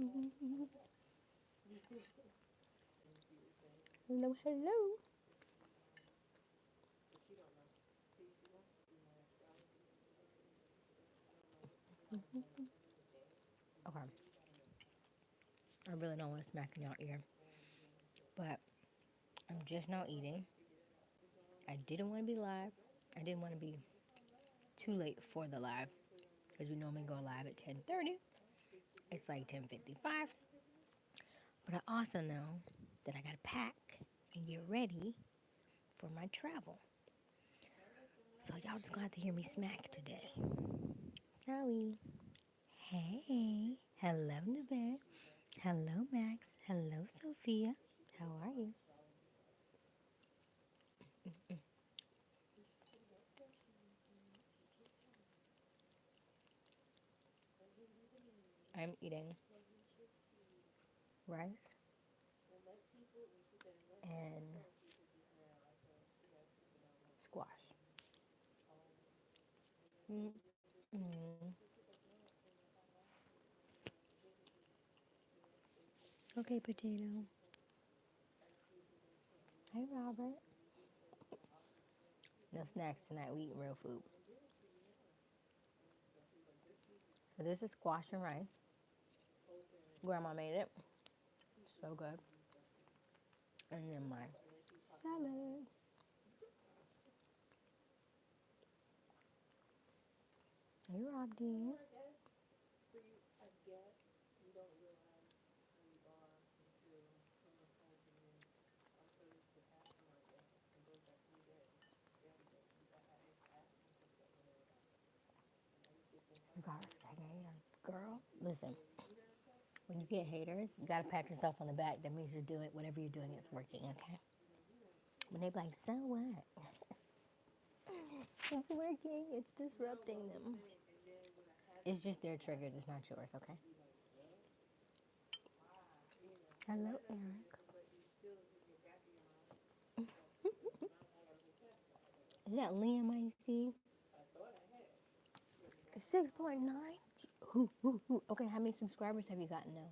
Hello, hello. Okay, I really don't want to smack in y'all ear, but I'm just now eating. I didn't want to be live. I didn't want to be too late for the live because we normally go live at 10:30. It's like 10:55, but I also know that I gotta pack and get ready for my travel. So y'all just gonna have to hear me smack today. Sorry. Hey, hello, Nabet. Hello, Max. Hello, Sophia. How are you? I'm eating rice and squash. Mm-mm. Okay, potato. Hey, Robert. No snacks tonight. We eat real food. So this is squash and rice. Grandma made it. So good. And then my salad. Hey, Rob D. God, girl, listen. When you get haters, you gotta pat yourself on the back. That means you're doing whatever you're doing. It's working, okay? When they be like, so what? It's working. It's disrupting them. It's just their triggers. It's not yours, okay? Hello, Eric. Is that Liam I see? 6.9? Okay, how many subscribers have you gotten now?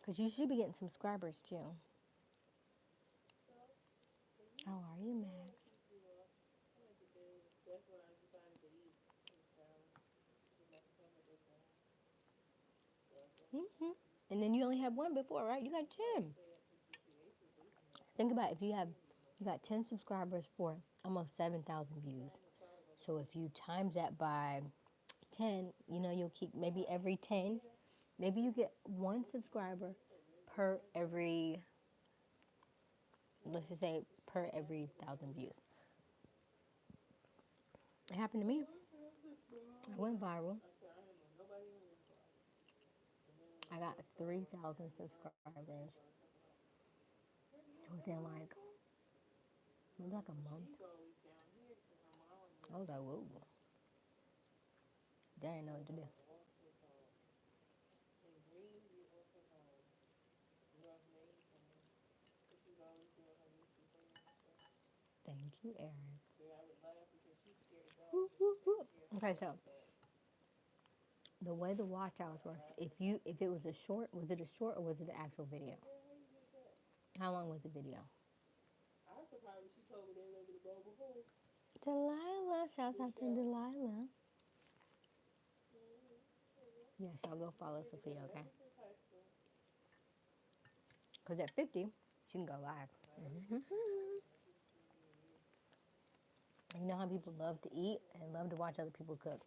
Because you should be getting subscribers too. How are you, Max? hmm And then you only had one before, right? You got 10. Think about it, if you got 10 subscribers for almost 7,000 views. So if you times that by 10, you'll keep maybe every 10, maybe you get one subscriber per every, let's just say per every 1,000 views. It happened to me. I went viral. I got 3,000 subscribers within like a month. I was like, whoa, they didn't know what to do. Thank you, Aaron. Woo, woo, woo. Okay, so the way the watch hours works, if it was a short or was it an actual video? How long was the video? Delilah, shouts out to Delilah. Yes, y'all go follow Sophia, okay? Because at 50, she can go live. You know how people love to eat and love to watch other people cook?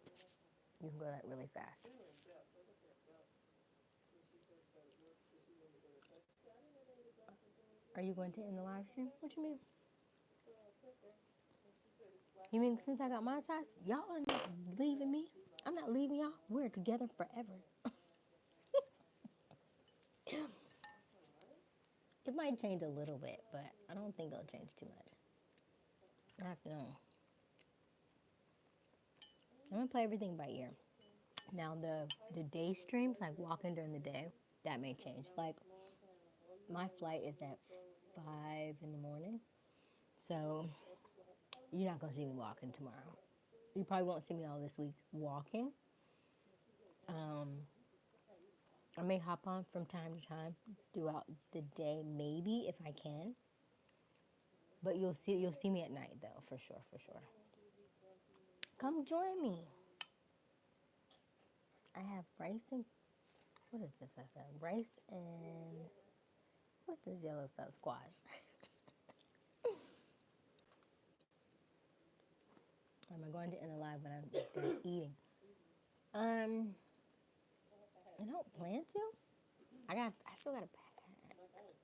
You can go that really fast. Are you going to end the live stream? What you mean? You mean since I got monetized, y'all are not leaving me? I'm not leaving y'all. We're together forever. It might change a little bit, but I don't think it'll change too much. I have to know. I'm gonna play everything by ear. Now the day streams, like walking during the day, that may change. Like my flight is at 5 in the morning, so you're not gonna see me walking tomorrow. You probably won't see me all this week walking. Um, I may hop on from time to time throughout the day, maybe if I can. But you'll see me at night though, for sure, for sure. Come join me. I have rice and what is this? I said rice and what's this yellow stuff? Squash. Am I going to end the live when I'm done eating? Um, I don't plan to. I still gotta pack.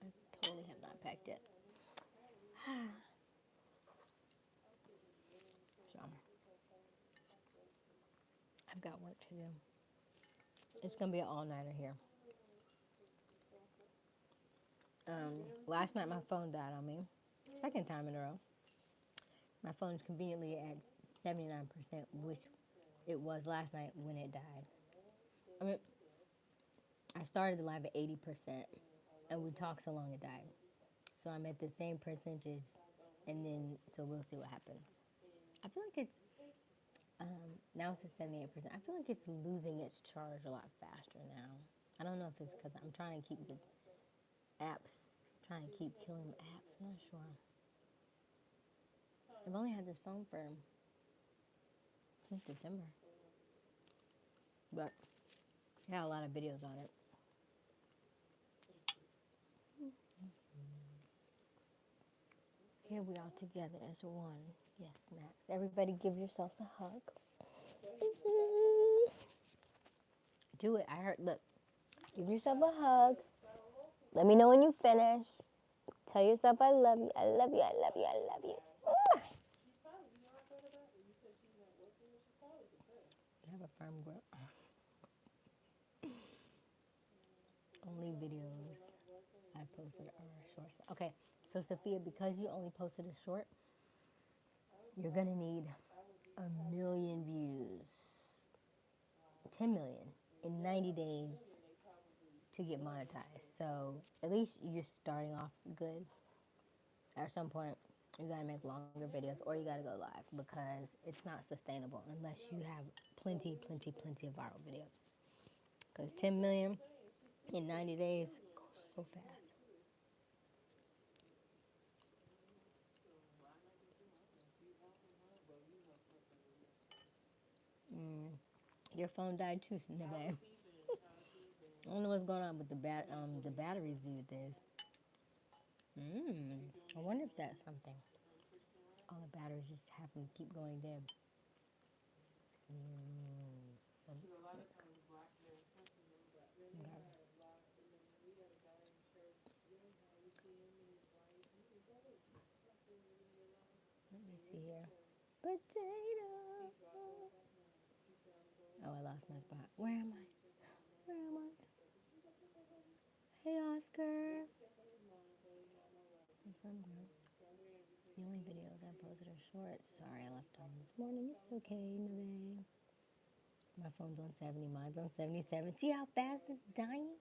I totally have not packed yet. So I've got work to do. It's gonna be an all-nighter here. Last night my phone died on me. Second time in a row. My phone is conveniently at 79%, which it was last night when it died. I mean, I started the live at 80%, and we talked so long it died. So I'm at the same percentage, and then so we'll see what happens. I feel like it's now it's at 78%. I feel like it's losing its charge a lot faster now. I don't know if it's because I'm trying to keep the apps, trying to keep killing the apps. I'm not sure. I've only had this phone for since December, but it had a lot of videos on it. Here we are together as one. Yes, Max. Everybody give yourselves a hug. Do it. I heard, look, give yourself a hug. Let me know when you finish. Tell yourself I love you. I love you. I love you. I love you. You have a firm grip. Only videos I posted are shorts. Okay, so Sophia, because you only posted a short, you're gonna need 1,000,000 views, 10 million in 90 days to get monetized. So at least you're starting off good. At some point, you gotta make longer videos or you gotta go live because it's not sustainable unless you have plenty of viral videos. Because 10 million in 90 days goes so fast. Your phone died too, Nebe. I don't know what's going on with the batteries these days. I wonder if that's something. All the batteries just happen to keep going dead. Let me see here. Potato. Oh, I lost my spot. Where am I? Where am I? Hey, Oscar. The only videos I posted are shorts. Sorry, I left on this morning. It's okay, Neve. My phone's on 70. Mine's on 77. See how fast it's dying?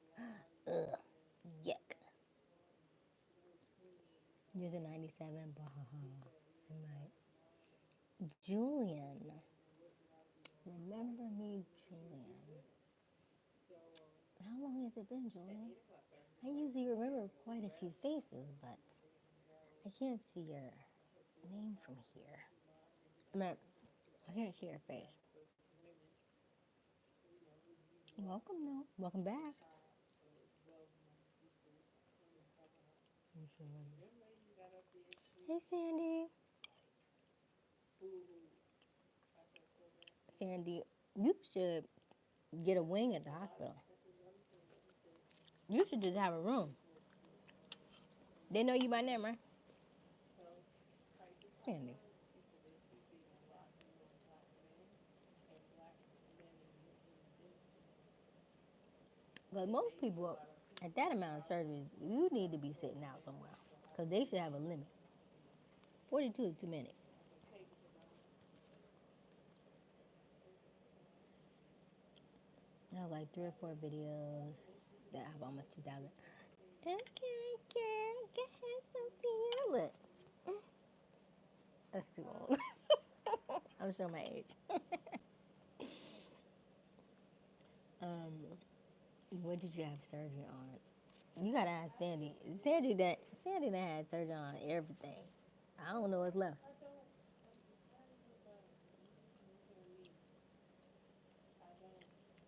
Ugh. Yuck. Yours at 97. Bahaha. I might. Julian. Remember me, Julian. How long has it been, Julian? I usually remember quite a few faces, but I can't see your name from here. I can't see your face. Welcome, though. Welcome back. Hey, Sandy. Sandy, you should get a wing at the hospital. You should just have a room. They know you by name, right? Sandy. But most people, at that amount of surgeries, you need to be sitting out somewhere. Because they should have a limit. 42 is too many. I have like 3 or 4 videos that have almost 2,000. Okay, go ahead, Sophia. Look. That's too old. I'm showing my age. What did you have surgery on? You gotta ask Sandy. Sandy that had surgery on everything. I don't know what's left.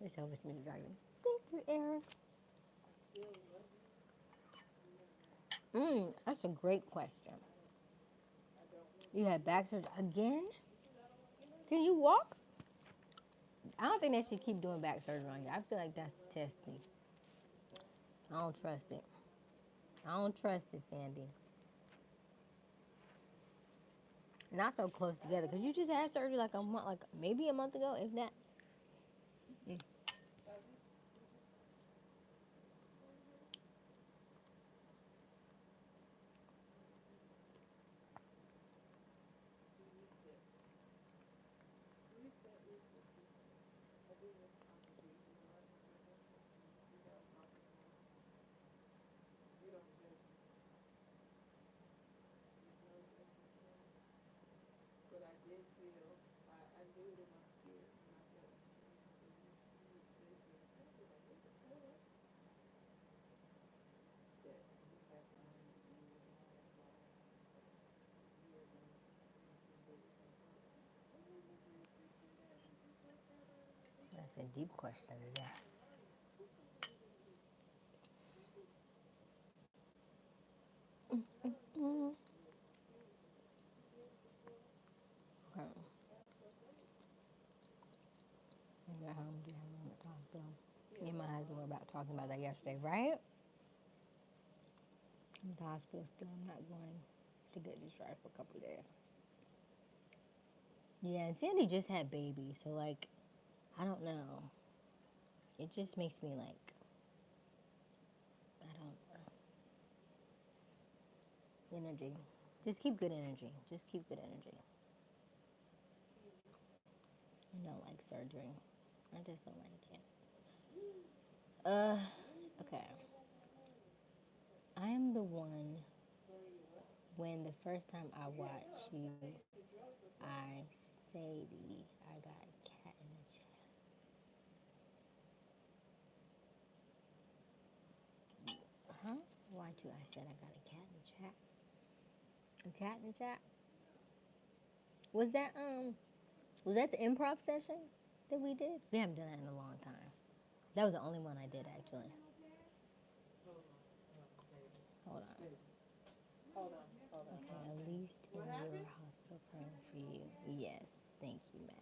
It's over Smith Dragon. Thank you, Eric. That's a great question. You had back surgery again? Can you walk? I don't think they should keep doing back surgery on you. I feel like that's testing. I don't trust it. I don't trust it, Sandy. Not so close together, because you just had surgery like a month, like maybe a month ago, if not. Mm. That's a deep question. Yeah. Mm. Okay. You got home, you have a moment to talk, though. Me and my husband were about talking about that yesterday, right? I'm at the hospital still. I'm not going to get discharged for a couple of days. Yeah, and Sandy just had baby, so like, I don't know. It just makes me like, I don't energy. Just keep good energy. Just keep good energy. I don't like surgery. I just don't like it. Okay. I am the one when the first time I watched you, I Sadie, I got a cat in the chat. Huh? Why do I said I got a cat in the chat? A cat in the chat? Was that the improv session that we did? We haven't done that in a long time. That was the only one I did actually. Hold on. Okay, at least in your hospital praying for you. Yes, thank you, Max.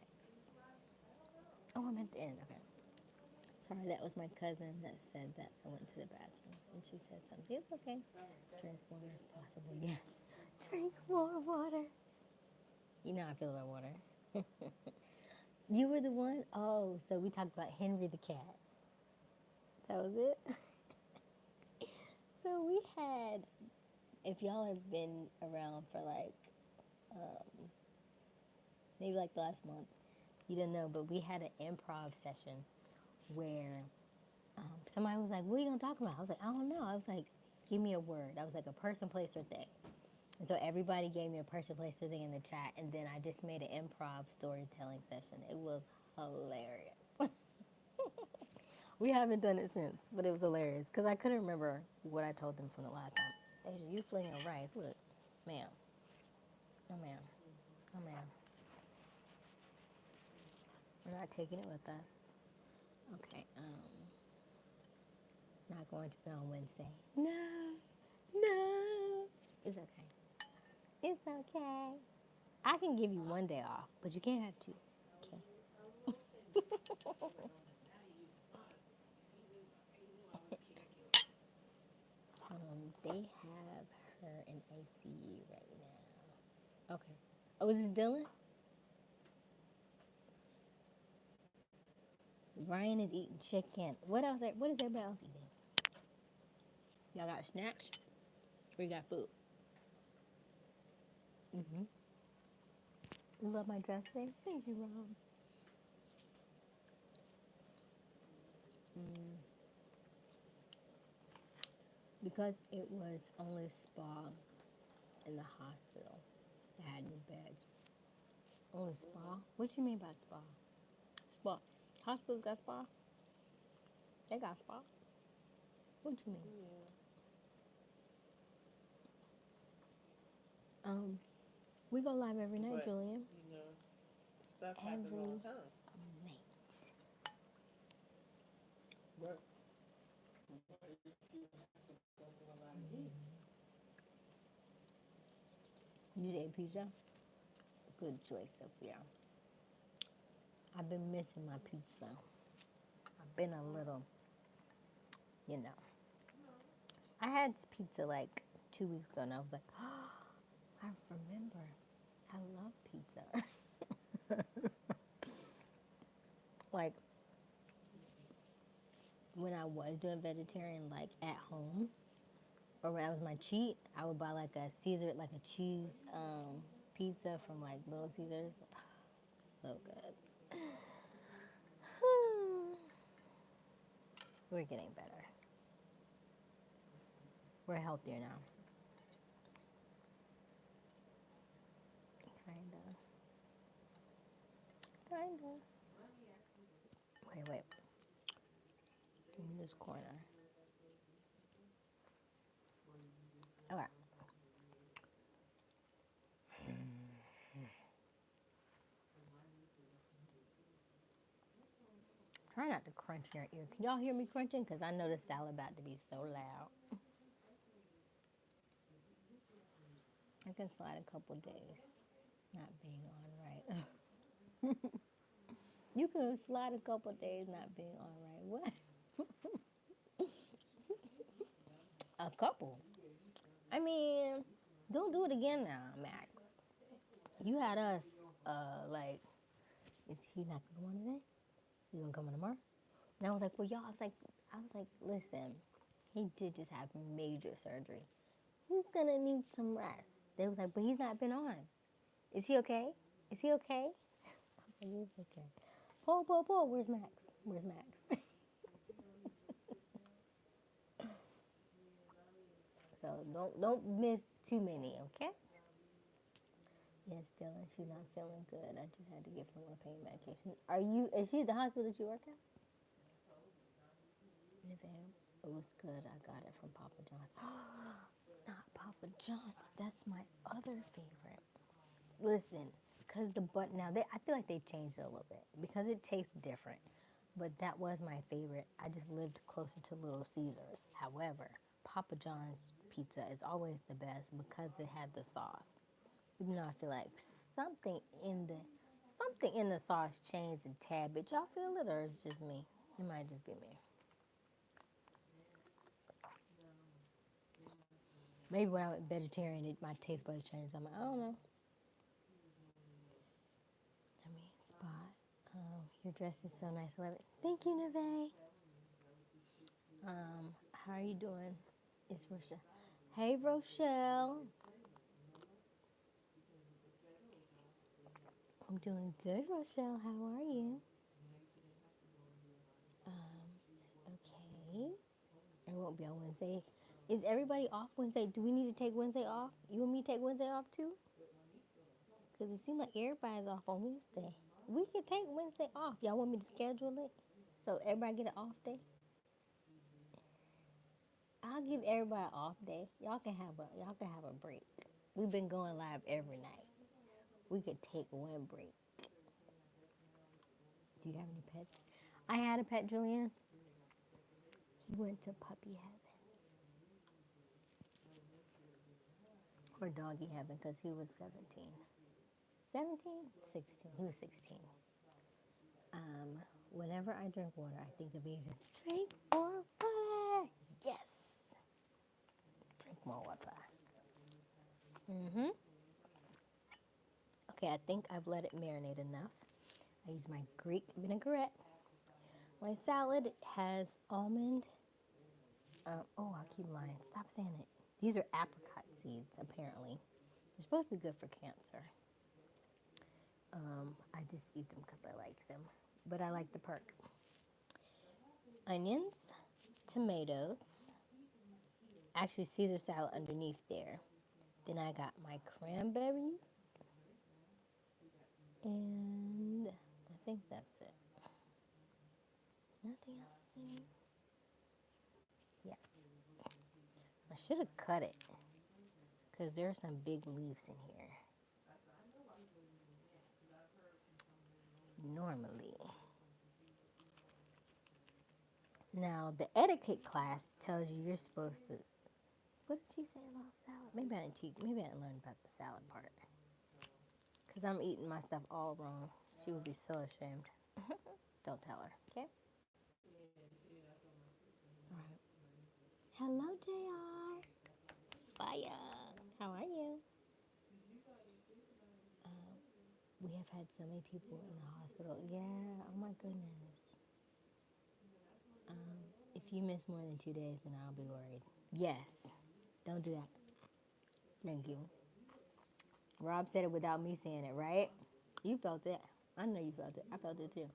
Oh, I'm at the end. Okay. Sorry, that was my cousin that said that I went to the bathroom and she said something. It's okay. Drink water if possible. Yes. Drink more water. You know how I feel about water. You were the one? Oh, so we talked about Henry the cat. That was it? So we had, if y'all have been around for like, um, maybe like the last month, you didn't know, but we had an improv session where somebody was like, what are you going to talk about? I was like, I don't know. I was like, give me a word. I was like, a person, place, or thing. And so everybody gave me a person, place, or thing in the chat. And then I just made an improv storytelling session. It was hilarious. We haven't done it since, but it was hilarious because I couldn't remember what I told them from the last time. Asia, you flinging rice. Look, ma'am. Oh, ma'am. Oh, ma'am. We're not taking it with us. Okay, not going to film Wednesday. No, no. It's okay. It's okay. I can give you one day off, but you can't have two. Okay. They have her in ACU right now. Okay. Oh, is this Dylan? Ryan is eating chicken. What else? What is everybody else eating? Y'all got snacks? Or you got food? Mm-hmm. You love my dress today? Thank you, Rob. Mm. Because it was only spa in the hospital that had new beds. Only spa? What you mean by spa? Spa. Hospitals got spa? They got spots. What you mean? Yeah. We go live every night, But, Julian. stuff happens all Every the time. night. But go through a lot of heat. You ate pizza? Good choice, Sophia. I've been missing my pizza. I've been a little, you know. I had pizza like 2 weeks ago, and I was like, oh, I remember. I love pizza. Like, when I was doing vegetarian, like at home, or when that was my cheat, I would buy like a Caesar, like a cheese pizza from like Little Caesars. So good. We're getting better. We're healthier now. Kinda. Kinda. Wait. In this corner. Okay. Try not to crunch in your ear. Can y'all hear me crunching? Because I know the salad about to be so loud. I can slide a couple days not being on right. You can slide a couple days not being on right. What? A couple? I mean, don't do it again now, Max. You had us, like, is he not gonna come on today? You gonna come on tomorrow? And I was like, well, y'all, I was like, listen, he did just have major surgery. He's gonna need some rest. They was like, but he's not been on. Is he okay? Is he okay? He's okay. Paul, where's Max? Where's Max? So don't miss too many, okay? Yes, Dylan, she's not feeling good. I just had to give her more pain medication. Is she at the hospital that you work at? It was good. I got it from Papa John's. Not Papa John's. That's my other favorite. Listen, because I feel like they've changed it a little bit because it tastes different. But that was my favorite. I just lived closer to Little Caesars. However, Papa John's pizza is always the best because it had the sauce. Even though I feel like something in the sauce changed a tad bit. Y'all feel it, or it's just me? It might just be me. Maybe when I went vegetarian, my taste buds changed. I'm like, I don't know. I mean, Spot. Your dress is so nice. I love it. Thank you, Neve. How are you doing? It's Rochelle. Hey, Rochelle. I'm doing good, Rochelle. How are you? Okay. It won't be on Wednesday. Is everybody off Wednesday? Do we need to take Wednesday off? You and me take Wednesday off too? Because it seems like everybody's off on Wednesday. We can take Wednesday off. Y'all want me to schedule it? So everybody get an off day? I'll give everybody an off day. Y'all can have a break. We've been going live every night. We could take one break. Do you have any pets? I had a pet, Julian. He went to puppy heaven. Or doggy heaven because he was 17. 17? 16. He was 16. Whenever I drink water, I think of Asian. Drink more water. Yes. Drink more water. Okay, I think I've let it marinate enough. I use my Greek vinaigrette. My salad has almond. I keep lying. Stop saying it. These are apricot seeds, apparently. They're supposed to be good for cancer. I just eat them because I like them. But I like the perk. Onions, tomatoes, actually Caesar salad underneath there. Then I got my cranberries, and I think that's it. Nothing else is in. Yeah, I should have cut it because there's some big leaves in here. Normally. Now, the etiquette class tells you you're supposed to. What did she say about salad? Maybe I didn't teach. Maybe I didn't learn about the salad part. Because I'm eating my stuff all wrong. She would be so ashamed. Don't tell her, okay? All right. Hello, JR. Fire. How are you? Um, we have had so many people in the hospital. Yeah, oh my goodness. If you miss more than 2 days, then I'll be worried. Yes. Don't do that. Thank you. Rob said it without me saying it, right? You felt it. I know you felt it. I felt it too.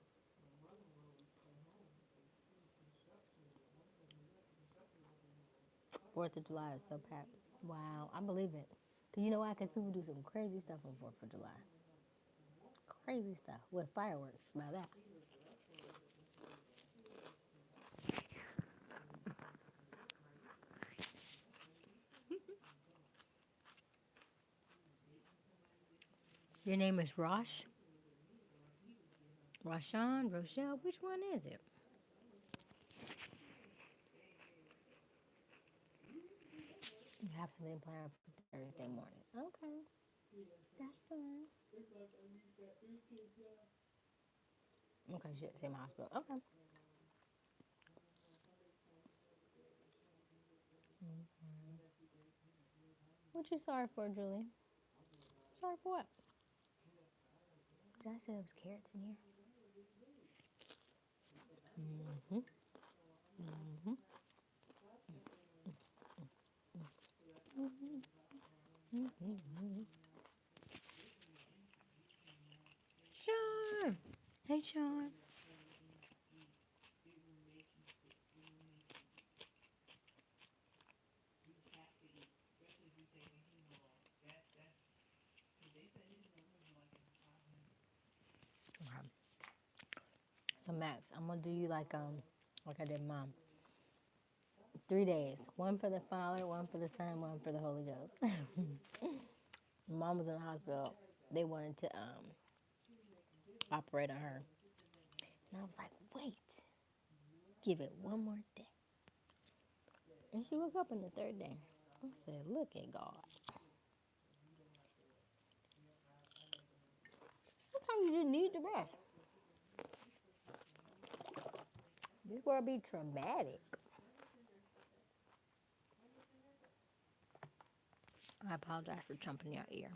4th of July is so packed. Wow, I believe it. Cause you know why? Cause people do some crazy stuff on 4th of July. Crazy stuff with fireworks. About that. Your name is Rosh, Roshan, Rochelle. Which one is it? You have something planned for Thursday morning. Okay, that's fine. Okay, shit, same hospital. Okay. What you sorry for, Julie? Sorry for what? Did I say there was carrots in here? Mm-hmm. Mm-hmm. Mm-hmm. Sean. Hey, Sean. Okay. So Max, I'm gonna do you like I did mom. 3 days. One for the Father, one for the Son, one for the Holy Ghost. Mom was in the hospital. They wanted to operate on her. And I was like, wait, give it one more day. And she woke up on the 3rd day. I said, look at God. Sometimes you just need the rest. This world be traumatic. I apologize for jumping your ear.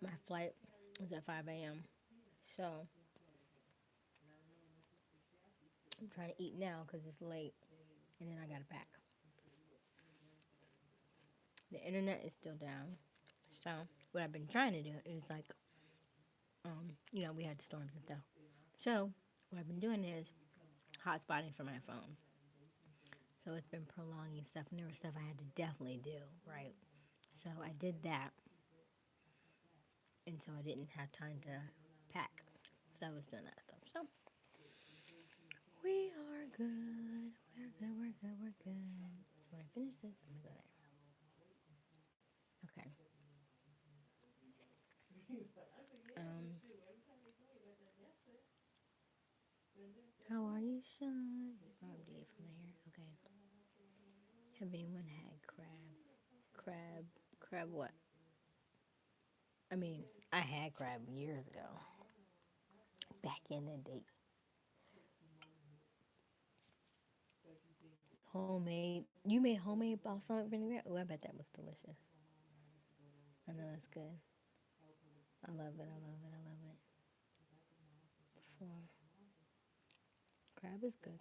My flight was at 5 a.m. So I'm trying to eat now because it's late. And then I got to pack. The internet is still down. So what I've been trying to do is we had storms and stuff. So what I've been doing is hotspotting from my phone. So it's been prolonging stuff, and there was stuff I had to definitely do, right? So I did that, and so I didn't have time to pack. So I was doing that stuff. So we are good. We're good. We're good. We're good. So when I finish this, I'm gonna go there. Okay. Um, how are you, Sean? Rob D from here. Okay. Have anyone had crab? Crab what? I mean, I had crab years ago. Back in the day. Homemade. You made homemade balsamic vinaigrette? Oh, I bet that was delicious. I know it's good. I love it. I love it. I love it. So, crab is good.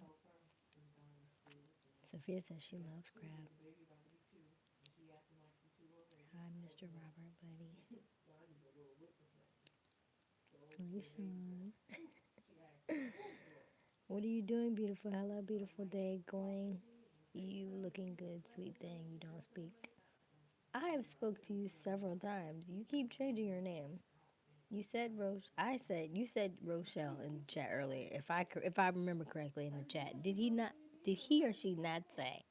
Sophia says she loves crab. Hi, Mr. Robert, buddy. Alicia. What are you doing, beautiful? Hello, beautiful day going. You looking good, sweet thing. You don't speak. I have spoke to you several times. You keep changing your name. You said Rose. I said you said Rochelle in the chat earlier. If I remember correctly in the chat, did he not? Did he or she not say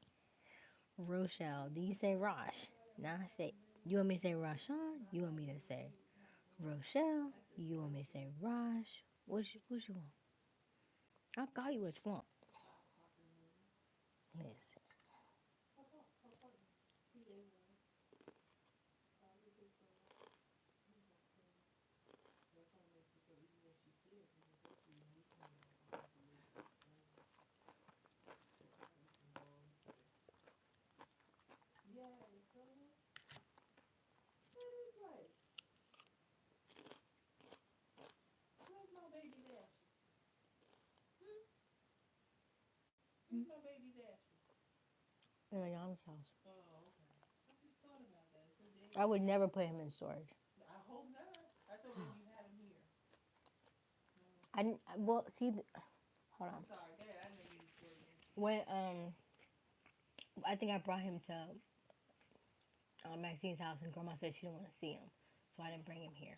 Rochelle? Do you say Rosh? Now I say, you want me to say Rashawn? You want me to say Rochelle? You want me to say Rosh? What you want? I'll call you what you want. Listen. Where's my baby Dasher? Where's my baby Dasher? In my mom's house. Oh, okay. I just thought about that. It's a day. I would never put him in storage. I hope not. I thought maybe you had him here. I didn't, well, see, hold on. I'm sorry, Dad. I know you were. When I think I brought him to Maxine's house, and Grandma said she didn't want to see him, so I didn't bring him here.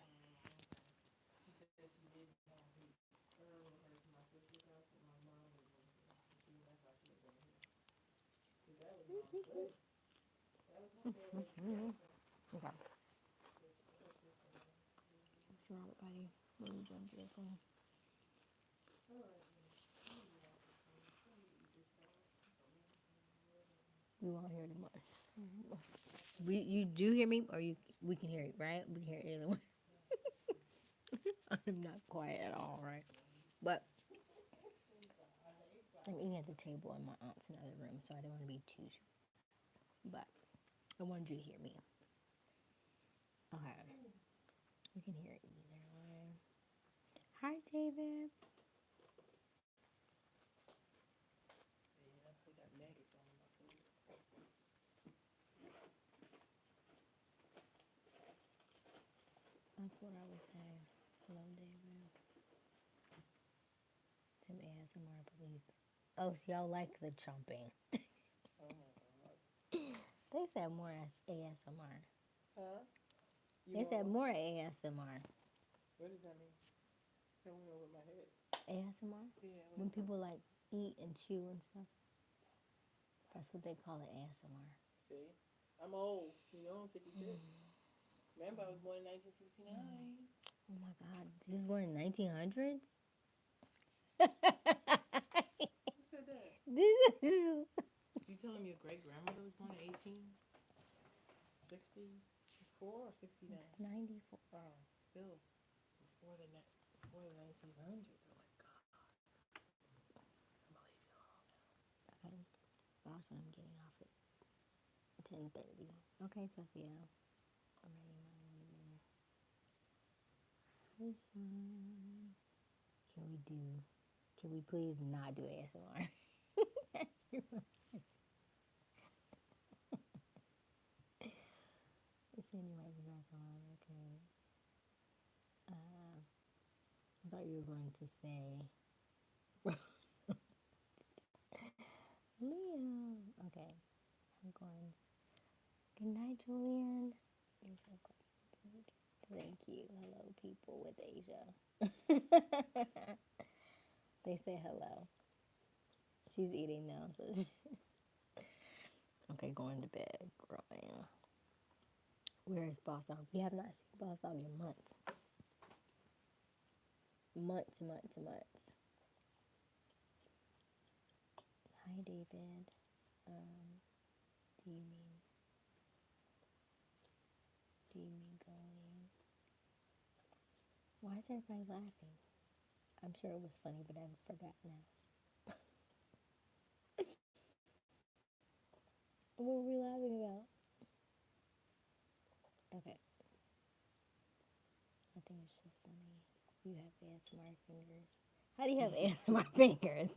She said she did have him earlier to my sister's house, but my mom was in here. So that's why she was in here. Because that was my favorite. That was my favorite. Okay. What's wrong, buddy? What are you doing, beautiful? You won't hear too much. You do hear me, or we can hear it, right? We can hear it either way. I'm not quiet at all, right? But I'm eating at the table in my aunt's in the other room, so I didn't want to be too. But I wanted you to hear me. Okay. We can hear it either way. Hi, David. Yeah, we got maggots on my food. That's what I was saying. Hello, David. Tim ASMR, please. Oh, so y'all like the chomping. Oh my God. They said more ASMR. Huh? They said more ASMR. What does that mean? That went over my head. ASMR? Yeah. When people like eat and chew and stuff. That's what they call it, ASMR. See? I'm old. You know, I'm 56. Remember, I was born in 1969. Oh my God. This was born in 1900s? Who said that? You telling me your great grandmother was born in 1864 or 69? 94. Oh, still before the 1900s. Oh my God. I'm gonna leave you alone now. Also, I'm getting off at 10:30. Okay, Sophia. I'm ready. Can we please not do ASMR? Sandy might be back on. Okay. I thought you were going to say Leo. Okay. I'm going. Good night, Julian. You're so good. Thank you. Hello, people with Asia. They say hello. She's eating now, so okay, going to bed, growing. Where is Boss Dog? We have not seen Boss Dog in months. Months. Hi, David. Do you mean going? Why is everybody laughing? I'm sure it was funny, but I forgot now. What were we laughing about? Okay. I think it's just funny. You have ASMR fingers. How do you have ASMR fingers?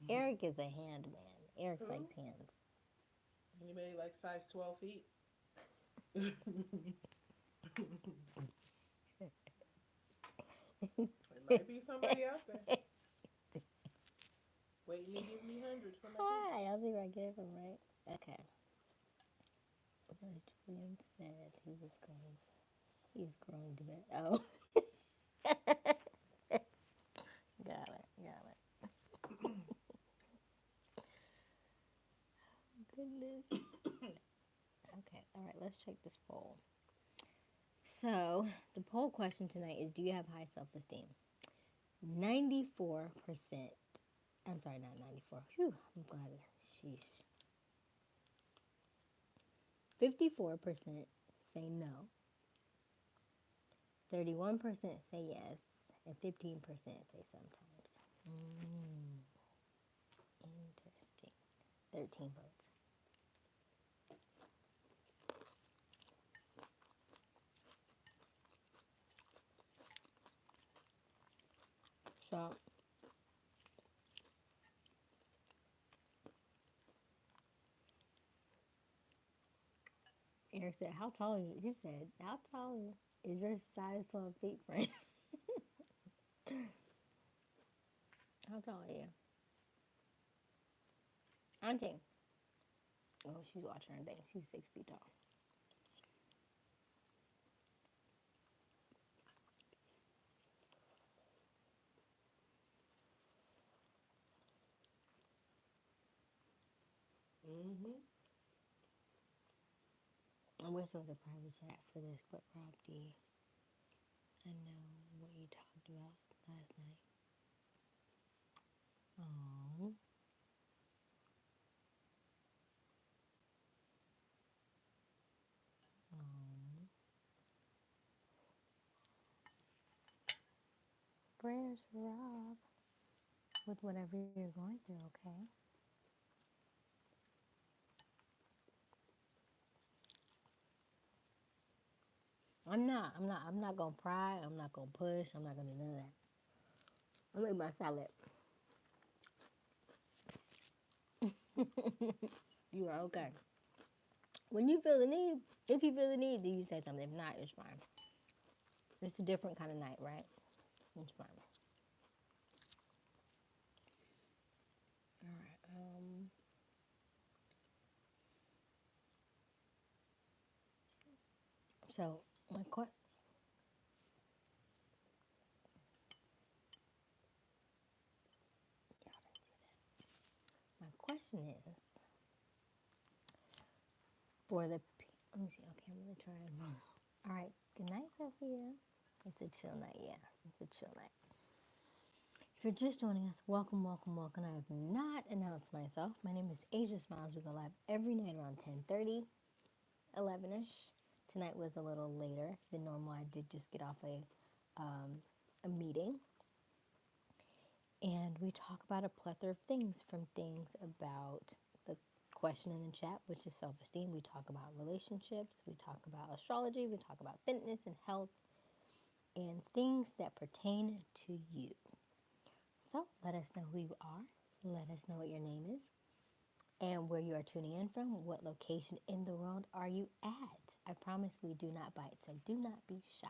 Eric is a hand man. Eric Who? likes hands. Anybody like size 12 feet? There might be somebody out there waiting to give me hundreds for my feet. Hi, I'll see where I get it from, right? Okay. Julian said he's going to bed. Oh. Got it. goodness. Okay, all right, let's check this poll. So, the poll question tonight is, do you have high self-esteem? 94%. I'm sorry, not 94. Phew, I'm glad. Sheesh. 54% say no. 31% say yes. And 15% say sometimes. Interesting. 13 votes. So, Eric said, how tall are you? He said, how tall is your size 12 feet friend? How tall are you? Auntie. Oh, she's watching her thing. She's 6 feet tall. Mm-hmm. I wish there was a private chat for this, but Rob I know what you talked about last night. Oh. Oh. Prayers for Rob with whatever you're going through, okay? I'm not gonna pry, I'm not gonna push, I'm not gonna do none of that. I'm gonna eat my salad. You are okay. When you feel the need, if you feel the need, then you say something. If not, it's fine. It's a different kind of night, right? It's fine. All right. So my question is for the. Let me see. Okay, I'm gonna try it. All right. Good night, Sophia. It's a chill night. Yeah, it's a chill night. If you're just joining us, welcome, welcome, welcome. I have not announced myself. My name is Aysia Smiles. We go live every night around 10:30, 11ish. Tonight was a little later than normal. I did just get off a meeting, and we talk about a plethora of things, from things about the question in the chat, which is self-esteem. We talk about relationships. We talk about astrology. We talk about fitness and health and things that pertain to you. So let us know who you are. Let us know what your name is and where you are tuning in from. What location in the world are you at? I promise we do not bite, so do not be shy.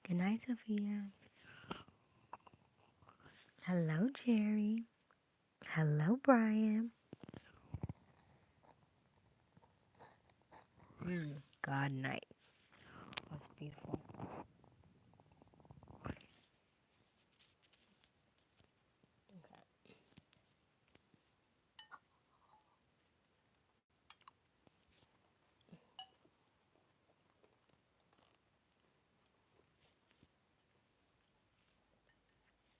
Good night, Sophia. Hello, Jerry. Hello, Brian. God night. That's beautiful. Okay.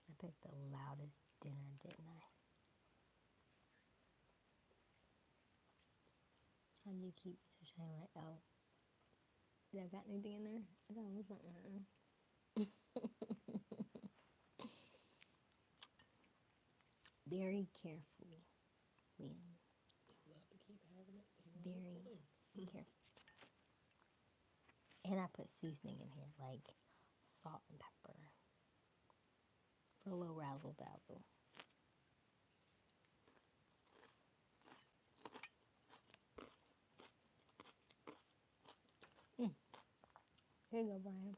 I picked the loudest dinner, didn't I? How do you keep such a light? Oh, did I got anything in there? I thought it was something in there. Very carefully, Liam. Love to keep having it. Very careful. And I put seasoning in here, like salt and pepper, for a little razzle dazzle. Here you go, Brian.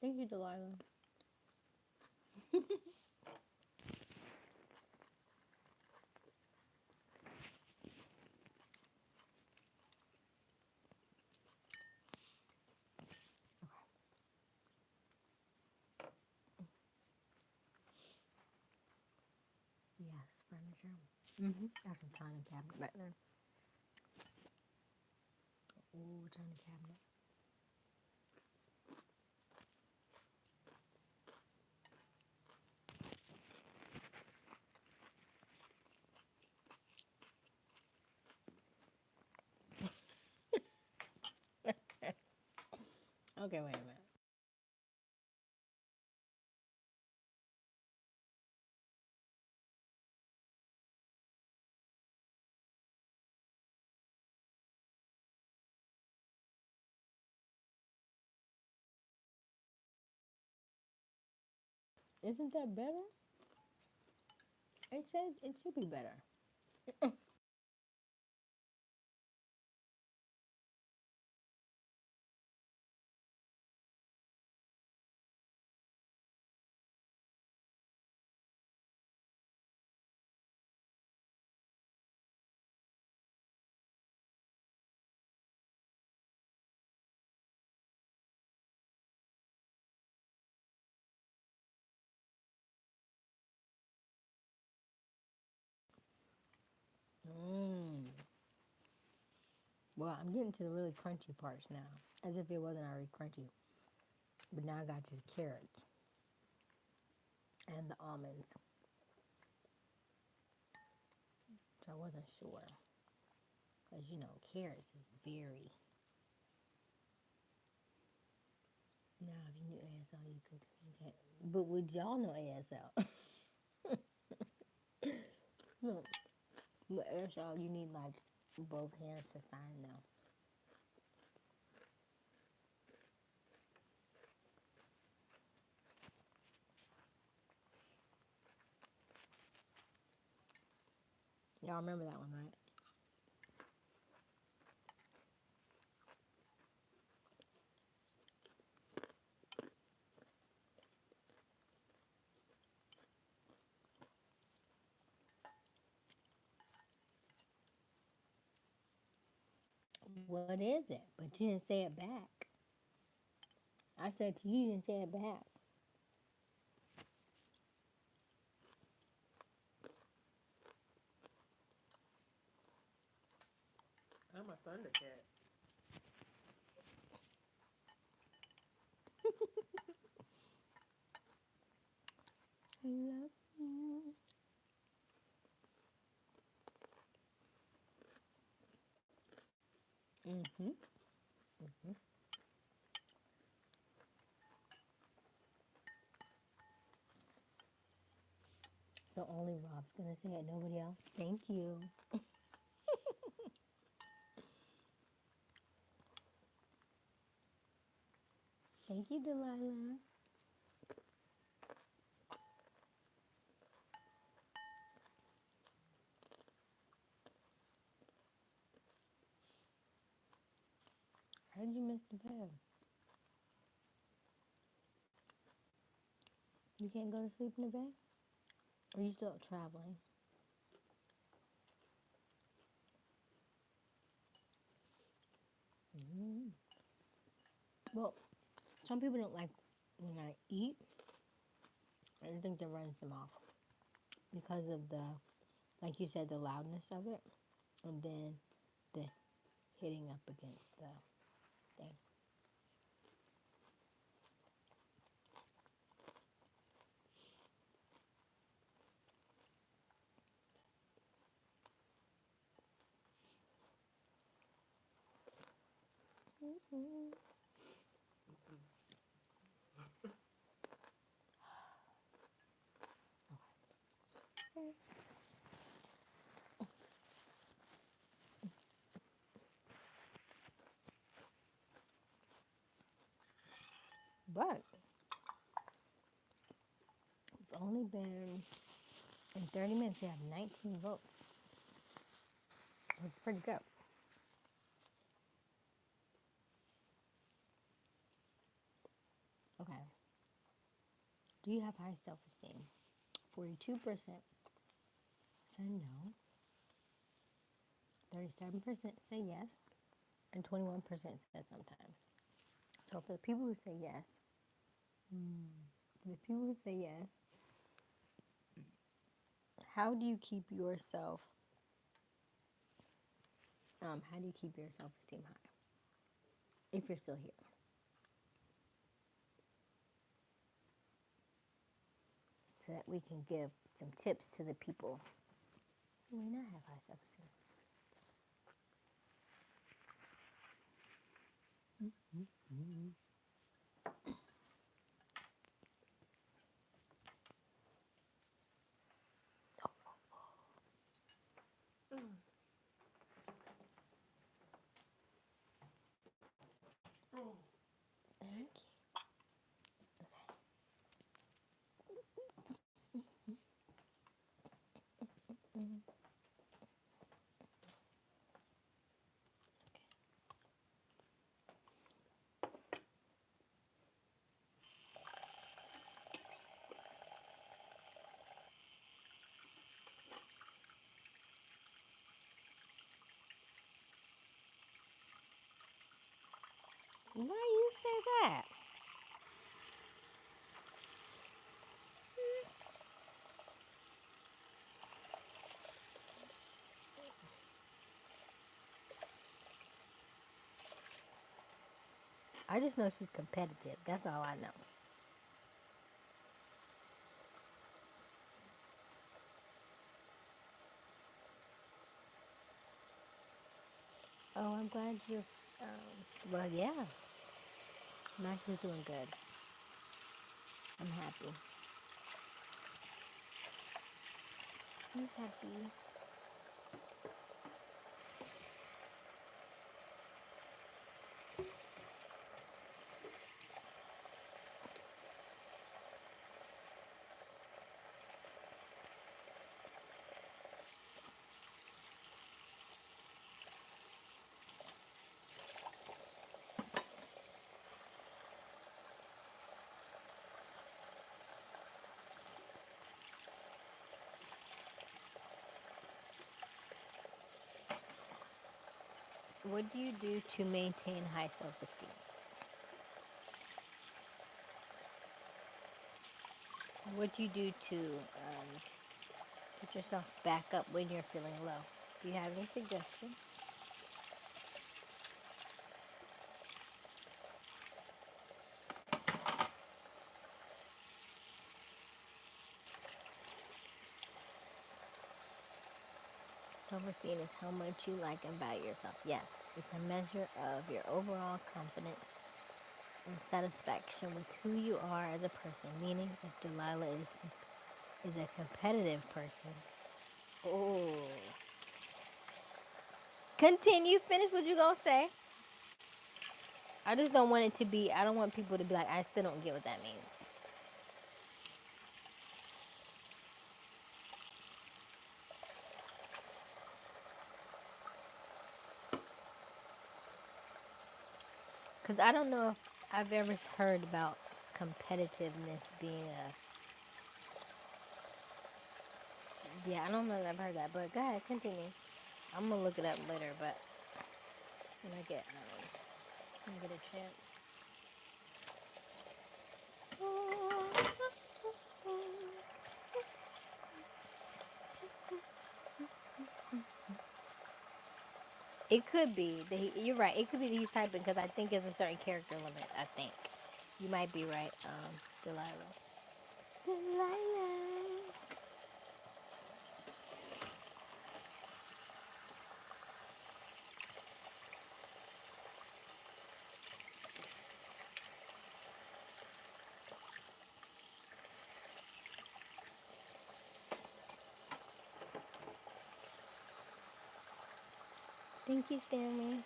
Thank you, Delilah. Yes, furniture. Got some china cabinet back there. Ooh, china cabinet. Okay, wait a minute. Isn't that better? It says it should be better. Mmm. Well, I'm getting to the really crunchy parts now, as if it wasn't already crunchy. But now I got to the carrots and the almonds, so I wasn't sure. Because, carrots is very. Now, if you knew ASL, you could communicate. But would y'all know ASL? No. But ASL, you need like both hands to sign now. Y'all remember that one, right? What is it? But you didn't say it back. I said to you, you didn't say it back. I'm a thundercat. I love you. Mm-hmm. Mm-hmm. So only Rob's gonna say it, nobody else. Thank you. Thank you, Delilah. How did you miss the bed? You can't go to sleep in the bed? Or are you still traveling? Mm. Well, some people don't like when I eat. I think that runs them off because of the, like you said, the loudness of it, and then the hitting up against the thing. Mm-hmm. But it's only been in 30 minutes. We have 19 votes. It's pretty good. Okay. Do you have high self-esteem? 42% say no. 37% say yes. And 21% said sometimes. So for the people who say yes, the people who say yes, how do you keep yourself? How do you keep your self-esteem high if you're still here? So that we can give some tips to the people who may not have high self-esteem. Thank you. Why you say that? I just know she's competitive. That's all I know. Oh, I'm glad you. Well, yeah, Max is doing good. I'm happy. I'm happy. What do you do to maintain high self-esteem? What do you do to put yourself back up when you're feeling low? Do you have any suggestions? Self-esteem is how much you like and value yourself. Yes, it's a measure of your overall confidence and satisfaction with who you are as a person. Meaning, if Delilah is a competitive person, oh, continue. Finish what you gonna say. I just don't want it to be. I don't want people to be like, I still don't get what that means. Because I don't know if I've ever heard about competitiveness being a. Yeah, I don't know that I've heard that, but go ahead, continue. I'm gonna look it up later, but when I get a chance. It could be that you're right. It could be that he's typing because I think it's a certain character limit. I think you might be right, Delilah. Delilah. Thank you, Stanley.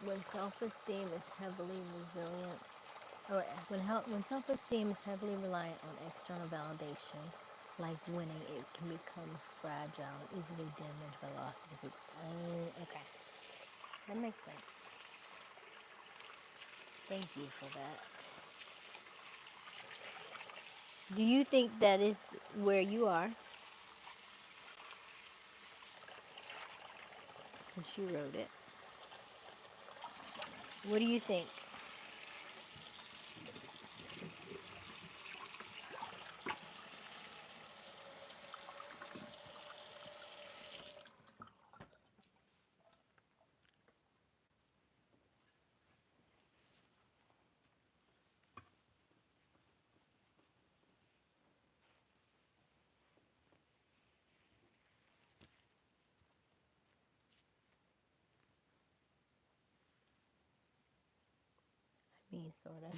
when self-esteem is heavily resilient, or when self-esteem is heavily reliant on external validation, like winning, it can become fragile, easily damaged by loss of the. Oh, okay, that makes sense. Thank you for that. Do you think that is where you are? Since you wrote it, what do you think? I mean, sort of.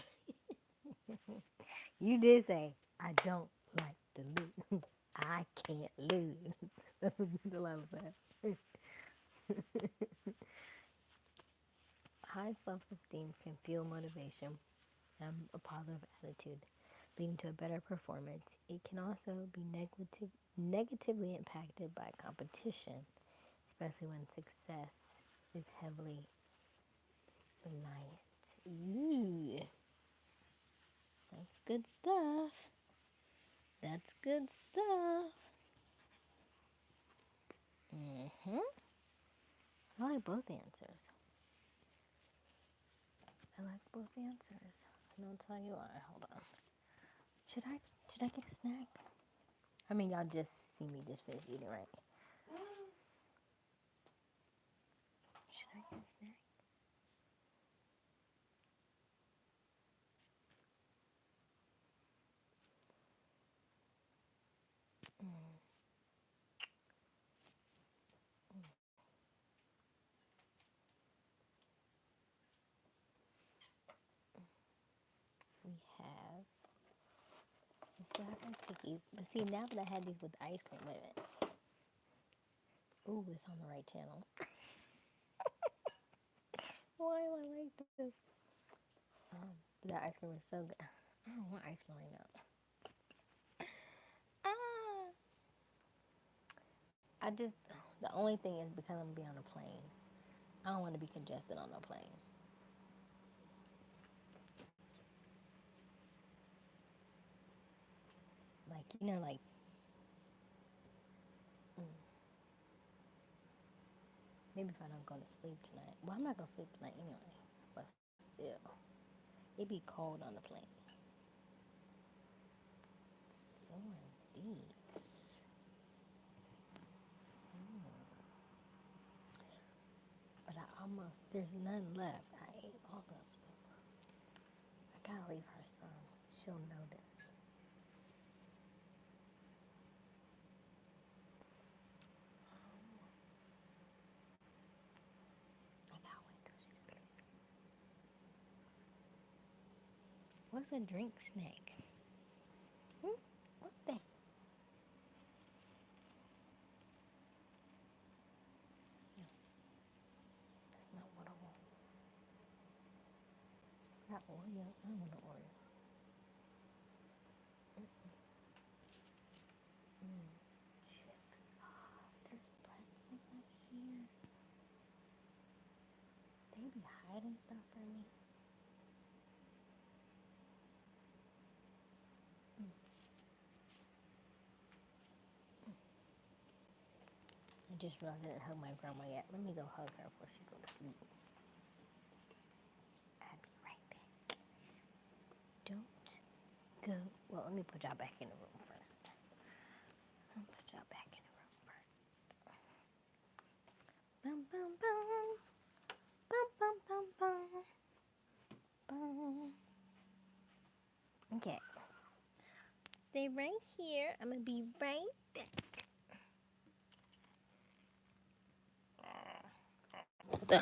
You did say, I don't like to lose. I can't lose. That's what the line said. High self esteem can fuel motivation and a positive attitude, leading to a better performance. It can also be negatively impacted by competition, especially when success is heavily reliant. Ooh, that's good stuff. That's good stuff. Hmm. I like both answers. I like both answers. And I'll tell you why. Hold on. Should I should I get a snack? I mean, y'all just see me just finish eating, right? Should I get a snack? We have. So I can take these. But see, now that I had these with ice cream, wait a minute. Ooh, it's on the right channel. Why do I like this? But that ice cream is so good. I don't want ice cream right now. Ah! I just, the only thing is because I'm gonna be on a plane. I don't want to be congested on no plane. Like, like, mm, maybe if I don't go to sleep tonight. Well, I'm not gonna sleep tonight anyway. But still, it be cold on the plane. So indeed. But I almost, there's none left. I ate all of them. I gotta leave her some. She'll notice. I gotta wait till she sleeps. What's a drink snack? Hmm? What's that? No, that's not what I want. Not Oreo. I don't want no Oreo. Mm, chips. There's pretzels right here. They be hiding stuff from me. I just realized I didn't hug my grandma yet. Let me go hug her before she goes to sleep. I'll be right back. Don't go. Well, let me put y'all back in the room first. I'll put y'all back in the room first. Bum, bum, bum. Bum, bum, bum, bum. Bum. Okay. Stay right here. I'm going to be right back. Duh.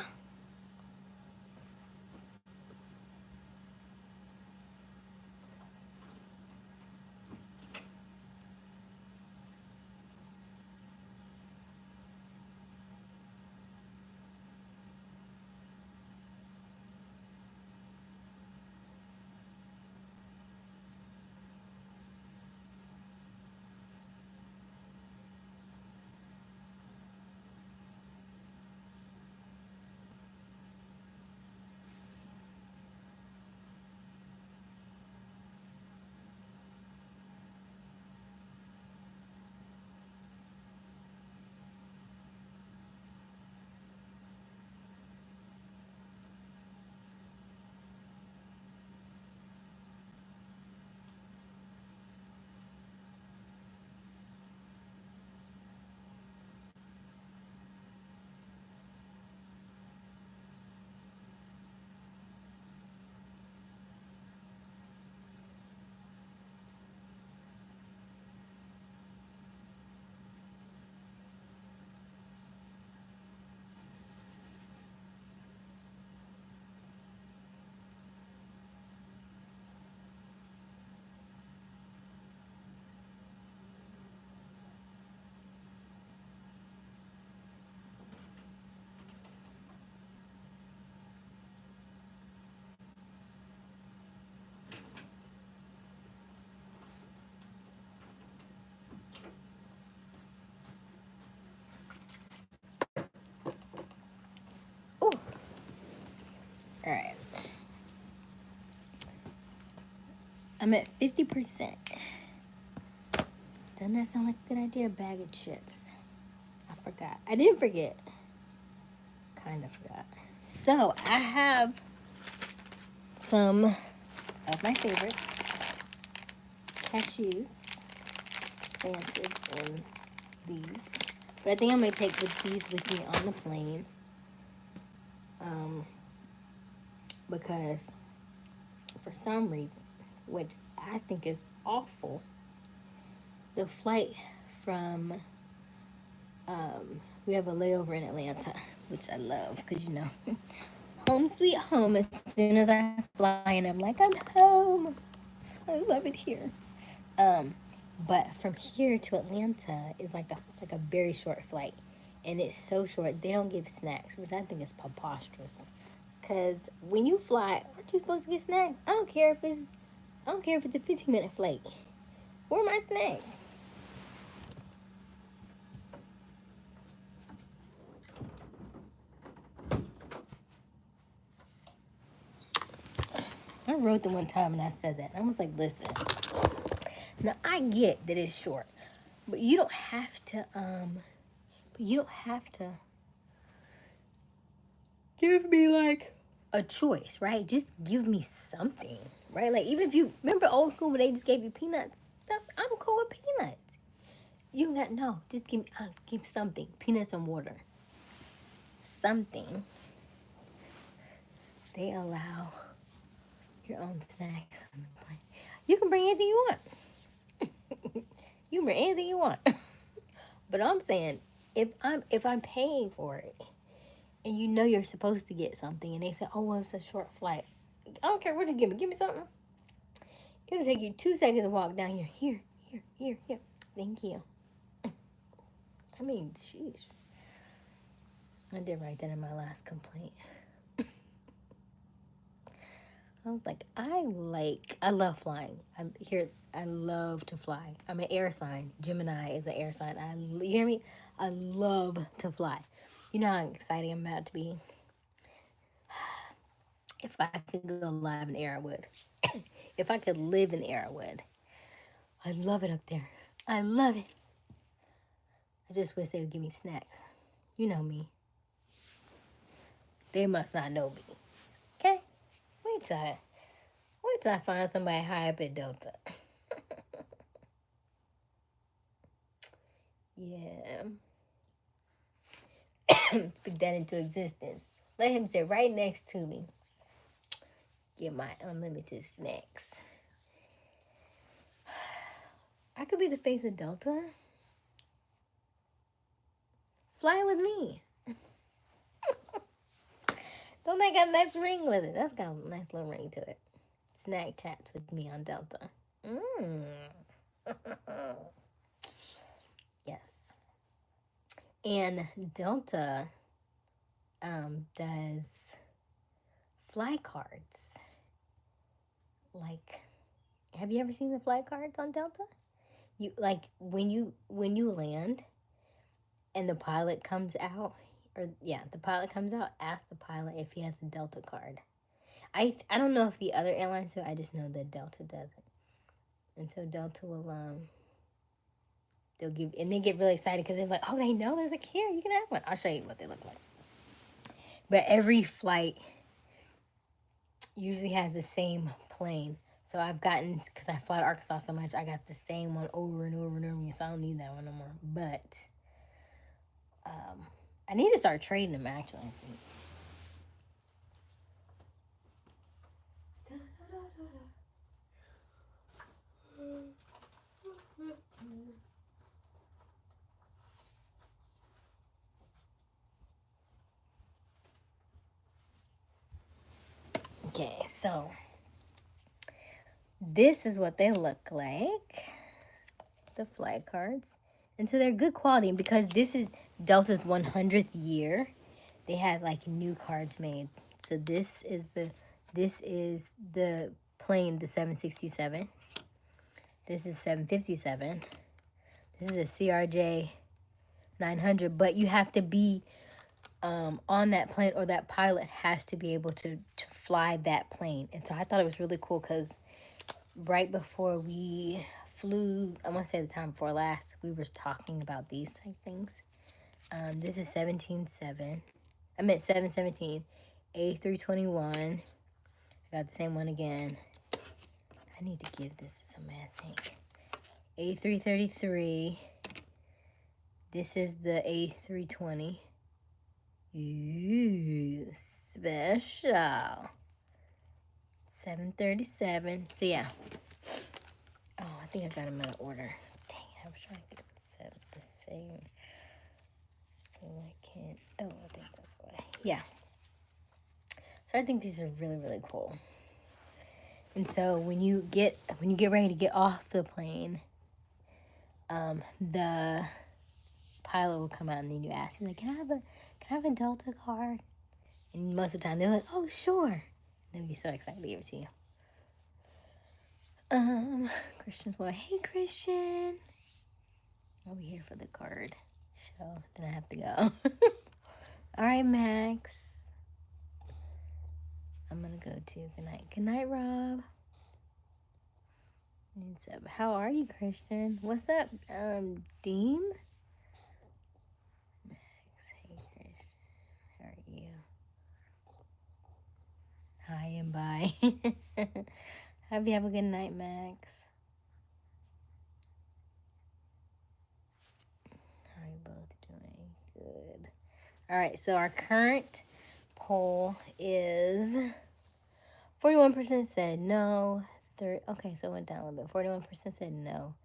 All right. I'm at 50%. Doesn't that sound like a good idea? A bag of chips. I forgot. I didn't forget. Kind of forgot. So I have some of my favorites. Cashews. Planted in these. But I think I'm going to take these with me on the plane. Because for some reason, which I think is awful, the flight from, we have a layover in Atlanta, which I love because, you know, home sweet home. As soon as I fly and I'm like, I'm home. I love it here. But from here to Atlanta is like a very short flight. And it's so short, they don't give snacks, which I think is preposterous. Because when you fly, aren't you supposed to get snacks? I don't care if it's a 15-minute flight. Where are my snacks? I wrote the one time and I said that. I was like, listen. Now I get that it's short, but you don't have to give me like a choice, right? Just give me something, right? Like even if you remember old school where they just gave you peanuts, I'm cool with peanuts. You got no, just give me something, peanuts and water, something. They allow your own snacks on the plane. You can bring anything you want. You can bring anything you want. But I'm saying if I'm paying for it, and you know you're supposed to get something, and they say, oh, well, it's a short flight. I don't care what you give me. Give me something. It'll take you 2 seconds to walk down here. Here. Thank you. I mean, sheesh. I did write that in my last complaint. I was like, I love flying. I love to fly. I'm an air sign. Gemini is an air sign. You hear me? I love to fly. You know how excited I'm about to be? If I could go live in the air, I would. If I could live in the air, I would. I love it up there. I love it. I just wish they would give me snacks. You know me. They must not know me. Okay? Wait till I find somebody high up at Delta. Yeah. Speak that into existence. Let him sit right next to me. Get my unlimited snacks. I could be the face of Delta. Fly with me. Don't they got a nice ring with it? That's got a nice little ring to it. Snack chats with me on Delta. Yes. And Delta does fly cards. Like, have you ever seen the flight cards on Delta? You like when you land and the pilot comes out, the pilot comes out, ask the pilot if he has a Delta card. I don't know if the other airlines do, I just know that Delta does it. And so Delta will they'll give, and they get really excited because they're like, oh, they know. There's like, here, you can have one. I'll show you what they look like. But every flight usually has the same plane. So I've gotten, because I fly to Arkansas so much, I got the same one over and over and over again, so I don't need that one no more. But I need to start trading them, actually, I think. Okay, so this is what they look like, the flight cards. And so they're good quality, and because this is Delta's 100th year, they had like new cards made. So this is the plane, the 767. This is 757. This is a CRJ 900, but you have to be on that plane, or that pilot has to be able to fly that plane. And so I thought it was really cool because right before we flew, I want to say the time before last, we were talking about these type things. This is 17.7. I meant 717. A321. I got the same one again. I need to give this to somebody, I think. A333. This is the A320. Ooh, special. 737. So yeah. Oh, I think I got them out of order. Dang it, I was trying to get them set the same. So I can't. Oh, I think that's why. Yeah. So I think these are really, really cool. And so when you get ready to get off the plane, the pilot will come out and then you ask, you're like, can I have a Delta card? And most of the time they're like, oh sure. They'll be so excited to give it to you. Christian's boy, hey Christian. I'll be here for the card show. Then I have to go. All right, Max. I'm gonna go too. Good night. Good night, Rob. How are you, Christian? What's up, Dean? Max, hey Christian. How are you? Hi and bye. Hope you have a good night, Max. How are you both doing? Good. All right, so our current poll is 41% said no. Okay, so it went down a little bit. 41% said no.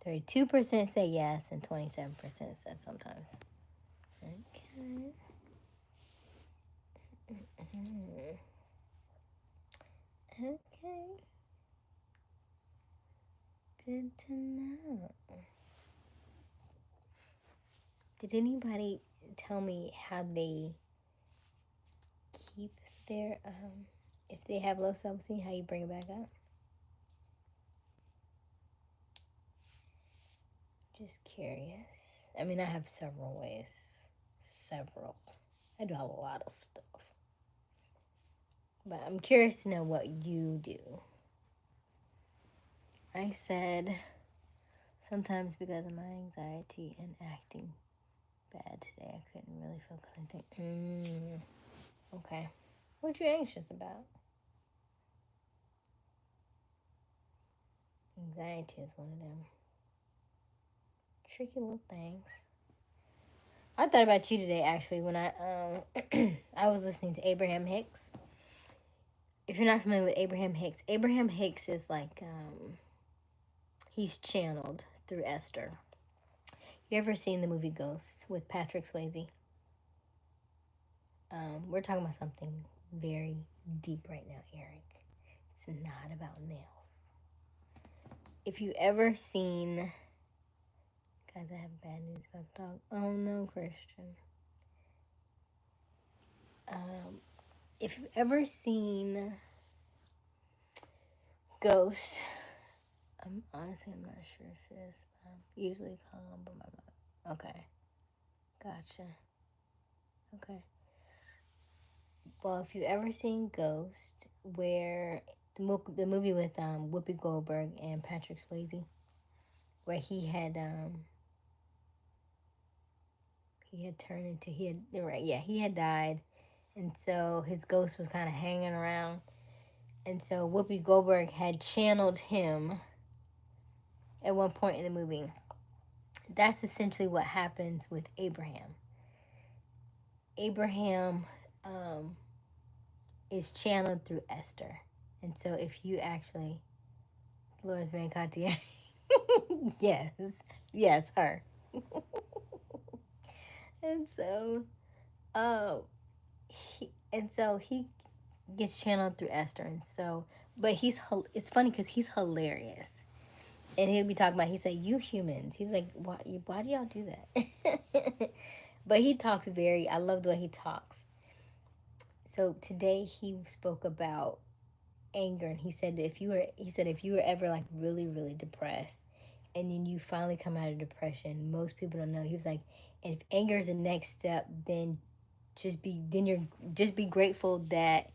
32% say yes, and 27% said sometimes. Okay. Okay. Good to know. Did anybody tell me how they keep their if they have low self-esteem, how you bring it back up? Just curious. I mean, I have several ways. Several. I do have a lot of stuff. But I'm curious to know what you do. I said sometimes because of my anxiety and acting bad today, I couldn't really focus on things. Okay. What you anxious about? Anxiety is one of them tricky little things. I thought about you today actually when I I was listening to Abraham Hicks. If you're not familiar with Abraham Hicks is like he's channeled through Esther. You ever seen the movie Ghost with Patrick Swayze? We're talking about something very deep right now, Eric. It's not about nails. If you ever seen, guys, I have bad news about the dog. Oh no, Christian. If you've ever seen Ghost, I'm not sure, sis. But I'm usually calm, but my mom. Okay, gotcha. Okay. Well, if you've ever seen Ghost, where the movie with Whoopi Goldberg and Patrick Swayze, where he had turned into he had died, and so his ghost was kind of hanging around, and so Whoopi Goldberg had channeled him at one point in the movie. That's essentially what happens with Abraham. Abraham is channeled through Esther, and so if you actually, Lord Van Cartier, yes, her. And so he gets channeled through Esther, and so but it's funny because he's hilarious, and he'll be talking about, he said, you humans, he was like, why do y'all do that? But he talks I love the way he talks. So today he spoke about anger, and he said if you were ever like really, really depressed, and then you finally come out of depression, most people don't know. He was like, and if anger is the next step, then just be grateful that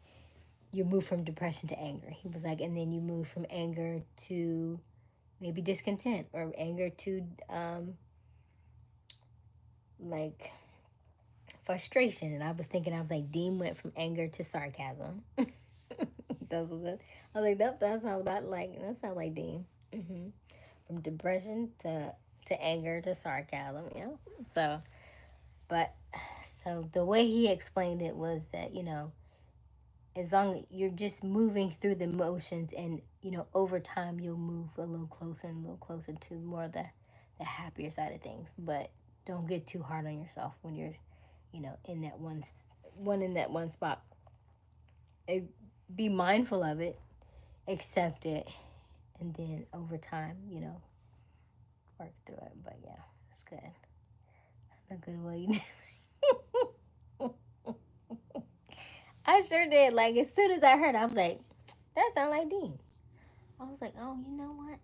you move from depression to anger. He was like, and then you move from anger to maybe discontent, or anger to like frustration. And I was thinking, I was like, Dean went from anger to sarcasm. That was it. I was like, that sounds about like, that sounds like Dean. hmm From depression to anger to sarcasm. Yeah. So, but so the way he explained it was that, as long as you're just moving through the motions, and over time you'll move a little closer and a little closer to more of the happier side of things. But don't get too hard on yourself when you're in that one spot. Be mindful of it, accept it, and then over time work through it. But yeah, it's good. A good way. I sure did. Like, as soon as I heard, I was like, that sounds like Dean. I was like, oh, you know what?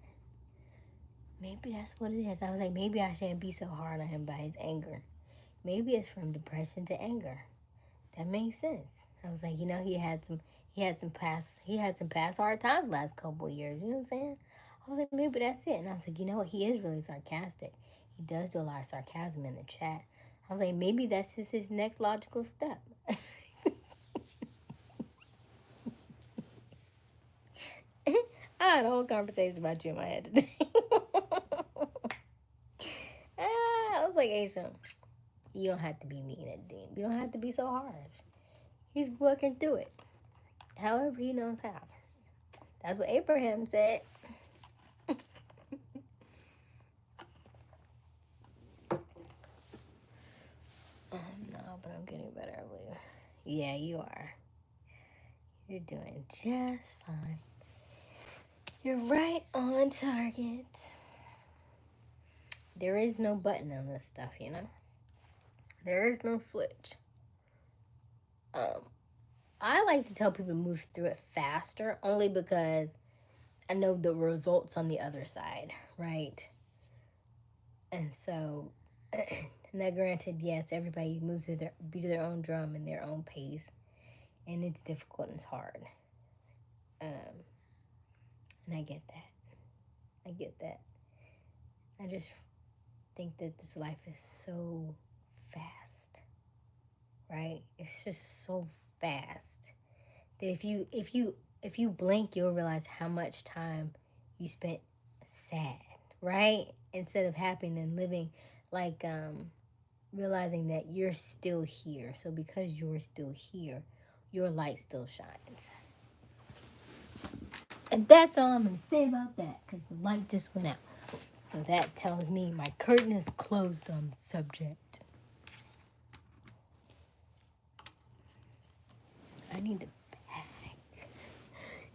Maybe that's what it is. I was like, maybe I shouldn't be so hard on him by his anger. Maybe it's from depression to anger. That makes sense. I was like, he had some past hard times last couple of years. You know what I'm saying? I was like, maybe that's it. And I was like, you know what? He is really sarcastic. He does do a lot of sarcasm in the chat. I was like, maybe that's just his next logical step. I had a whole conversation about you in my head today. I was like, Asia, you don't have to be mean at Dean. You don't have to be so harsh. He's working through it, however he knows how. That's what Abraham said. No, but I'm getting better, I believe. Yeah, you are. You're doing just fine. You're right on target. There is no button on this stuff, There is no switch. I like to tell people to move through it faster, only because I know the results on the other side, right? And so, now granted, yes, everybody moves to beat their own drum in their own pace, and it's difficult and it's hard. And I get that. I get that. I just think that this life is so fast, right? It's just so fast that if you blink, you'll realize how much time you spent sad, right? Instead of happy and living, like realizing that you're still here. So because you're still here, your light still shines. And that's all I'm gonna say about that, because the light just went out. So that tells me my curtain is closed on the subject. I need to pack.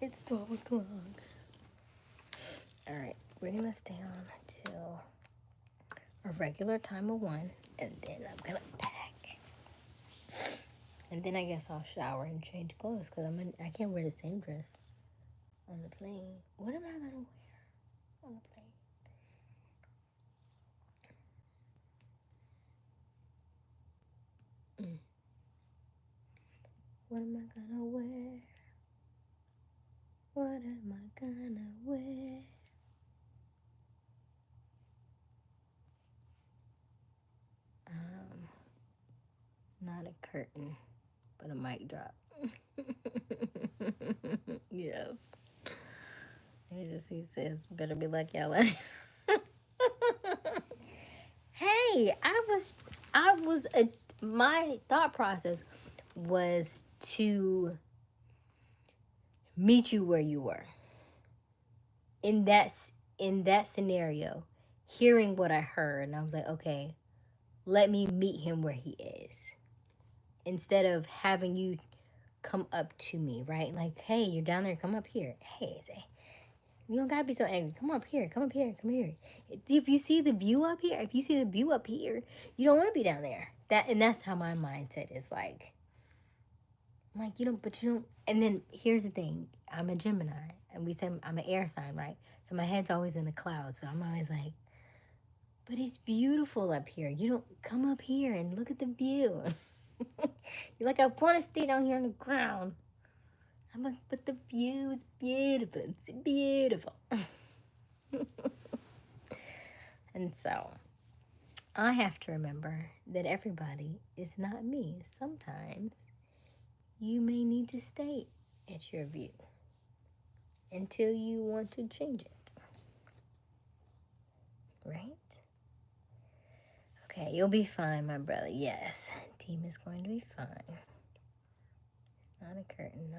It's 12 o'clock. All right, we're gonna stay on until a regular time of 1, and then I'm gonna pack. And then I guess I'll shower and change clothes, because I can't wear the same dress on the plane. What am I gonna wear on the plane? What am I gonna wear? What am I gonna wear? Not a curtain, but a mic drop. Yes. Agency says, better be lucky I like. Hey, my thought process was to meet you where you were. In that scenario, hearing what I heard, and I was like, okay, let me meet him where he is. Instead of having you come up to me, right? Like, hey, you're down there, come up here. Hey, say, you don't gotta be so angry. Come up here, come up here, come here. If you see the view up here, you don't want to be down there. That's how my mindset is like. I'm like, but you don't. And then here's the thing: I'm a Gemini, and we said I'm an air sign, right? So my head's always in the clouds. So I'm always like, but it's beautiful up here. You don't come up here and look at the view. You're like, I want to stay down here on the ground. I'm like, but the view is beautiful. It's beautiful. And so I have to remember that everybody is not me. Sometimes you may need to stay at your view until you want to change it. Right? Okay, you'll be fine, my brother. Yes, team is going to be fine. Not a curtain.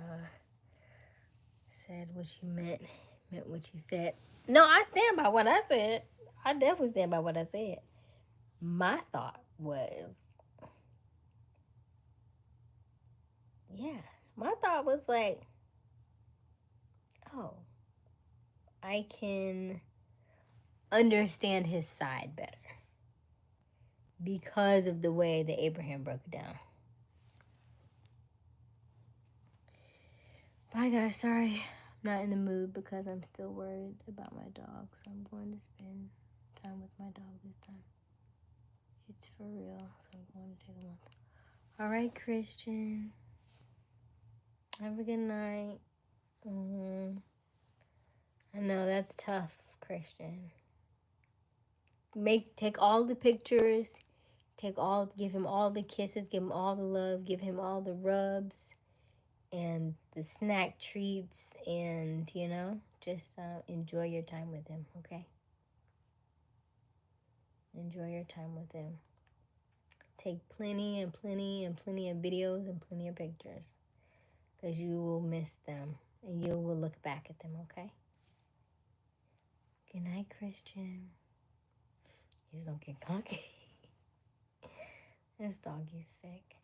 Said what you meant what you said. No, I stand by what I said. I definitely stand by what I said. My thought was, yeah, my thought was like, oh, I can understand his side better because of the way that Abraham broke it down. Bye, guys. Sorry, I'm not in the mood because I'm still worried about my dog, so I'm going to spend time with my dog this time. It's for real, so I'm going to take a month. All right, Christian. Have a good night. I know that's tough, Christian. Take all the pictures, give him all the kisses, give him all the love, give him all the rubs and the snack treats, and just enjoy your time with him. Okay, enjoy your time with him. Take plenty and plenty and plenty of videos and plenty of pictures, because you will miss them and you will look back at them. Okay. Good night, Christian. Please don't get cocky. This doggy's sick.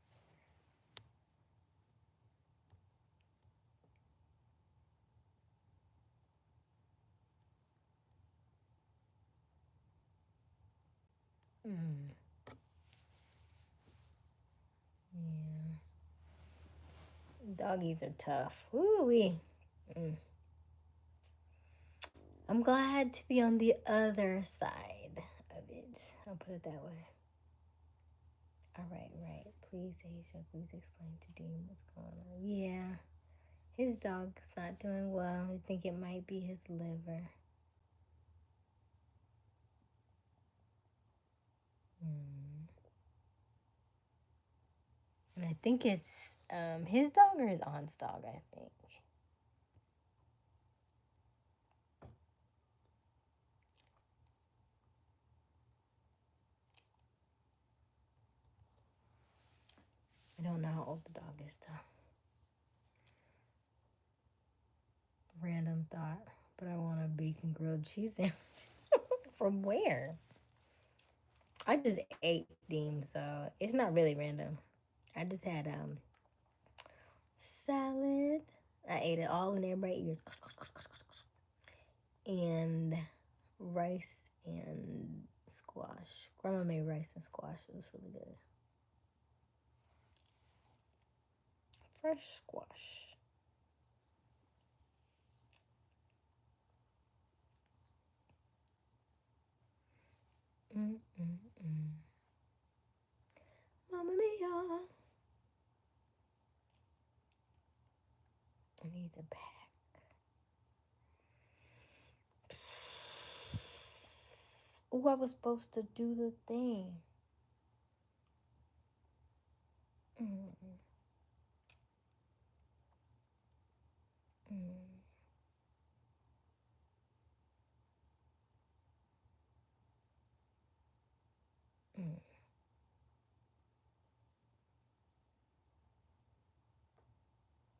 Yeah. Doggies are tough. Woo-wee. I'm glad to be on the other side of it. I'll put it that way. All right. Please, Aysia, please explain to Dean what's going on. Yeah. His dog's not doing well. I think it might be his liver. And I think it's his dog or his aunt's dog, I think. I don't know how old the dog is, though. Random thought, but I want a bacon grilled cheese sandwich. From where? I just ate them, so it's not really random. I just had salad. I ate it all in everybody's ears. And rice and squash. Grandma made rice and squash. It was really good. Fresh squash. Mamma mia. I need to pack. Oh, I was supposed to do the thing.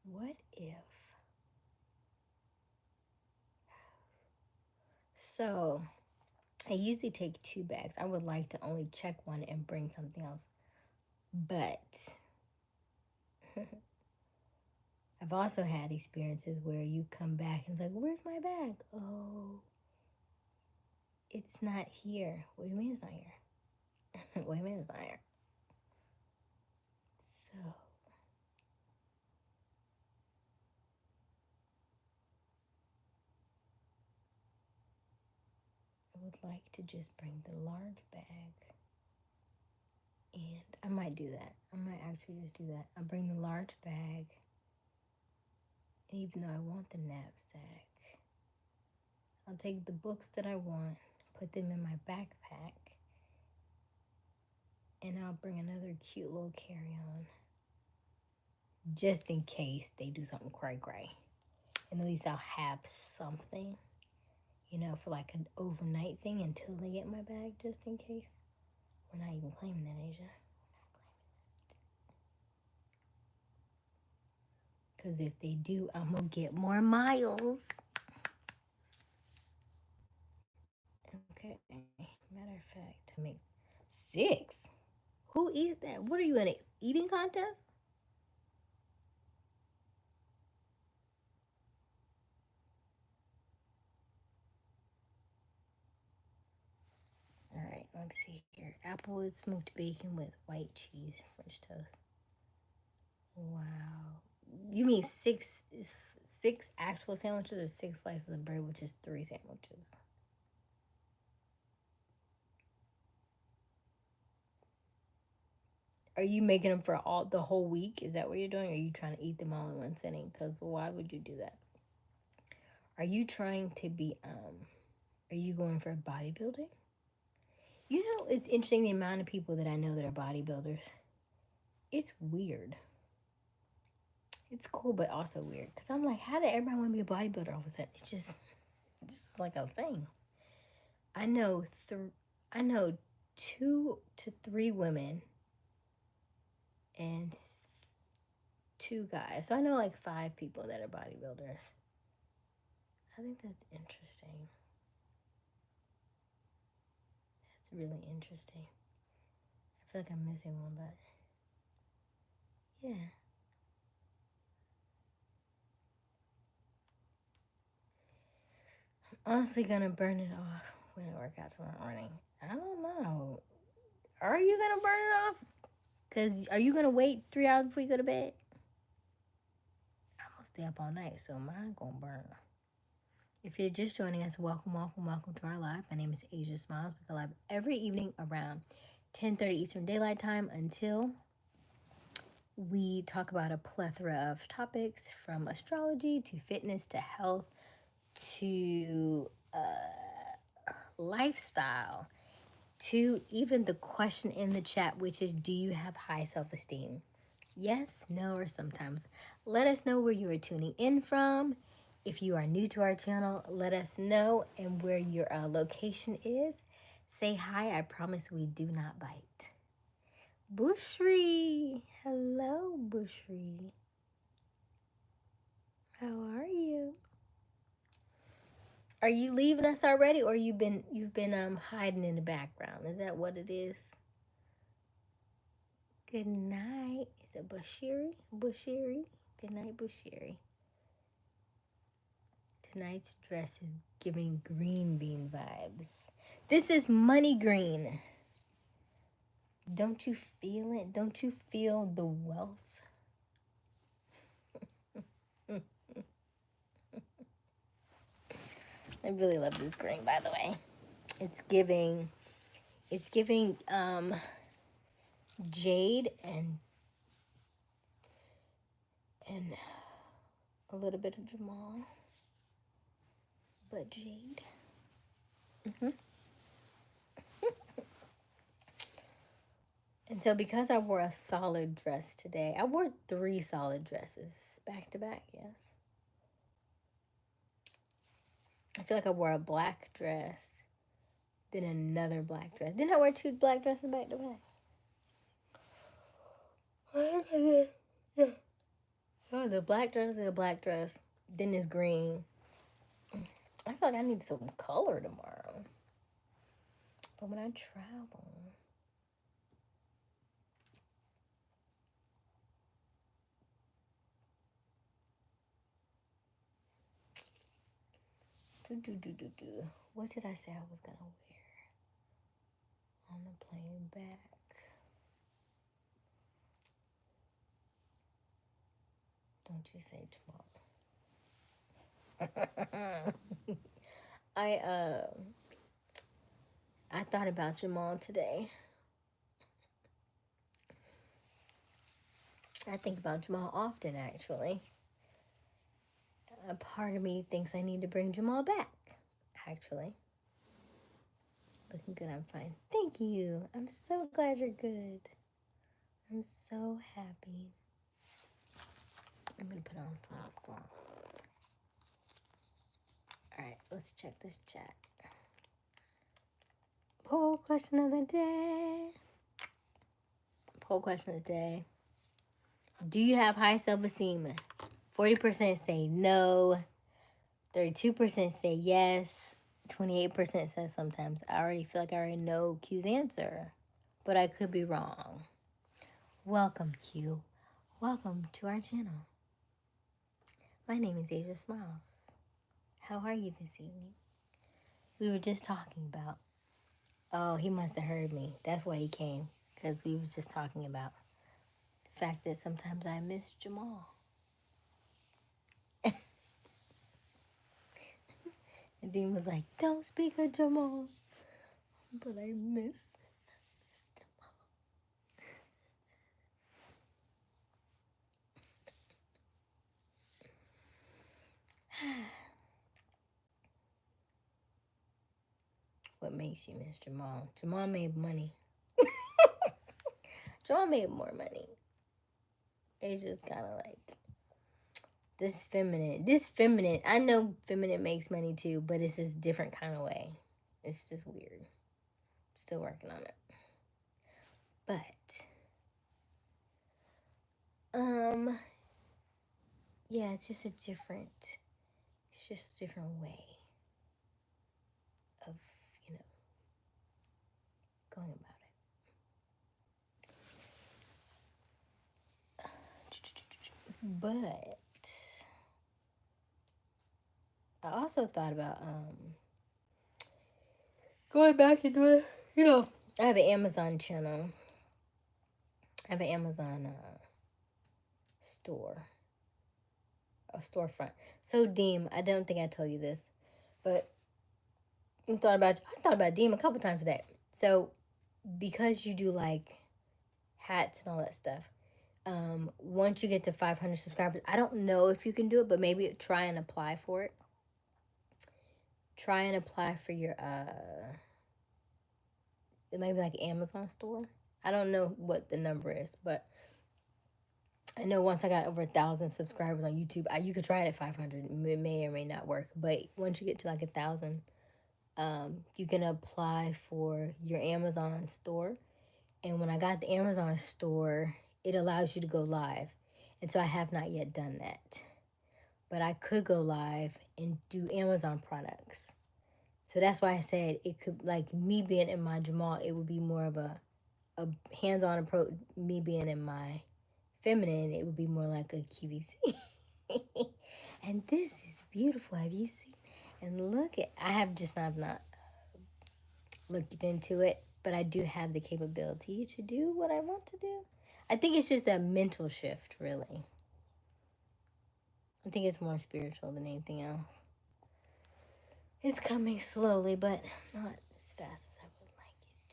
What if? So, I usually take 2 bags. I would like to only check one and bring something else. But I've also had experiences where you come back and it's like, where's my bag? Oh, it's not here. What do you mean it's not here? What do you mean it's not here? So, I would like to just bring the large bag. And I might might do that. I might actually just do that. I'll bring the large bag. And even though I want the knapsack, I'll take the books that I want, put them in my backpack, and I'll bring another cute little carry-on just in case they do something cray-cray. And at least I'll have something, for like an overnight thing until they get my bag, just in case. We're not even claiming that, Asia. Because if they do, I'm going to get more miles. Okay. Matter of fact, I make 6. Who eats that? What are you in an eating contest? All right, let me see here. Applewood smoked bacon with white cheese, French toast. Wow. You mean six actual sandwiches or 6 slices of bread, which is 3 sandwiches? Are you making them for all the whole week? Is that what you're doing? Or are you trying to eat them all in one sitting? Because why would you do that? Are you trying to be are you going for bodybuilding? It's interesting the amount of people that I know that are bodybuilders. It's weird. It's cool, but also weird. Because I'm like, how did everybody want to be a bodybuilder all of a sudden? It's just like a thing. I know 2 to 3 women and 2 guys. So I know like 5 people that are bodybuilders. I think that's interesting. That's really interesting. I feel like I'm missing one, but yeah. I'm honestly gonna burn it off when I work out tomorrow morning. I don't know. Are you gonna burn it off? Cause are you gonna wait 3 hours before you go to bed? I'm gonna stay up all night, so mine gonna burn. If you're just joining us, welcome, welcome, welcome to our live. My name is Aysia Smiles. We go live every evening around 10:30 Eastern Daylight Time until we talk about a plethora of topics from astrology to fitness to health to lifestyle to even the question in the chat, which is, do you have high self-esteem? Yes, no, or sometimes. Let us know where you are tuning in from. If you are new to our channel, let us know and where your location is. Say hi. I promise we do not bite. Bushri. Hello, Bushri. How are you? Are you leaving us already, or you've been hiding in the background? Is that what it is? Good night. Is it Bushiri? Bushiri? Good night, Bushiri. Tonight's dress is giving green bean vibes. This is money green. Don't you feel it? Don't you feel the wealth? I really love this green, by the way. It's giving jade and a little bit of Jamal, but jade. And so because I wore a solid dress today, I wore 3 solid dresses back to back, yes. I feel like I wore a black dress, then another black dress. Didn't I wear 2 black dresses back to back? Yeah. Oh, the black dress is a black dress. Then it's green. I feel like I need some color tomorrow. But when I travel, what did I say I was gonna wear on the plane back? Don't you say Jamal. I thought about Jamal today. I think about Jamal often, actually. A part of me thinks I need to bring Jamal back, actually. Looking good, I'm fine. Thank you. I'm so glad you're good. I'm so happy. I'm going to put on some lip gloss. All right, let's check this chat. Poll question of the day. Poll question of the day. Do you have high self-esteem? 40% say no. 32% say yes. 28% says sometimes. I already feel like I already know Q's answer, but I could be wrong. Welcome, Q. Welcome to our channel. My name is Aysia Smiles. How are you this evening? We were just talking about... Oh, he must have heard me. That's why he came, because we was just talking about the fact that sometimes I miss Jamal. And Dean was like, don't speak of Jamal. But I miss Jamal. What makes you miss Jamal? Jamal made money. Jamal made more money. It's just kind of like this feminine. I know feminine makes money too, but it's just different kind of way. It's just weird. Still working on it. But yeah, it's just a different way of, going about it. But I also thought about going back into it. I have an Amazon channel. I have an Amazon store. A storefront. So Deem, I don't think I told you this, but I thought about Deem a couple times today. So because you do like hats and all that stuff, once you get to 500 subscribers, I don't know if you can do it, but maybe try and apply for it. Try and apply for your maybe like Amazon store. I don't know what the number is, but I know once I got over 1,000 subscribers on YouTube, you could try it at 500. It may or may not work, but once you get to like 1,000, you can apply for your Amazon store. And when I got the Amazon store, it allows you to go live. And so I have not yet done that. But I could go live and do Amazon products. So that's why I said it could, like me being in my Jamal, it would be more of a hands-on approach. Me being in my feminine, it would be more like a QVC. And this is beautiful. Have you seen? And look at, I have not looked into it, but I do have the capability to do what I want to do. I think it's just a mental shift, really. I think it's more spiritual than anything else. It's coming slowly, but not as fast as I would like it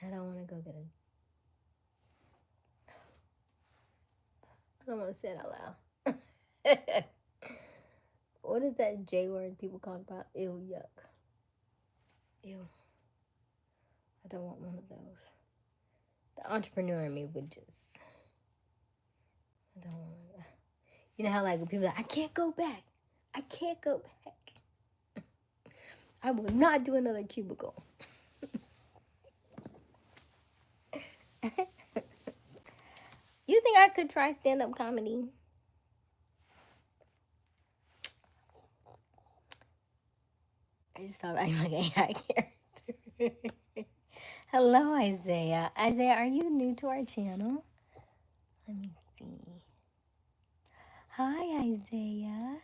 to. And I don't want to go get I don't want to say it out loud. What is that J word people talk about? Ew, yuck. Ew. I don't want one of those. The entrepreneur in me would just... I don't want to... You know how like when people are like, I can't go back. I can't go back. I will not do another cubicle. You think I could try stand-up comedy? I just thought I'm like an AI character. Hello, Isaiah. Isaiah, are you new to our channel? Let me see. Hi, Isaiah.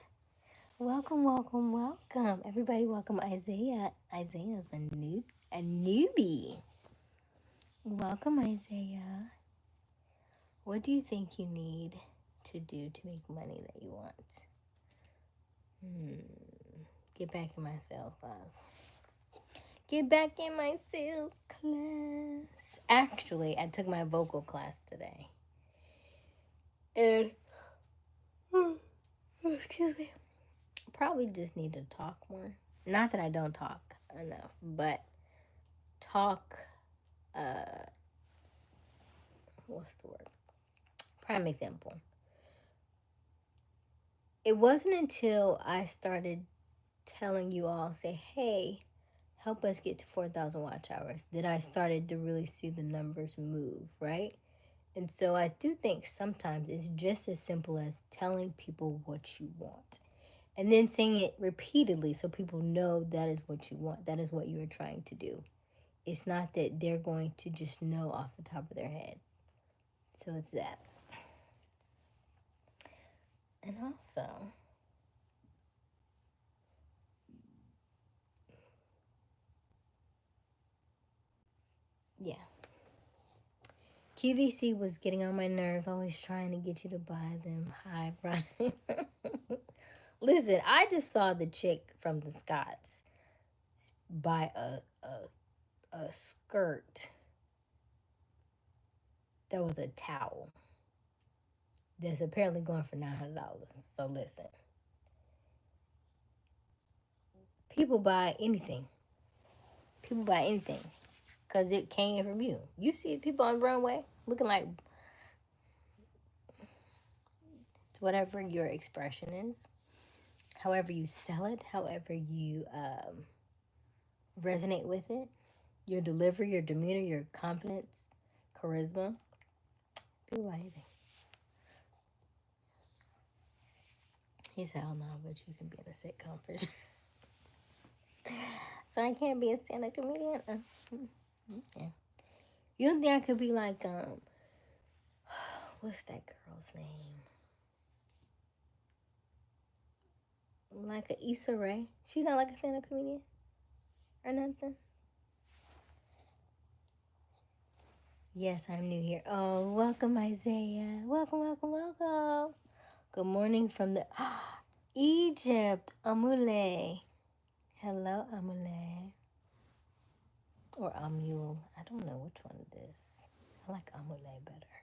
Welcome, welcome, welcome. Everybody welcome Isaiah. Isaiah's a newbie. Welcome, Isaiah. What do you think you need to do to make money that you want? Get back in my sales class. Get back in my sales class. Actually, I took my vocal class today. And, excuse me, probably just need to talk more. Not that I don't talk enough, but talk, uh, what's the word? Prime example. It wasn't until I started telling you all, say, hey, help us get to 4,000 watch hours, that I started to really see the numbers move, right? And so I do think sometimes it's just as simple as telling people what you want and then saying it repeatedly so people know that is what you want, that is what you are trying to do. It's not that they're going to just know off the top of their head. So it's that. And also, yeah, QVC was getting on my nerves, always trying to get you to buy them. Hi, Brian. Listen, I just saw the chick from the Scots buy a skirt that was a towel that's apparently going for $900. So listen, people buy anything. People buy anything because it came from you. You see people on the runway looking like it's whatever your expression is, however you sell it, however you resonate with it, your delivery, your demeanor, your confidence, charisma. People buy anything. He said, "Oh no, but you can be in a sitcom for sure." So I can't be a stand-up comedian. Yeah. You don't think I could be like what's that girl's name? Like a Issa Rae. She's not like a stand-up comedian or nothing. Yes, I'm new here. Oh, welcome, Isaiah. Welcome, welcome, welcome. Good morning from the Egypt, Amule. Hello, Amule. Or Amule. I don't know which one it is. I like Amule better.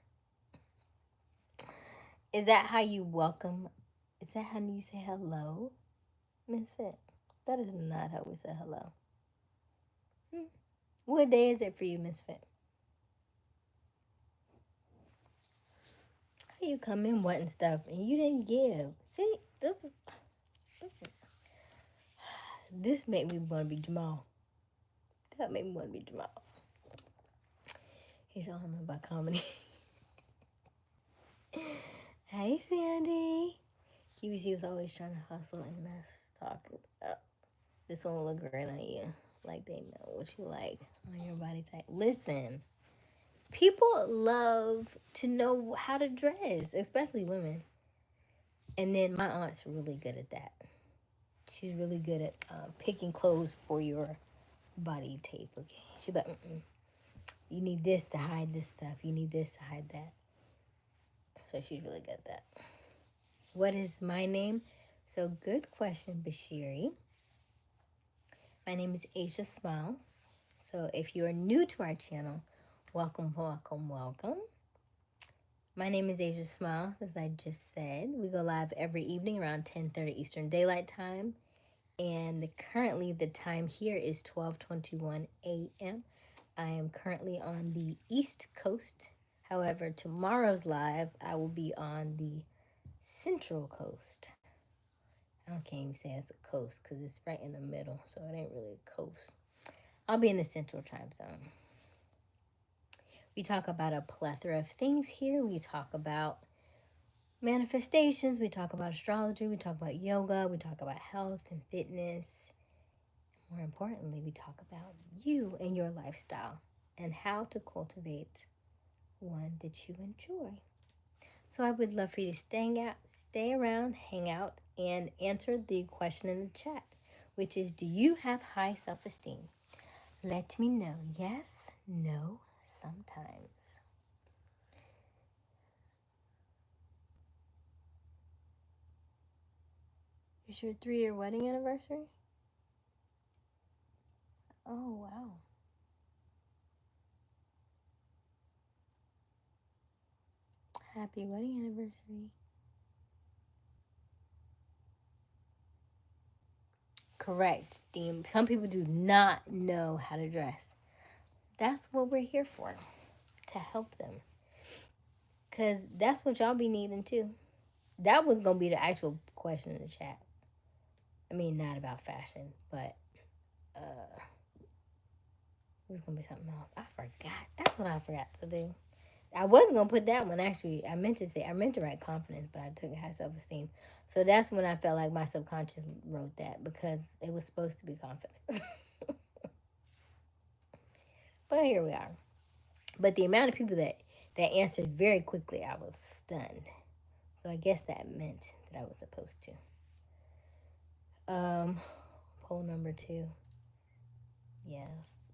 Is that how you welcome? Is that how you say hello, Misfit? That is not how we say hello. What day is it for you, Misfit? How you come in wanting stuff and you didn't give? See, this made me want to be Jamal. That made me want to be Jamal. He's all know about comedy. Hey, Sandy. QVC was always trying to hustle and Matt's talking about this one will look great on you. Like they know what you like on your body type. Listen, people love to know how to dress, especially women. And then my aunt's really good at that. She's really good at picking clothes for your body type. Okay, she's like, you need this to hide this stuff. You need this to hide that. So she's really good at that. What is my name? So good question, Bashiri. My name is Aysia Smiles. So if you are new to our channel, welcome, welcome, welcome. My name is Aysia Smiles, as I just said. We go live every evening around 10:30 Eastern Daylight Time. And currently the time here is 12:21 a.m. I am currently on the East Coast. However, tomorrow's live, I will be on the Central Coast. I can't even say it's a coast because it's right in the middle, so it ain't really a coast. I'll be in the Central Time Zone. We talk about a plethora of things here. We talk about manifestations, we talk about astrology, we talk about yoga, we talk about health and fitness. More importantly, we talk about you and your lifestyle and how to cultivate one that you enjoy. So I would love for you to stay around, hang out, and answer the question in the chat, which is, do you have high self-esteem? Let me know. Yes, no, sometimes. Is your 3-year wedding anniversary? Oh, wow. Happy wedding anniversary. Correct, Dean. Some people do not know how to dress. That's what we're here for, to help them. Because that's what y'all be needing too. That was going to be the actual question in the chat. I mean, not about fashion, but it was going to be something else. I forgot. That's what I forgot to do. I wasn't going to put that one, actually. I meant to write confidence, but I took high self-esteem. So that's when I felt like my subconscious wrote that, because it was supposed to be confidence. But here we are. But the amount of people that answered very quickly, I was stunned. So I guess that meant that I was supposed to. Poll number 2. Yes.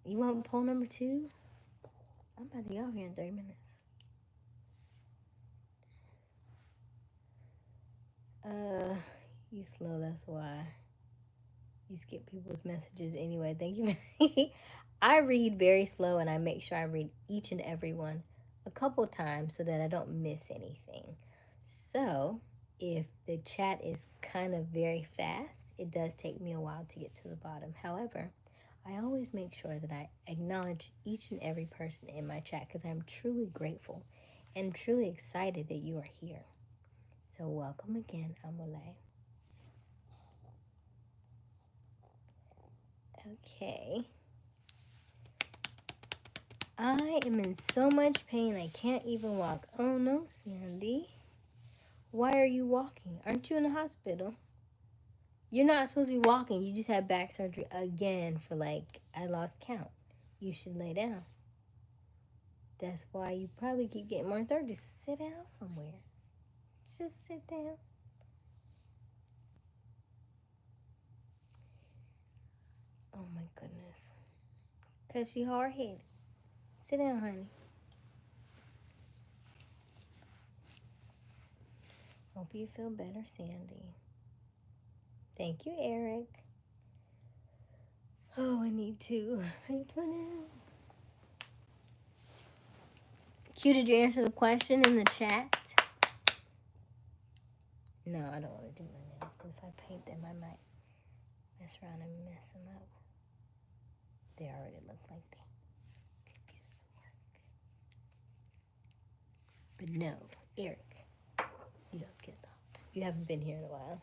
You want poll number 2? I'm about to get off here in 30 minutes. You slow, that's why. You skip people's messages anyway. Thank you. I read very slow, and I make sure I read each and every one a couple times so that I don't miss anything. So if the chat is kind of very fast, it does take me a while to get to the bottom. However, I always make sure that I acknowledge each and every person in my chat, because I'm truly grateful and truly excited that you are here. So welcome again, Amole. Okay. I am in so much pain I can't even walk. Oh no, Sandy. Why are you walking? Aren't you in the hospital? You're not supposed to be walking. You just had back surgery again for I lost count. You should lay down. That's why you probably keep getting more surgery. Sit down somewhere. Just sit down. Oh my goodness. Because she hard-headed. Sit down, honey. Hope you feel better, Sandy. Thank you, Eric. Oh, I need to. Q, did you answer the question in the chat? No, I don't want to do my nails, because if I paint them, I might mess around and mess them up. They already look like they could use some work. But no, Eric, you don't get that. You haven't been here in a while.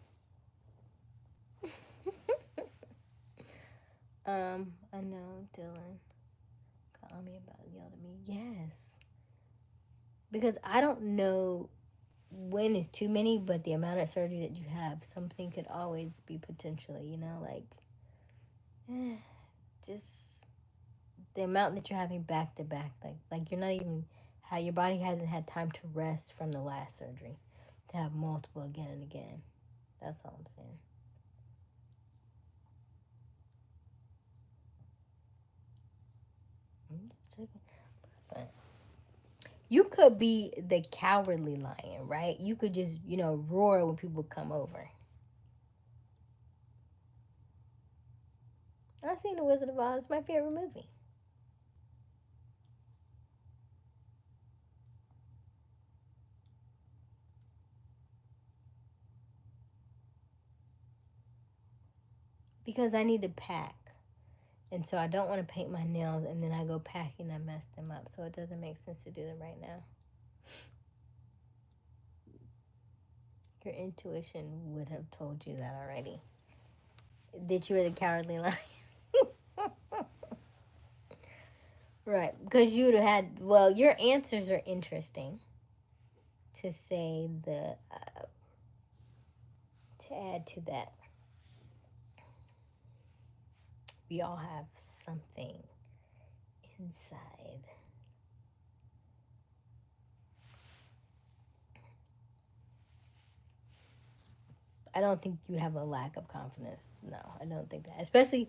I know, Dylan. Call me about yelled at me. Yes. Because I don't know when is too many, but the amount of surgery that you have, something could always be potentially, just the amount that you're having back to back, like you're not even, how your body hasn't had time to rest from the last surgery to have multiple again and again. That's all I'm saying. Listen, you could be the cowardly lion, right? You could just, roar when people come over. I've seen The Wizard of Oz. It's my favorite movie. Because I need to pack. And so I don't want to paint my nails and then I go packing and mess them up. So it doesn't make sense to do them right now. Your intuition would have told you that already. That you were the cowardly lion. Right. Because you would have had, your answers are interesting. To say to add to that. We all have something inside. I don't think you have a lack of confidence. No, I don't think that. Especially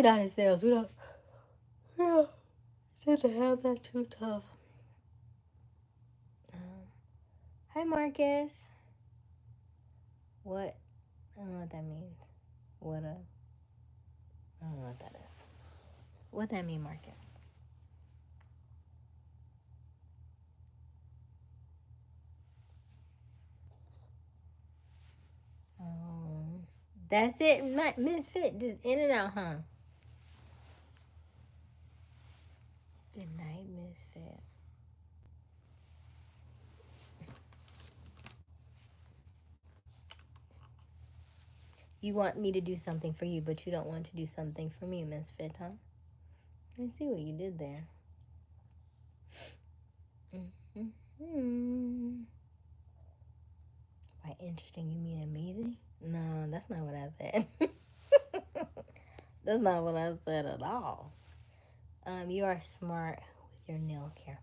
not in sales. We don't tend to have that too tough. Hi, Marcus. What? I don't know what that means. I don't know what that is. What that mean, Marcus? That's it, Misfit. Just in and out, huh? Good night, Misfit. You want me to do something for you, but you don't want to do something for me, Misfit, huh? Let me see what you did there. Mm-hmm. By interesting, you mean amazing? No, that's not what I said. That's not what I said at all. You are smart with your nail care.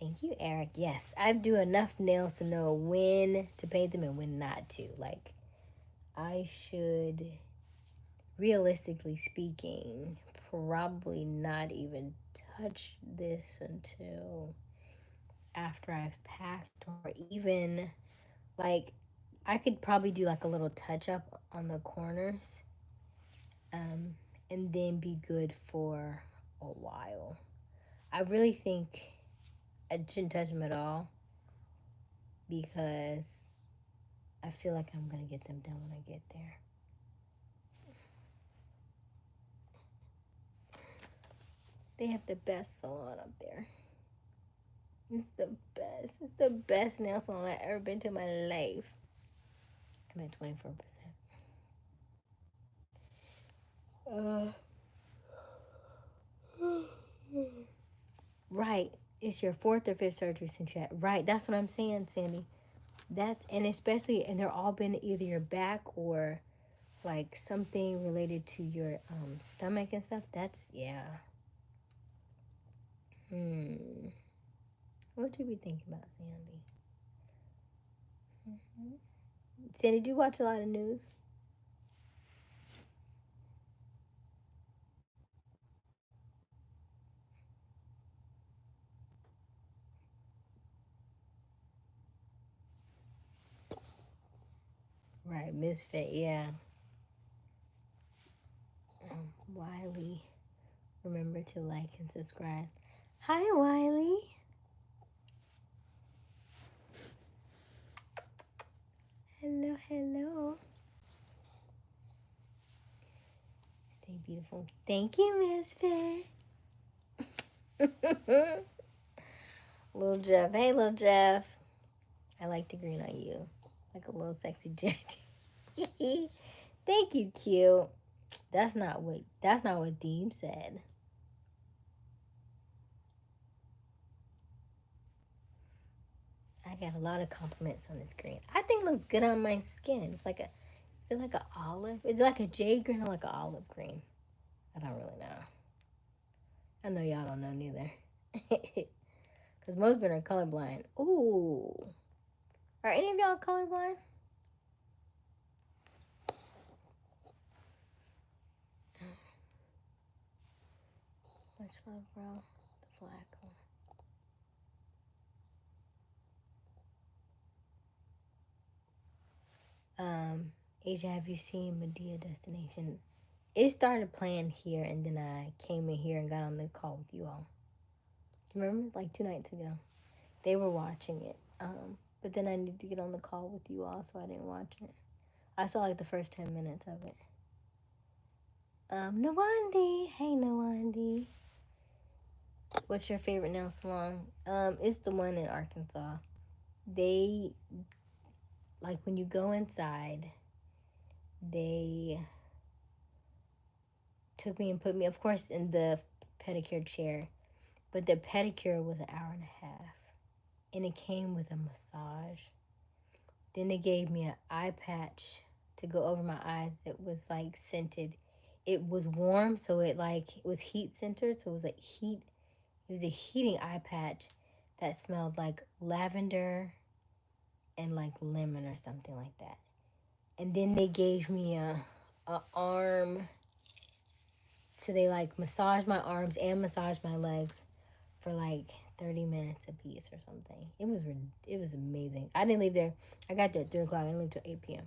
Thank you, Eric. Yes, I do enough nails to know when to paint them and when not to. Like, I should, realistically speaking, probably not even touch this until after I've packed, or even like I could probably do like a little touch up on the corners, um, and then be good for a while. I really think I shouldn't touch them at all because I feel like I'm gonna get them done when I get there. They have the best salon up there. It's the best. It's the best nail salon I've ever been to in my life. I'm at 24%. Right. It's your fourth or fifth surgery since you had. Right. That's what I'm saying, Sandy. That's, and especially, and they're all been either your back or like something related to your stomach and stuff. That's, yeah. What do you be thinking about, Sandy? Sandy, do you watch a lot of news? Right, Misfit, yeah. Wiley, remember to like and subscribe. Hi, Wiley. Hello, hello. Stay beautiful. Thank you, Misfit. Little Jeff. Hey, little Jeff. I like the green on you. Like a little sexy Jeff. Thank you, cute. That's not what Deem said. I got a lot of compliments on this green. I think it looks good on my skin. It's like a, is it like an olive? Is it like a jade green or like an olive green? I don't really know. I know y'all don't know neither. Because most men are colorblind. Ooh. Are any of y'all colorblind? Much love, bro. The black one. Asia, have you seen Medea Destination? It started playing here, and then I came in here and got on the call with you all. Remember, like 2 nights ago, they were watching it. But then I needed to get on the call with you all, so I didn't watch it. I saw like the first 10 minutes of it. Nawandi, hey Nawandi. What's your favorite nail salon? It's the one in Arkansas. They, like, when you go inside, they took me and put me, of course, in the pedicure chair, but the pedicure was an hour and a half, and it came with a massage. Then they gave me an eye patch to go over my eyes that was like scented. It was warm, so it was heat centered, so it was like heat. It was a heating eye patch that smelled like lavender and like lemon or something like that. And then they gave me a arm, so they like massaged my arms and massaged my legs for like 30 minutes a piece or something. It was amazing. I didn't leave there. I got there at 3 o'clock. I didn't leave till 8 p.m.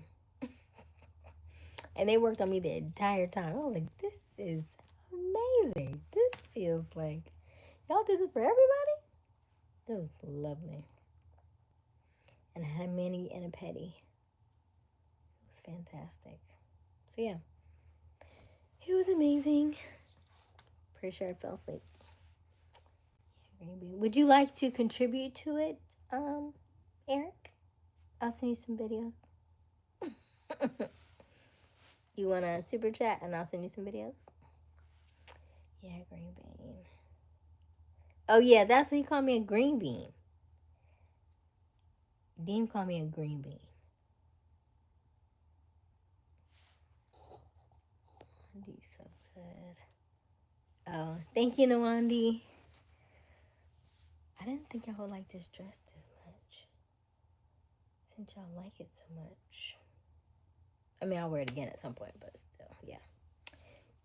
And they worked on me the entire time. I was like, this is amazing. This feels like y'all do this for everybody. It was lovely. And I had a mani and a pedi. It was fantastic. So yeah, it was amazing. Pretty sure I fell asleep. Maybe. Would you like to contribute to it, Eric? I'll send you some videos. You want a super chat and I'll send you some videos? Yeah, green bean. Oh yeah, that's what he called me, a green bean. Dean called me a green bean. Wandy's so good. Oh, thank you, Nawandi. I didn't think I would like this dress this much. Since y'all like it so much. I mean, I'll wear it again at some point, but still, yeah.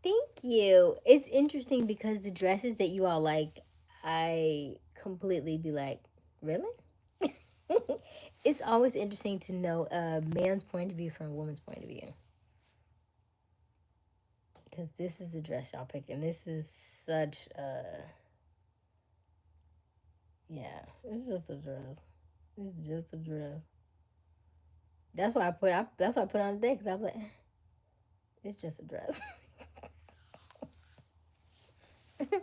Thank you. It's interesting because the dresses that you all like, I completely be like, really? It's always interesting to know a man's point of view from a woman's point of view. Because this is the dress y'all picked, and this is such a... Yeah, it's just a dress. It's just a dress. That's why I put it on today, because I was like, it's just a dress. No,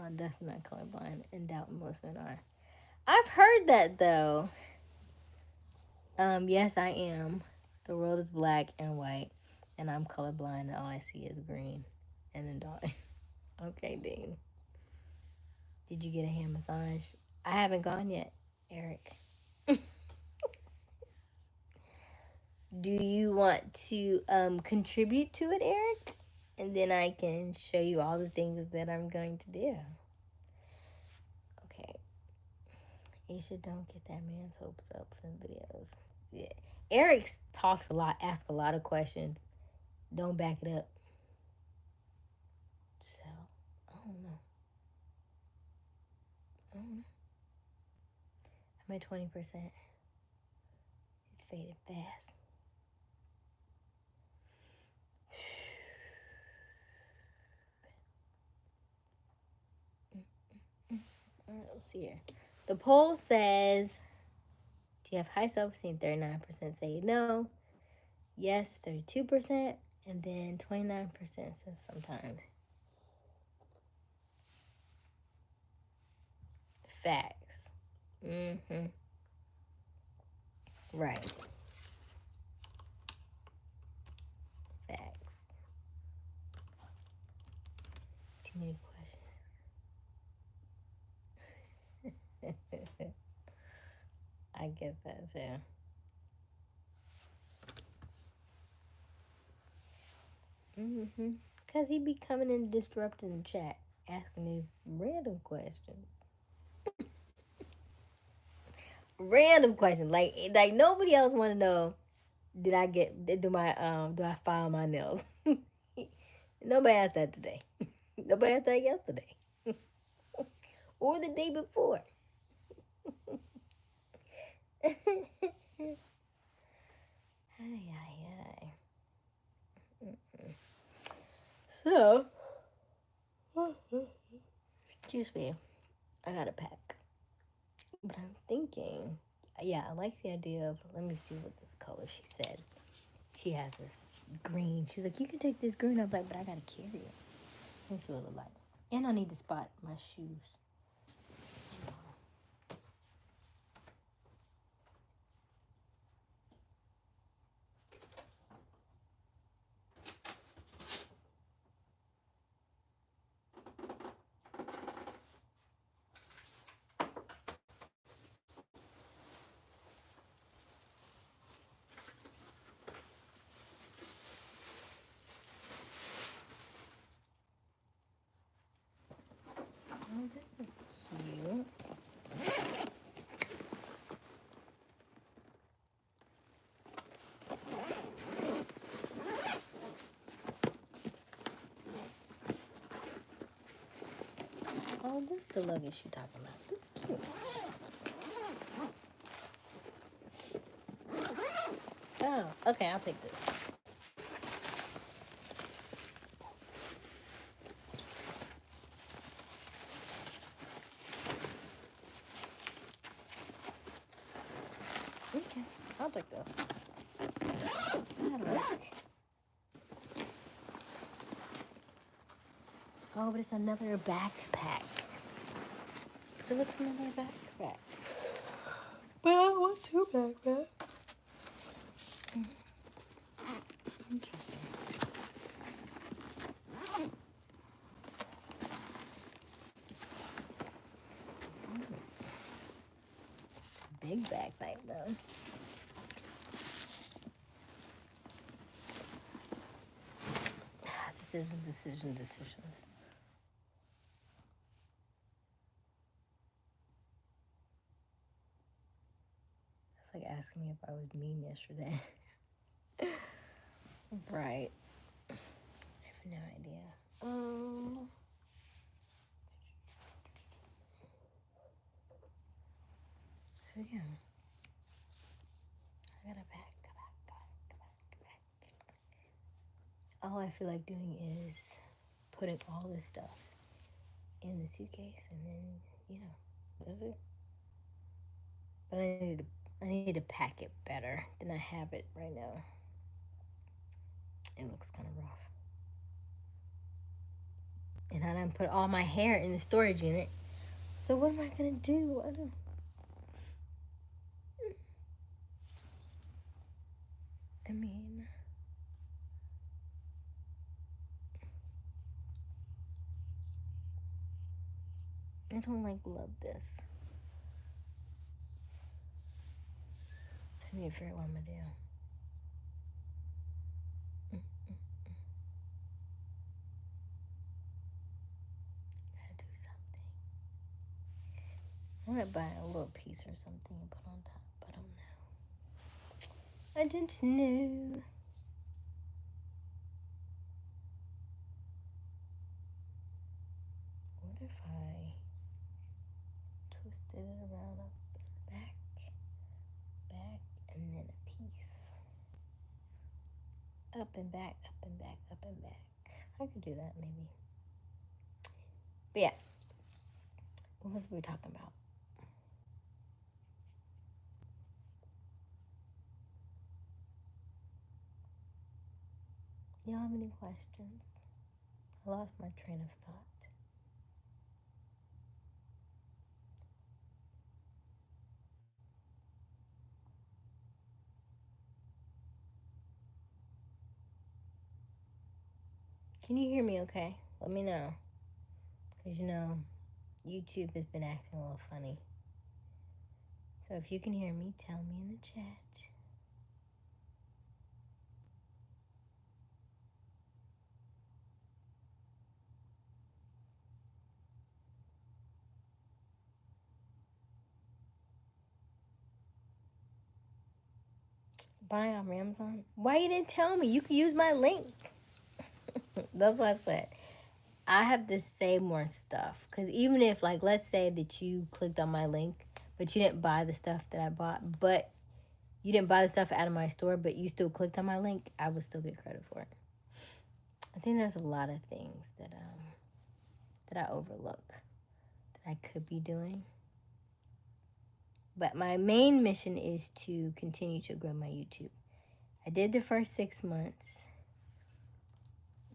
I'm definitely not colorblind, and doubt most men are. I've heard that though. Yes, I am. The world is black and white, and I'm colorblind, and all I see is green, and then dark. Okay, Dean. Did you get a hand massage? I haven't gone yet, Eric. Do you want to contribute to it, Eric? And then I can show you all the things that I'm going to do. Okay. Aysia, don't get that man's hopes up from videos. Yeah. Eric talks a lot, asks a lot of questions. Don't back it up. So, I don't know. I'm at 20%. It's faded fast. All right, let's see here. The poll says, do you have high self-esteem? 39% say no. Yes, 32%. And then 29% says sometimes. Facts. Mm-hmm. Right. Facts. Too many questions. I get that too. Mm-hmm. Because he be coming and disrupting the chat, asking these random questions. Random questions. Like nobody else want to know, do I file my nails? Nobody asked that today. Nobody asked that yesterday. Or the day before. Ay, ay, ay. So, excuse me, I gotta pack. But I'm thinking, yeah, I like the idea of, let me see what this color she said. She has this green. She was like, you can take this green. I was like, but I gotta carry it. Let me see what it look like. And I need to spot my shoes. Oh, this is cute. Oh, this is the luggage she talking about. This is cute. Oh, okay, I'll take this. Okay, I'll take this. That'll work. Oh, but it's another backpack. So what's another backpack? But I want two backpacks. Interesting. Big backpack though. Decisions. That's like asking me if I was mean yesterday. Right. I have no idea. So yeah. I gotta pack. All I feel like doing is putting all this stuff in the suitcase, and then that's it. But I need to pack it better than I have it right now. It looks kind of rough. And I done put all my hair in the storage unit. So what am I gonna do? I mean, I don't love this. I need to figure out what I'm gonna do. Gotta do something. I might buy a little piece or something and put on top. I don't know. I don't know. What if I twisted it around up in the back, and then a piece. Up and back, up and back, up and back. I could do that maybe. But yeah. What was we talking about? Y'all have any questions? I lost my train of thought. Can you hear me okay? Let me know. Because YouTube has been acting a little funny. So if you can hear me, tell me in the chat. Buying on Amazon? Why you didn't tell me? You could use my link. That's what I said. I have to say more stuff. Because even if, let's say that you clicked on my link, but you didn't buy the stuff that I bought, but you didn't buy the stuff out of my store, but you still clicked on my link, I would still get credit for it. I think there's a lot of things that I overlook that I could be doing. But my main mission is to continue to grow my YouTube. I did the first 6 months,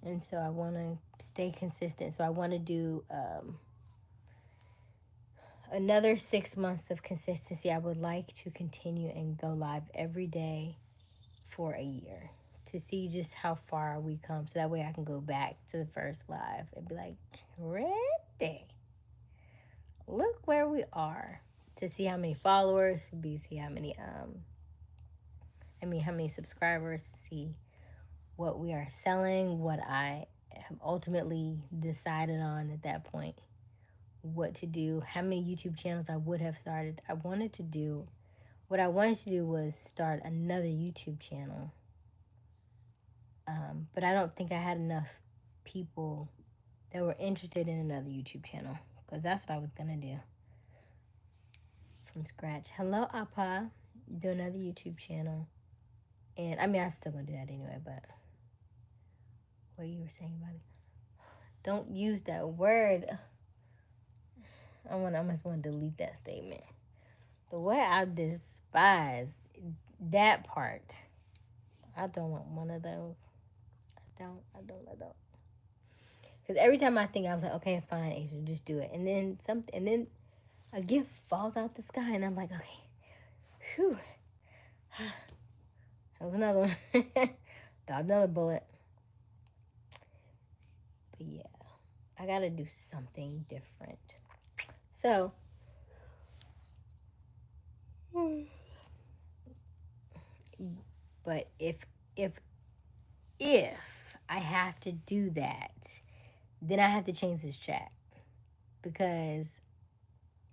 and so I want to stay consistent. So I want to do another 6 months of consistency. I would like to continue and go live every day for a year to see just how far we come. So that way I can go back to the first live and be like, ready. Look where we are. To see how many followers, to see how many how many subscribers, to see what we are selling, what I have ultimately decided on at that point, what to do, how many YouTube channels I would have started. What I wanted to do was start another YouTube channel. But I don't think I had enough people that were interested in another YouTube channel, because that's what I was going to do from scratch. Hello, Appa. Do another YouTube channel. And I'm still going to do that anyway, but what you were saying about it. Don't use that word. I must want to delete that statement. The way I despise that part. I don't want one of those. I don't. Because every time I think, I was like, okay, fine, Asia, just do it. And then something, and then a gift falls out the sky, and I'm like, okay, whew, that was another one. Dodged another bullet. But yeah, I gotta do something different. So, but if I have to do that, then I have to change this chat because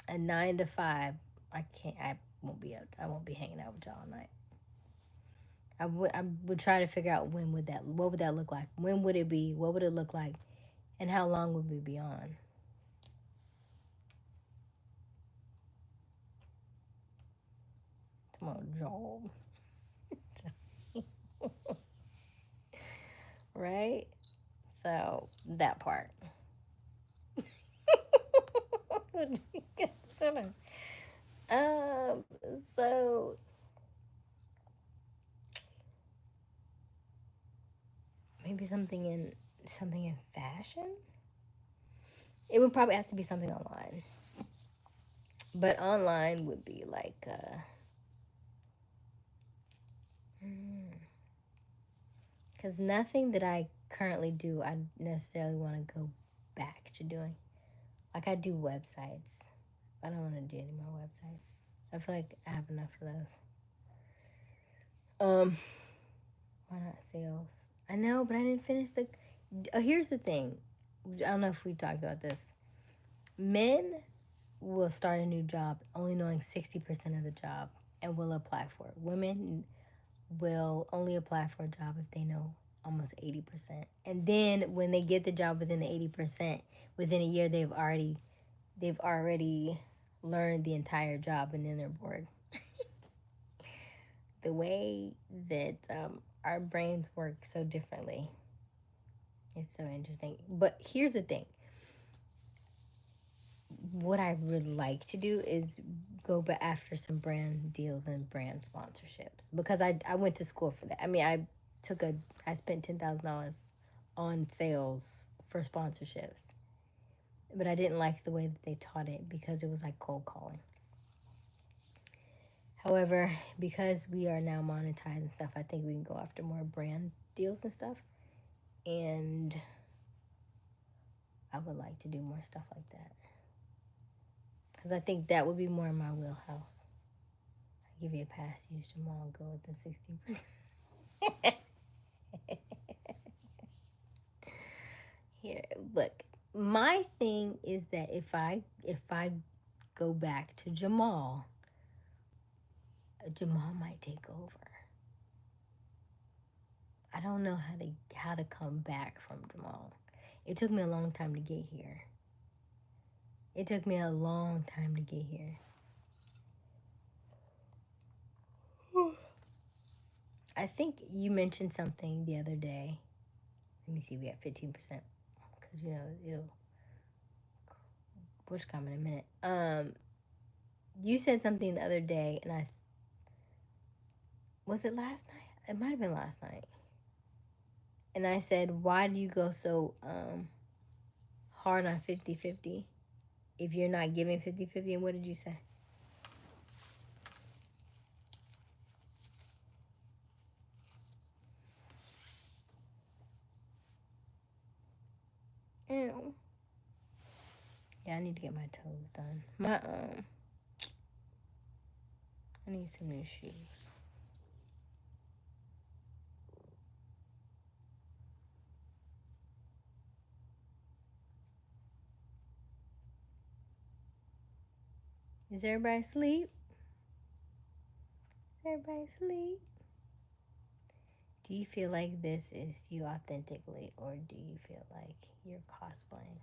a 9 to 5, I can't. I won't be up. I won't be hanging out with y'all all night. I would try to figure out what would that look like? When would it be? What would it look like? And how long would we be on? Tomorrow, job. Right? So that part. um so maybe something in fashion. It would probably have to be something online. But online would be like because nothing that I currently do I necessarily want to go back to doing. Like I do websites. I don't want to do any more websites. I feel like I have enough of those. Why not sales? I know, but I didn't finish the. Here's the thing. I don't know if we talked about this. Men will start a new job only knowing 60% of the job and will apply for it. Women will only apply for a job if they know almost 80%. And then when they get the job within the 80%, within a year they've already learned the entire job and then they're bored. The way that our brains work so differently. It's so interesting. But here's the thing. What I would like to do is go back after some brand deals and brand sponsorships because I went to school for that. I mean, I spent $10,000 on sales for sponsorships, but I didn't like the way that they taught it because it was like cold calling. However, because we are now monetized and stuff, I think we can go after more brand deals and stuff. And I would like to do more stuff like that because I think that would be more in my wheelhouse. I give you a pass, use Jamal, go with the 60%. Here, look. My thing is that if I go back to Jamal, Jamal might take over. I don't know how to come back from Jamal. It took me a long time to get here. It took me a long time to get here. I think you mentioned something the other day. Let me see, we have 15%. Because, we'll just come in a minute. You said something the other day, and was it last night? It might have been last night. And I said, why do you go so hard on 50-50 if you're not giving 50-50? And what did you say? Ew. Yeah, I need to get my toes done. I need some new shoes. Is everybody asleep? Everybody asleep? Do you feel like this is you authentically, or do you feel like you're cosplaying?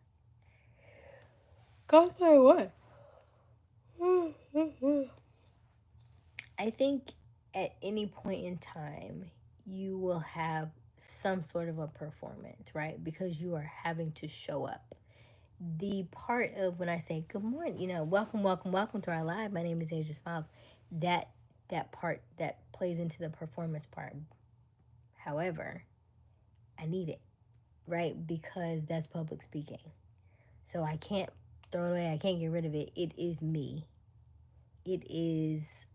Cosplay what? I think at any point in time, you will have some sort of a performance, right? Because you are having to show up. The part of when I say good morning, welcome, welcome, welcome to our live. My name is Aysia Smiles. That that part that plays into the performance part. However, I need it. right? Because that's public speaking. So I can't throw it away. I can't get rid of it. It is me. It is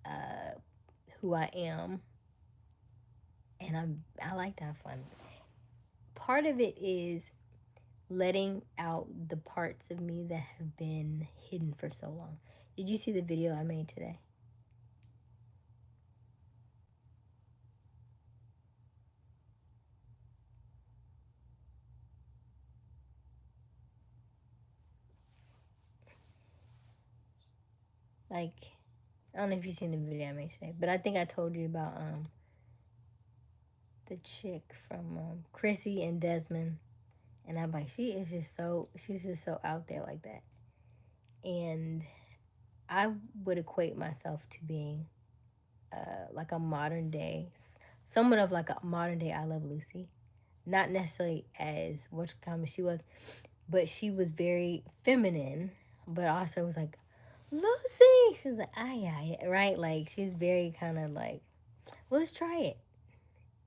who I am, and I like to have fun. Part of it is letting out the parts of me that have been hidden for so long. Did you see the video I made today? Like, I don't know if you've seen the video I made today, but I think I told you about the chick from Chrissy and Desmond, and I'm like, she's just so out there like that, and I would equate myself to being like a modern day, somewhat of like a modern day I Love Lucy. Not necessarily as what common she was, but she was very feminine, but also was like, Lucy. She was like, ah, yeah, right? Like, she was very kind of like, well, let's try it.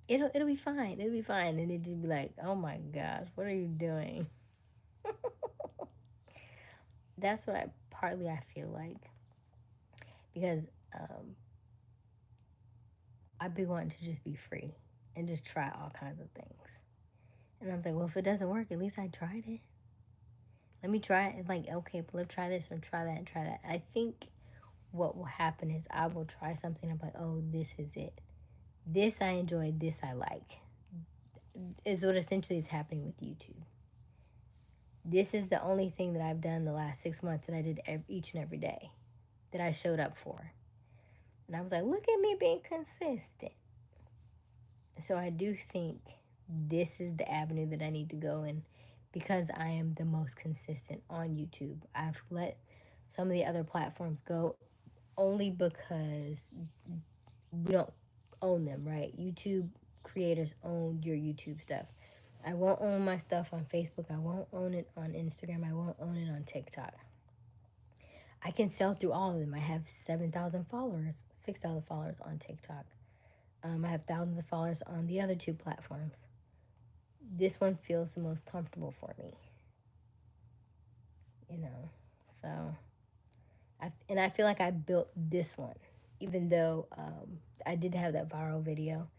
It'll be fine. It'll be fine. And it'd just be like, oh my gosh, what are you doing? That's what I feel like. Because I'd be wanting to just be free and just try all kinds of things. And I was like, well, if it doesn't work, at least I tried it. Let me try it. And like, okay, but let's try this and try that and try that. I think what will happen is I will try something. I'm like, oh, this is it. This I enjoy. This I like. Is what essentially is happening with YouTube. This is the only thing that I've done the last 6 months that I did each and every day that I showed up for. And I was like, look at me being consistent. So I do think this is the avenue that I need to go in because I am the most consistent on YouTube. I've let some of the other platforms go only because we don't own them, right? YouTube creators own your YouTube stuff. I won't own my stuff on Facebook. I won't own it on Instagram. I won't own it on TikTok. I can sell through all of them. I have 7,000 followers, 6,000 followers on TikTok. I have thousands of followers on the other two platforms. This one feels the most comfortable for me, you know. So, I feel like I built this one, even though I did have that viral video.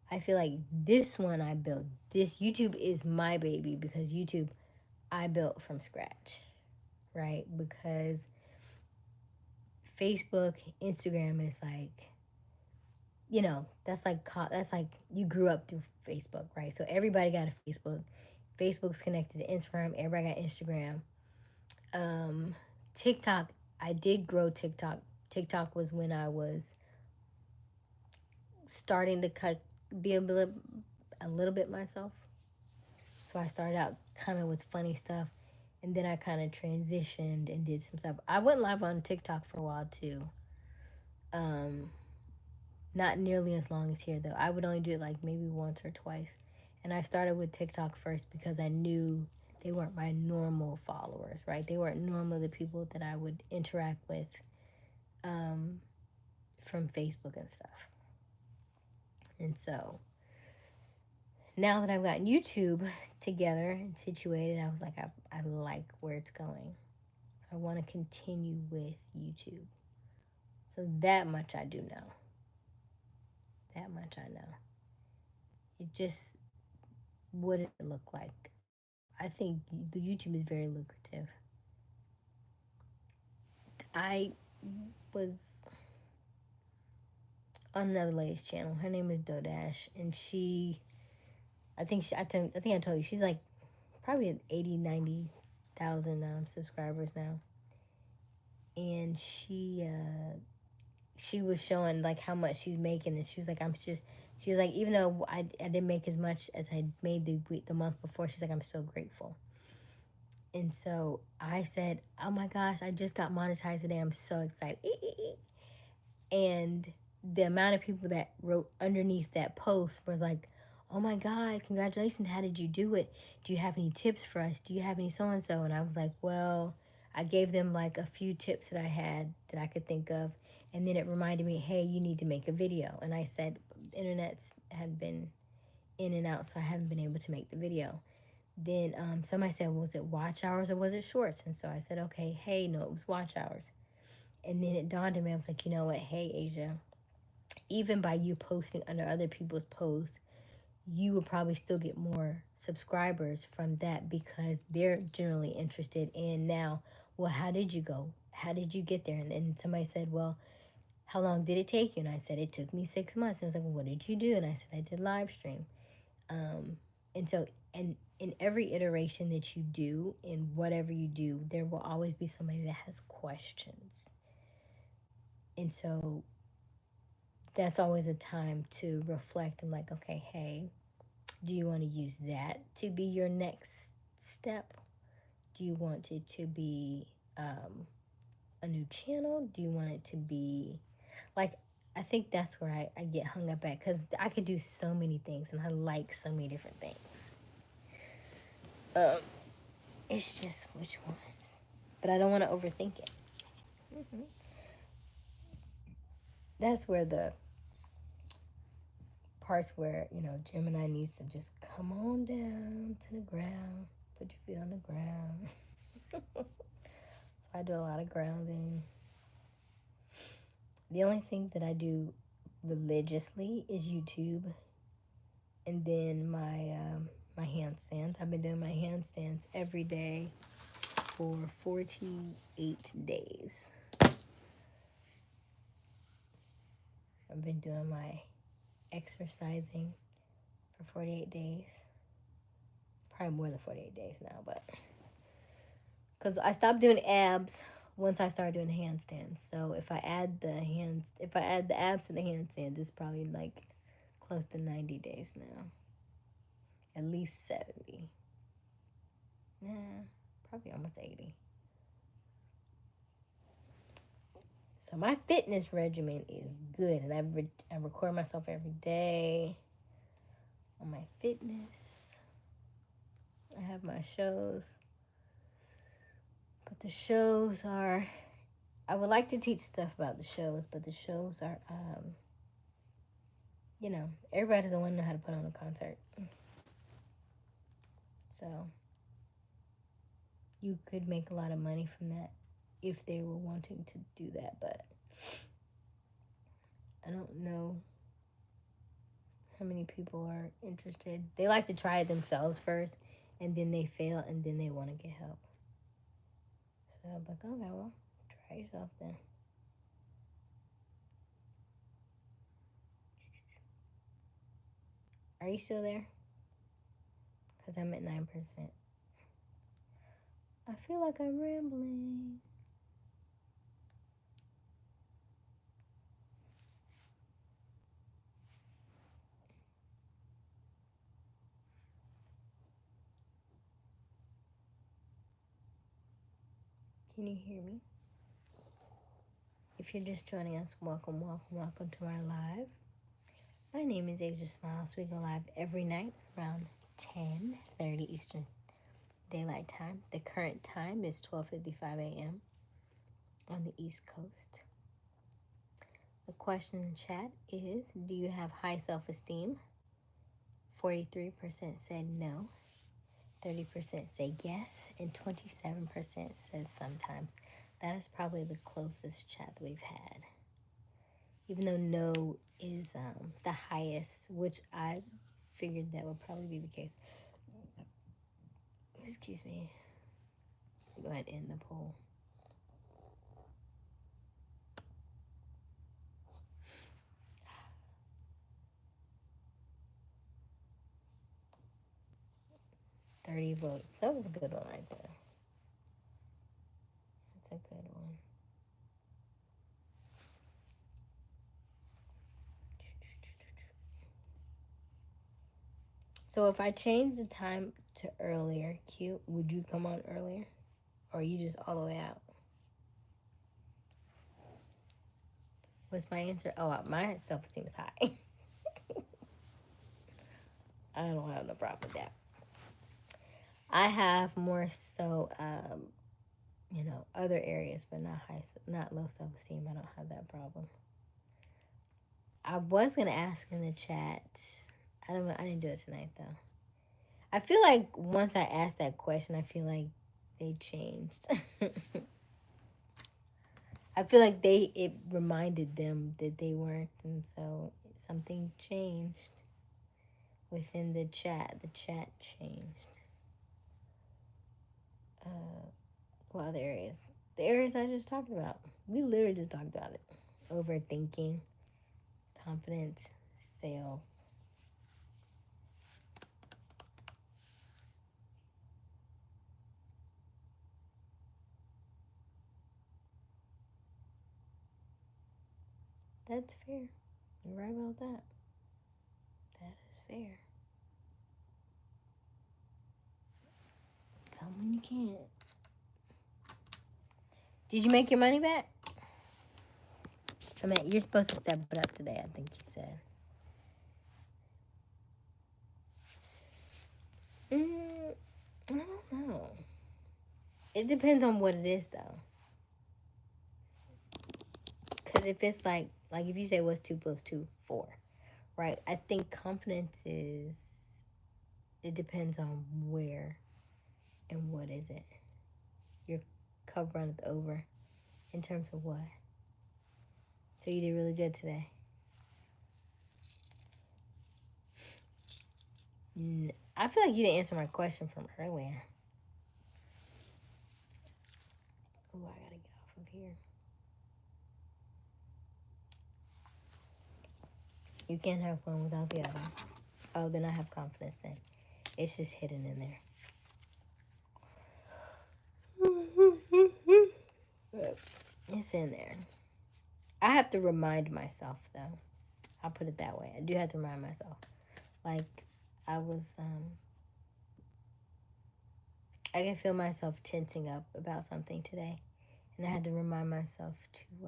I feel like this one I built. This YouTube is my baby because YouTube I built from scratch, right? Because Facebook, Instagram is like, that's like you grew up through Facebook, right? So everybody got a Facebook. Facebook's connected to Instagram. Everybody got Instagram. TikTok, I did grow TikTok. TikTok was when I was starting to be a little bit myself. So I started out kind of with funny stuff, and then I kind of transitioned and did some stuff. I went live on TikTok for a while too. Um, Not nearly as long as here though. I would only do it like maybe once or twice. And I started with TikTok first because I knew they weren't my normal followers, right? They weren't normally the people that I would interact with um, from Facebook and stuff. And so now that I've gotten YouTube together and situated, I was like, I like where it's going. So I want to continue with YouTube. So that much I do know. That much I know. It just, what does it look like? I think the YouTube is very lucrative. I was on another lady's channel. Her name is Dodash, and I think I told you, she's like probably at 80, 90,000 subscribers now. And she was showing like how much she's making, and she was like, she was like, even though I didn't make as much as I made the month before, she's like, I'm so grateful. And so I said, oh my gosh, I just got monetized today. I'm so excited. And the amount of people that wrote underneath that post were like, oh my God, congratulations. How did you do it? Do you have any tips for us? Do you have any so and so? And I was like, well, I gave them like a few tips that I had that I could think of. And then it reminded me, hey, you need to make a video. And I said, the internet's had been in and out, so I haven't been able to make the video. Then somebody said, was it watch hours or was it shorts? And so I said, okay, hey, no, it was watch hours. And then it dawned on me, I was like, you know what, hey, Asia, even by you posting under other people's posts, you will probably still get more subscribers from that because they're generally interested in now, well, how did you go? How did you get there? And then somebody said, well, how long did it take you? And I said, it took me 6 months. And I was like, well, what did you do? And I said, I did live stream. And so, and in every iteration that you do, in whatever you do, there will always be somebody that has questions. And so that's always a time to reflect. I'm like, okay, hey, do you want to use that to be your next step? Do you want it to be a new channel? Do you want it to be like, I think that's where I get hung up at because I could do so many things and I like so many different things. It's just which ones. But I don't want to overthink it. Mm-hmm. That's where the parts where, Gemini needs to just come on down to the ground, put your feet on the ground. So I do a lot of grounding. The only thing that I do religiously is YouTube, and then my handstands. I've been doing my handstands every day for 48 days. I've been doing my exercising for 48 days. Probably more than 48 days now, but because I stopped doing abs once I started doing handstands. So if I add the abs to the handstands, it's probably like close to 90 days now. At least 70. Nah, probably almost 80. So my fitness regimen is good, and I record myself every day on my fitness. I have my shows, but the shows are, I would like to teach stuff about the shows, but the shows are, everybody doesn't want to know how to put on a concert. So you could make a lot of money from that if they were wanting to do that, but I don't know how many people are interested. They like to try it themselves first, and then they fail, and then they want to get help. So I'm like, okay, well, try yourself then. Are you still there? Because I'm at 9%. I feel like I'm rambling. Can you hear me? If you're just joining us, welcome, welcome, welcome to our live. My name is Aysia Smiles. We go live every night around 10:30 Eastern Daylight Time. The current time is 12:55 a.m. on the East Coast. The question in chat is, do you have high self-esteem? 43% said no. 30% say yes, and 27% says sometimes. That is probably the closest chat that we've had. Even though no is the highest, which I figured that would probably be the case. Excuse me. Go ahead and end the poll. $30 votes. That was a good one right there. That's a good one. So if I change the time to earlier, Q, would you come on earlier? Or are you just all the way out? What's my answer? Oh, my self-esteem is high. I don't have no problem with that. I have more so, other areas, but not low self-esteem. I don't have that problem. I was gonna ask in the chat. I didn't do it tonight though. I feel like once I asked that question, I feel like they changed. I feel like it reminded them that they weren't, and so something changed within the chat. The chat changed. What other areas? The areas I just talked about. We literally just talked about it. Overthinking, confidence, sales. That's fair. You're right about that. That is fair. Come when you can. Did you make your money back? I mean, you're supposed to step it up today, I think you said. I don't know. It depends on what it is, though. Because if it's like if you say what's 2 plus 2, 4, right? I think confidence is, it depends on where and what is it. Your cup runneth over in terms of what? So you did really good today. I feel like you didn't answer my question from earlier. Oh, I gotta get off of here. You can't have one without the other. Oh, then I have confidence then. It's just hidden in there. It's in there. I have to remind myself, though. I'll put it that way. I do have to remind myself. Like, I can feel myself tensing up about something today. And I had to remind myself to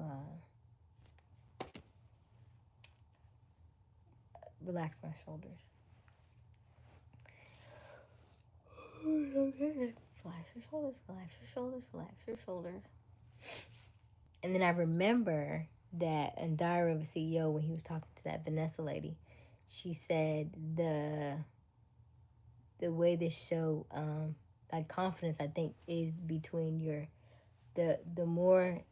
relax my shoulders. Okay. Relax your shoulders, relax your shoulders, relax your shoulders. And then I remember that in Diary of a CEO, when he was talking to that Vanessa lady, she said the way this show, like confidence, I think, is between your, the more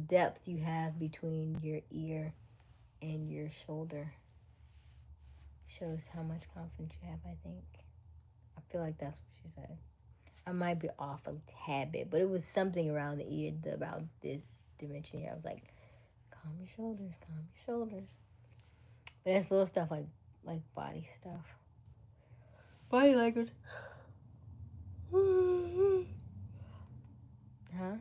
depth you have between your ear and your shoulder shows how much confidence you have, I think. I feel like that's what she said. I might be off a tad bit, but it was something around the ear about this dimension here. I was like, calm your shoulders, calm your shoulders. But that's little stuff like body stuff. Body language. Huh?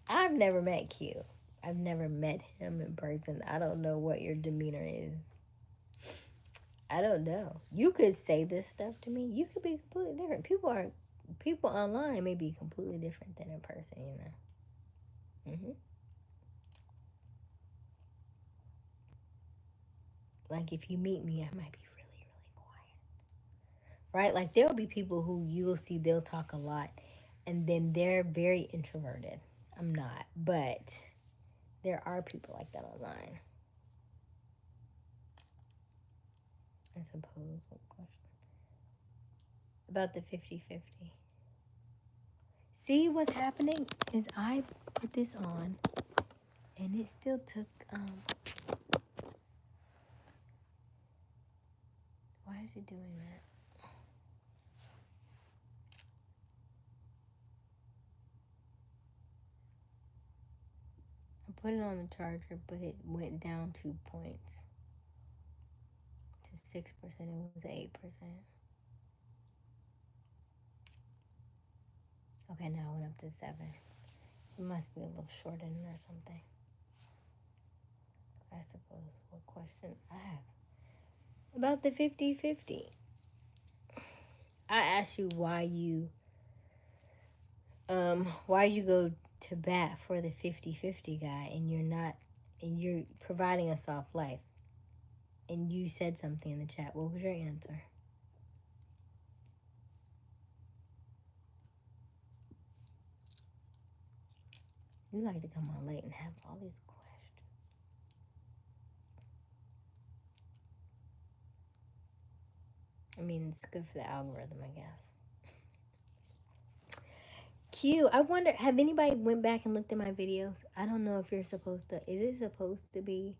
I've never met Q. I've never met him in person. I don't know what your demeanor is. I don't know. You could say this stuff to me. You could be completely different. People online may be completely different than in person, you know. Like if you meet me, I might be really, really quiet. Right? Like there'll be people who you'll see they'll talk a lot and then they're very introverted. I'm not, but there are people like that online. I suppose. What question? About the 50-50. See, what's happening is I put this on and it still took why is it doing that? I put it on the charger, but it went down 2 points to 6%. It was 8%. Okay, now it went up to 7. It must be a little short in there or something. I suppose. What question I have about the 50-50? I asked you why you go to bat for the 50-50 guy and you're not, and you're providing a soft life. And you said something in the chat. What was your answer? You like to come on late and have all these questions. I mean, it's good for the algorithm, I guess. Cute. I wonder, have anybody went back and looked at my videos? I don't know if you're supposed to. Is it supposed to be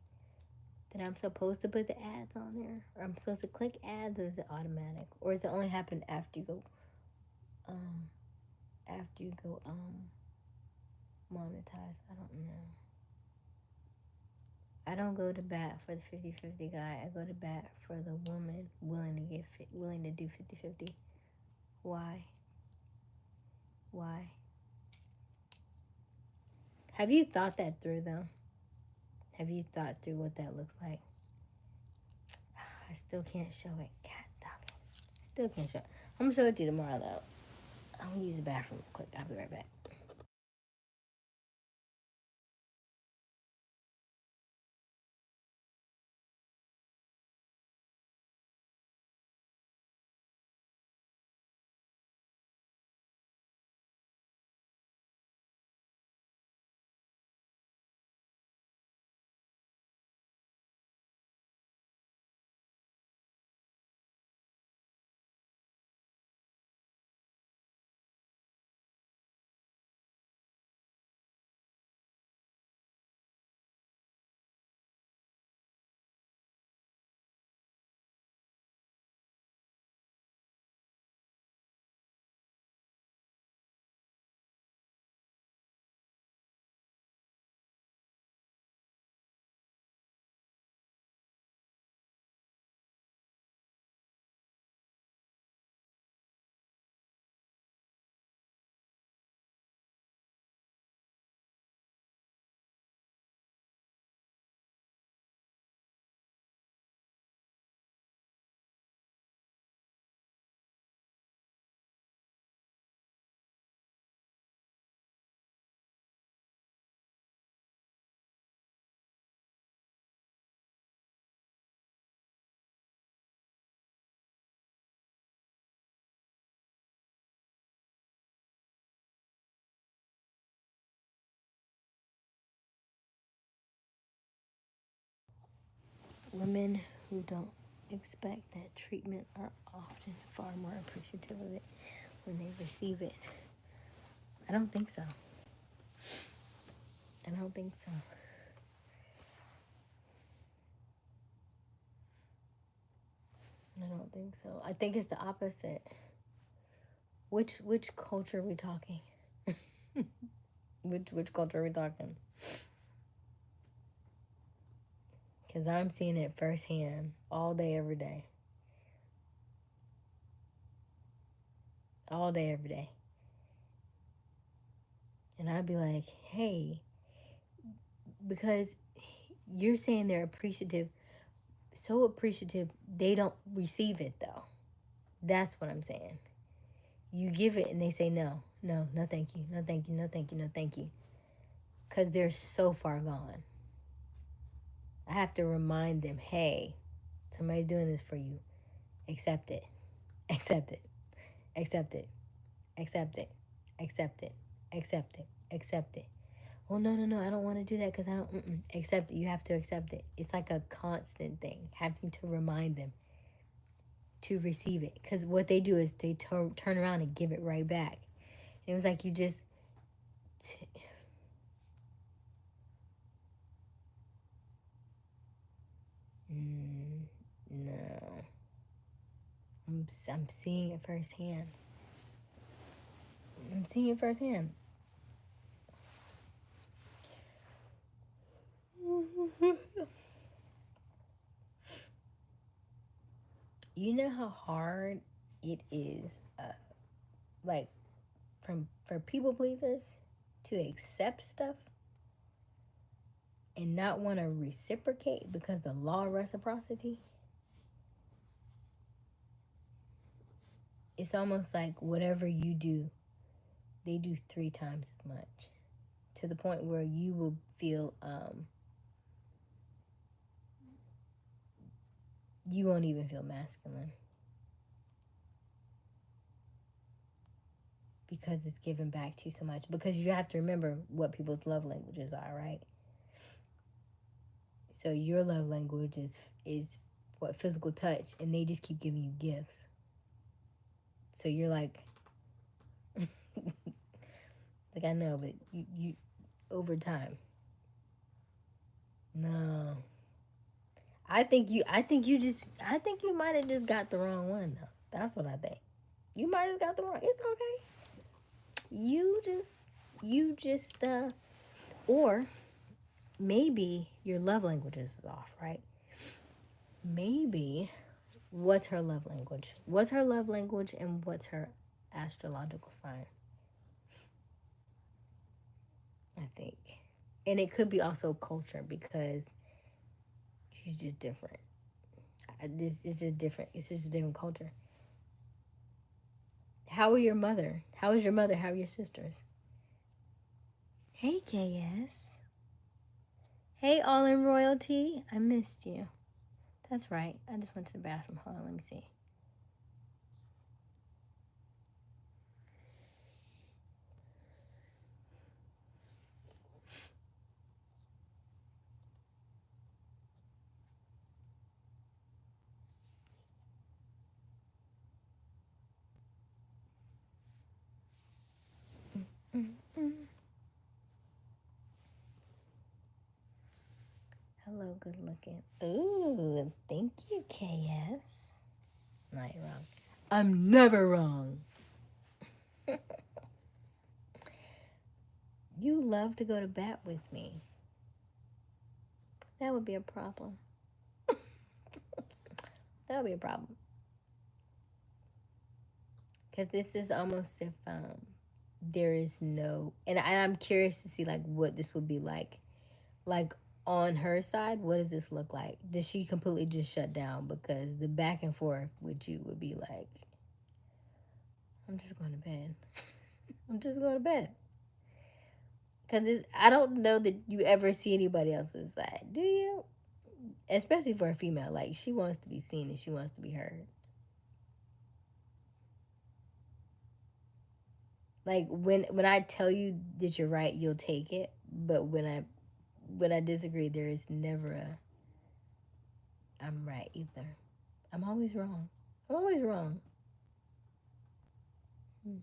that I'm supposed to put the ads on there? Or I'm supposed to click ads, or is it automatic? Or does it only happen after you go, um, monetize? I don't know. I don't go to bat for the 50-50 guy. I go to bat for the woman willing to do 50-50. Why? Why? Have you thought that through, though? Have you thought through what that looks like? I still can't show it. God damn it. Still can't show it. I'm gonna show it to you tomorrow, though. I'm gonna use the bathroom real quick. I'll be right back. Women who don't expect that treatment are often far more appreciative of it when they receive it. I don't think so. I don't think so. I don't think so. I think it's the opposite. Which culture are we talking? which culture are we talking? Because I'm seeing it firsthand all day, every day. All day, every day. And I'd be like, hey, because you're saying they're appreciative, so appreciative, they don't receive it though. That's what I'm saying. You give it and they say no, no, no thank you, no thank you, no thank you, no thank you. Because they're so far gone. I have to remind them, hey, somebody's doing this for you. Accept it. Accept it. Accept it. Accept it. Accept it. Accept it. Accept it. Oh, no, no, no, I don't want to do that because I don't, accept it. You have to accept it. It's like a constant thing, having to remind them to receive it. Because what they do is they turn around and give it right back. And it was like you just, no. I'm seeing it firsthand. I'm seeing it firsthand. You know how hard it is, like, for people pleasers to accept stuff and not want to reciprocate because the law of reciprocity. It's almost like whatever you do, they do 3 times as much, to the point where you will feel you won't even feel masculine because it's given back to you so much. Because you have to remember what people's love languages are, right? So your love language is physical touch, and they just keep giving you gifts. So you're like, like I know, but you over time. No, I think you might have just got the wrong one though. That's what I think. You might have got the wrong. It's okay. You just, or maybe your love language is off, right? Maybe what's her love language? What's her love language and what's her astrological sign? I think. And it could be also culture because she's just different. This is just different. It's just a different culture. How are your mother? How is your mother? How are your sisters? Hey, KS. Hey, All in Royalty. I missed you. That's right. I just went to the bathroom. Hold on, let me see. Mm-mm. Hello, good looking. Ooh, thank you, KS. Not wrong. I'm never wrong. You love to go to bat with me. That would be a problem. That would be a problem. Because this is almost if there is no, and I'm curious to see like what this would be like on her side. What does this look like? Does she completely just shut down? Because the back and forth with you would be like, I'm just going to bed. I'm just going to bed. Because I don't know that you ever see anybody else's side, do you? Especially for a female, like she wants to be seen and she wants to be heard. Like when I tell you that you're right, you'll take it. But when I disagree, there is never a I'm right either. I'm always wrong. I'm always wrong. Hmm.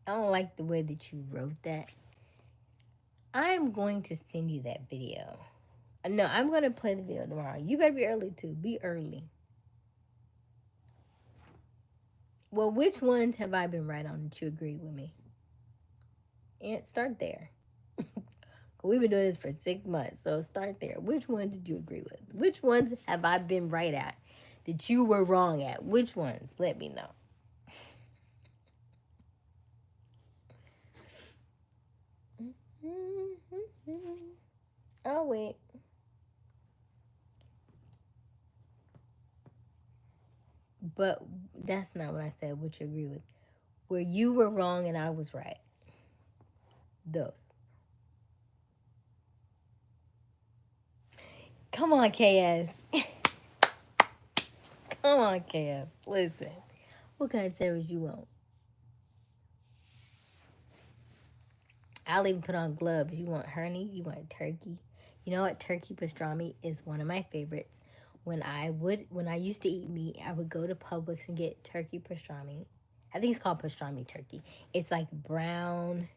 I don't like the way that you wrote that. I'm going to send you that video. No, I'm going to play the video tomorrow. You better be early too. Be early. Well, which ones have I been right on that you agree with me? And start there. We've been doing this for 6 months, so start there. Which ones did you agree with? Which ones have I been right at that you were wrong at? Which ones? Let me know. Oh, wait. But that's not what I said, what you agree with. Where you were wrong and I was right. Those. Come on, KS. Come on, KS. Listen. What kind of service you want? I'll even put on gloves. You want honey? You want turkey? You know what? Turkey pastrami is one of my favorites. When I used to eat meat, I would go to Publix and get turkey pastrami. I think it's called pastrami turkey. It's like brown,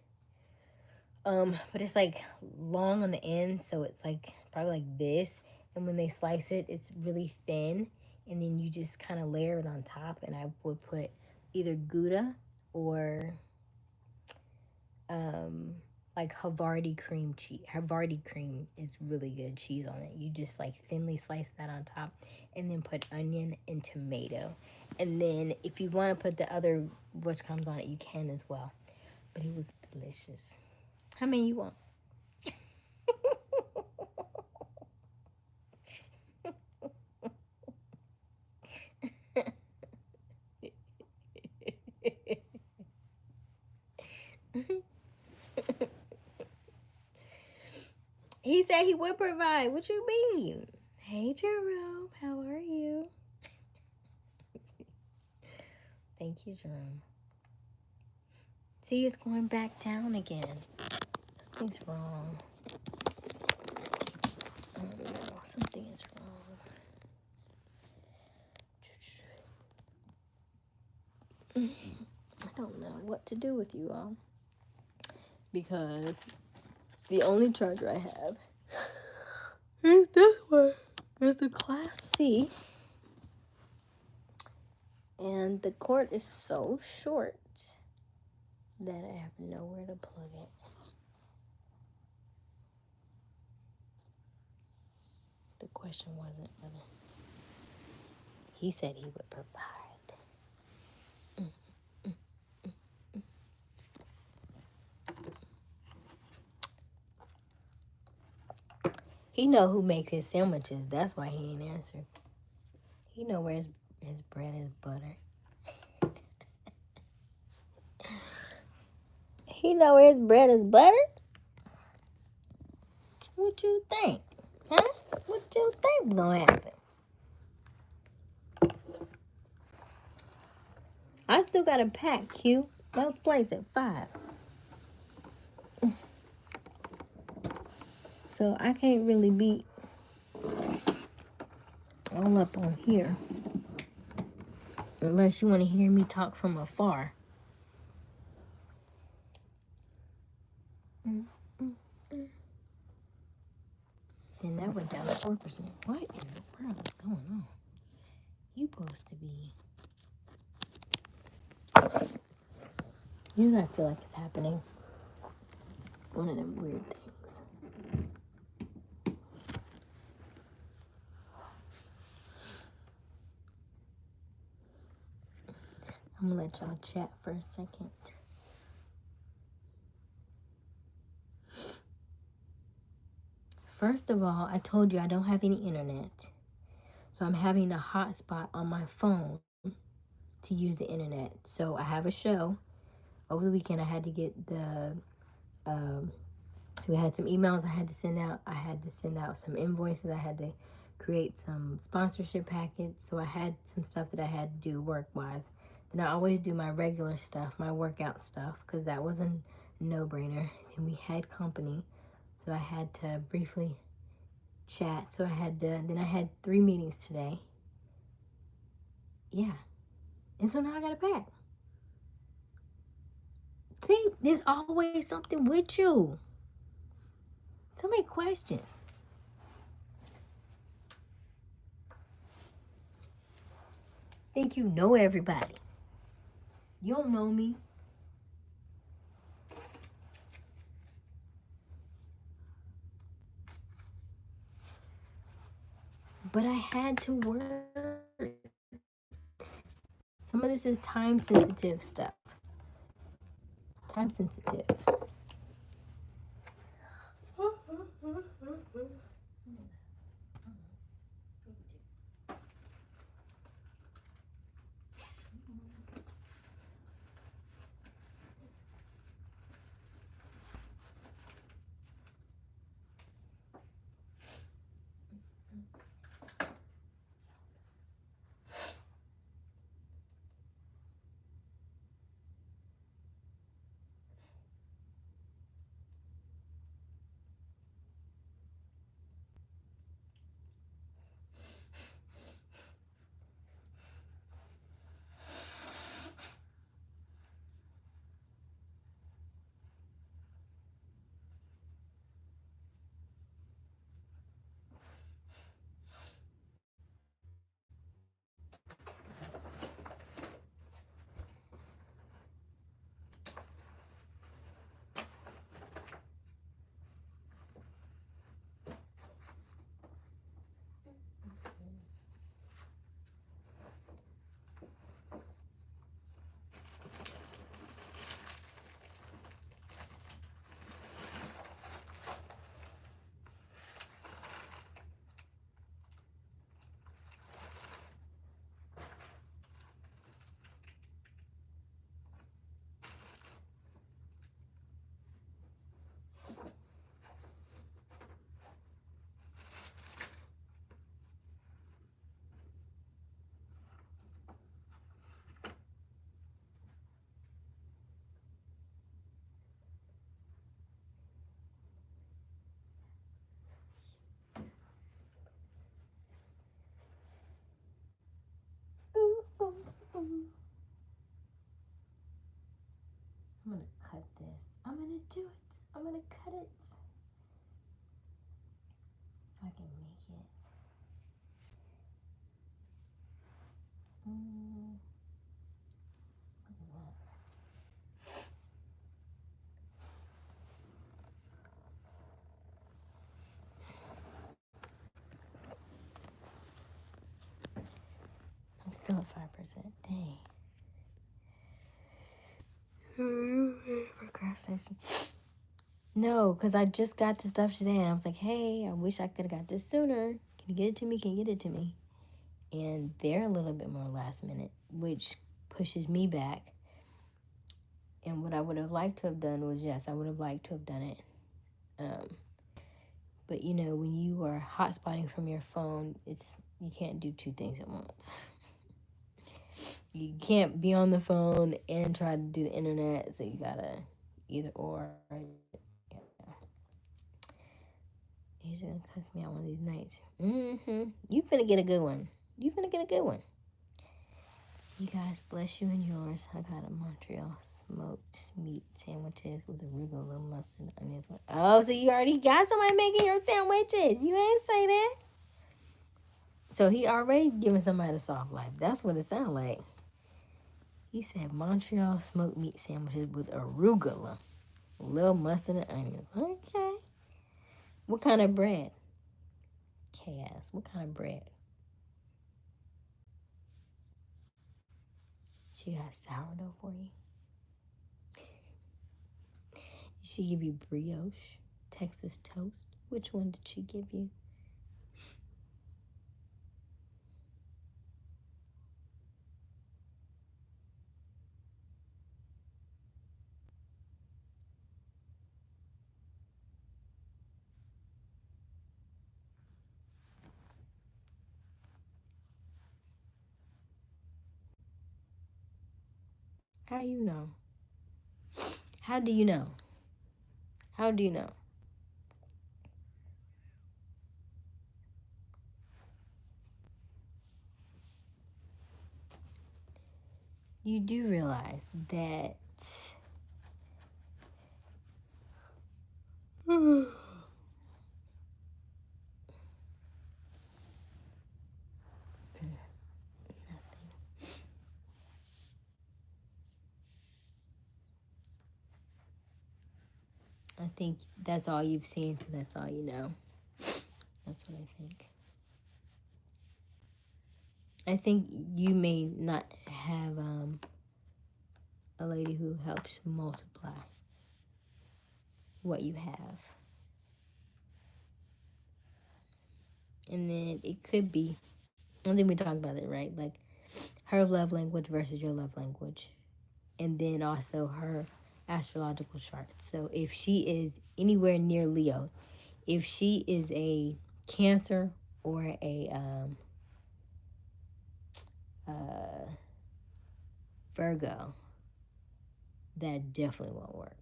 but it's like long on the end, so it's like probably like this. And when they slice it, it's really thin, and then you just kind of layer it on top. And I would put either Gouda or um, like Havarti cream cheese. Havarti cream is really good cheese on it. You just like thinly slice that on top, and then put onion and tomato. And then if you want to put the other which comes on it, you can as well. But it was delicious. How many you want? He said he would provide. What you mean? Hey, Jerome. How are you? Thank you, Jerome. See, it's going back down again. Something's wrong. I don't know. Something is wrong. I don't know what to do with you all. Because the only charger I have is this one. It's a Class C. And the cord is so short that I have nowhere to plug it. The question wasn't whether he said he would provide. He know who makes his sandwiches. That's why he ain't answered. He know where his bread is butter. He know where his bread is butter? What you think? Huh? What you think gonna happen? I still got a pack, Q. My flight's at 5. So I can't really be all up on here. Unless you want to hear me talk from afar. Then that went down to 4%. What in the world is going on? You supposed to be... You know, I feel like it's happening. One of them weird things. I'm gonna let y'all chat for a second. First of all, I told you I don't have any internet. So I'm having a hotspot on my phone to use the internet. So I have a show. Over the weekend, I had to get we had some emails I had to send out. I had to send out some invoices. I had to create some sponsorship packets. So I had some stuff that I had to do work-wise. Then I always do my regular stuff, my workout stuff, because that was a no-brainer. And we had company. So I had to briefly chat. So then I had 3 meetings today. Yeah. And so now I got to pack. See, there's always something with you. So many questions. Think you know everybody. You don't know me. But I had to work. Some of this is time sensitive stuff. Time sensitive. cut this. I'm gonna do it. I'm gonna cut it. If I can make it. Look at that. I'm still at 5%. Dang. Procrastination. No, because I just got the stuff today and I was like, hey, I wish I could have got this sooner. Can you get it to me? Can you get it to me? And they're a little bit more last minute, which pushes me back. And what I would have liked to have done was, yes, I would have liked to have done it. But you know, when you are hotspotting from your phone, you can't do two things at once. You can't be on the phone and try to do the internet, so you gotta either or. Yeah. He's gonna cuss me out one of these nights. You finna get a good one. You finna get a good one. You guys, bless you and yours. I got a Montreal smoked meat sandwiches with arugula, mustard, onions. Oh, so you already got somebody making your sandwiches. You ain't say that. So he already giving somebody a soft life. That's what it sounds like. He said Montreal smoked meat sandwiches with arugula, little mustard and onions. Okay. What kind of bread? Chaos. What kind of bread? She got sourdough for you? Did she give you brioche? Texas toast? Which one did she give you? How you know? How do you know? How do you know? You do realize that I think that's all you've seen, so that's all you know. That's what I think. I think you may not have a lady who helps multiply what you have. And then it could be, I think we talked about it, right? Like her love language versus your love language. And then also her astrological chart. So if she is anywhere near Leo, if she is a Cancer or a Virgo, that definitely won't work.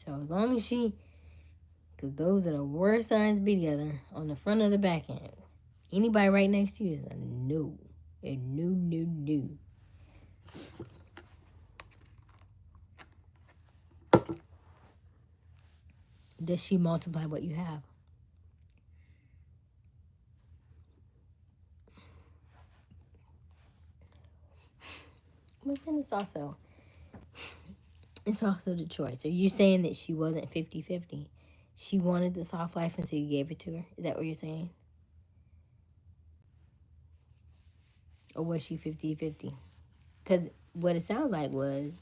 So as long as because those are the worst signs to be together on the front of the back end. Anybody right next to you is a no. A no, no, no. Does she multiply what you have? But then it's also the choice. Are you saying that she wasn't 50-50? She wanted the soft life and so you gave it to her? Is that what you're saying? Or was she 50-50? Because what it sounds like was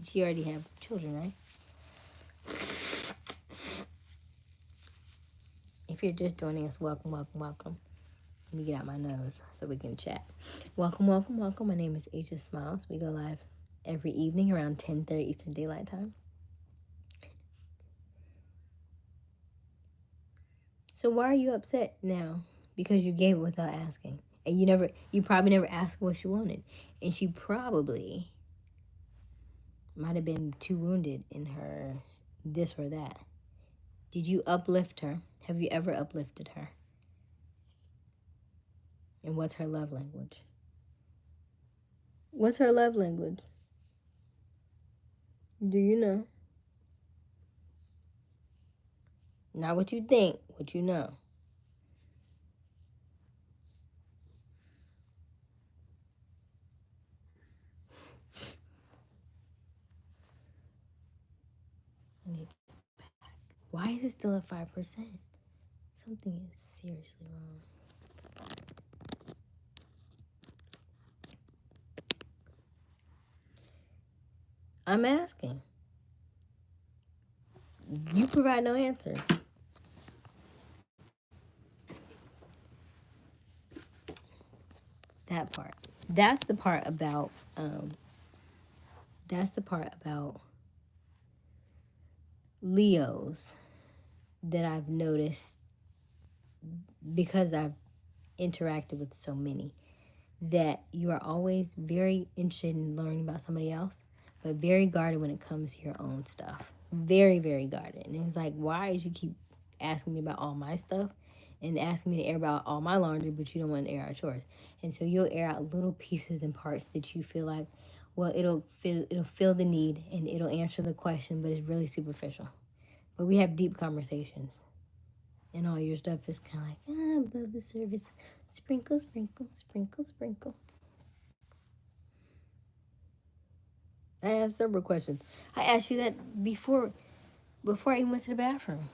she already had children, right? If you're just joining us, welcome, welcome, welcome. Let me get out my nose so we can chat. Welcome, welcome, welcome. My name is Aysia Smiles. We go live every evening around 10:30 Eastern Daylight Time. So why are you upset now? Because you gave it without asking. And you probably never asked what she wanted. And she probably might have been too wounded in her this or that. Did you uplift her? Have you ever uplifted her? And what's her love language? What's her love language? Do you know? Not what you think, what you know. Why is it still at 5%? Something is seriously wrong. I'm asking. You provide no answers. That part. That's the part about. That's the part about Leos that I've noticed because I've interacted with so many. That you are always very interested in learning about somebody else, but very guarded when it comes to your own stuff. Very, very guarded. And it's like, why did you keep asking me about all my stuff and asking me to air about all my laundry, but you don't want to air out yours? And so you'll air out little pieces and parts that you feel like, well, it'll fill the need and it'll answer the question, but it's really superficial. But we have deep conversations, and all your stuff is kind of like, above the surface. Sprinkle, sprinkle, sprinkle, sprinkle. I asked several questions. I asked you that before I even went to the bathroom.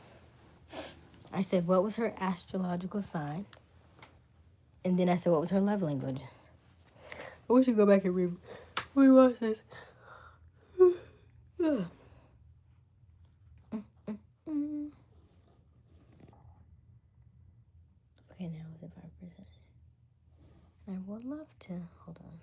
I said, what was her astrological sign? And then I said, what was her love language? I wish you go back and rewatch this. Okay, now it's at 5%. I would love to. Hold on.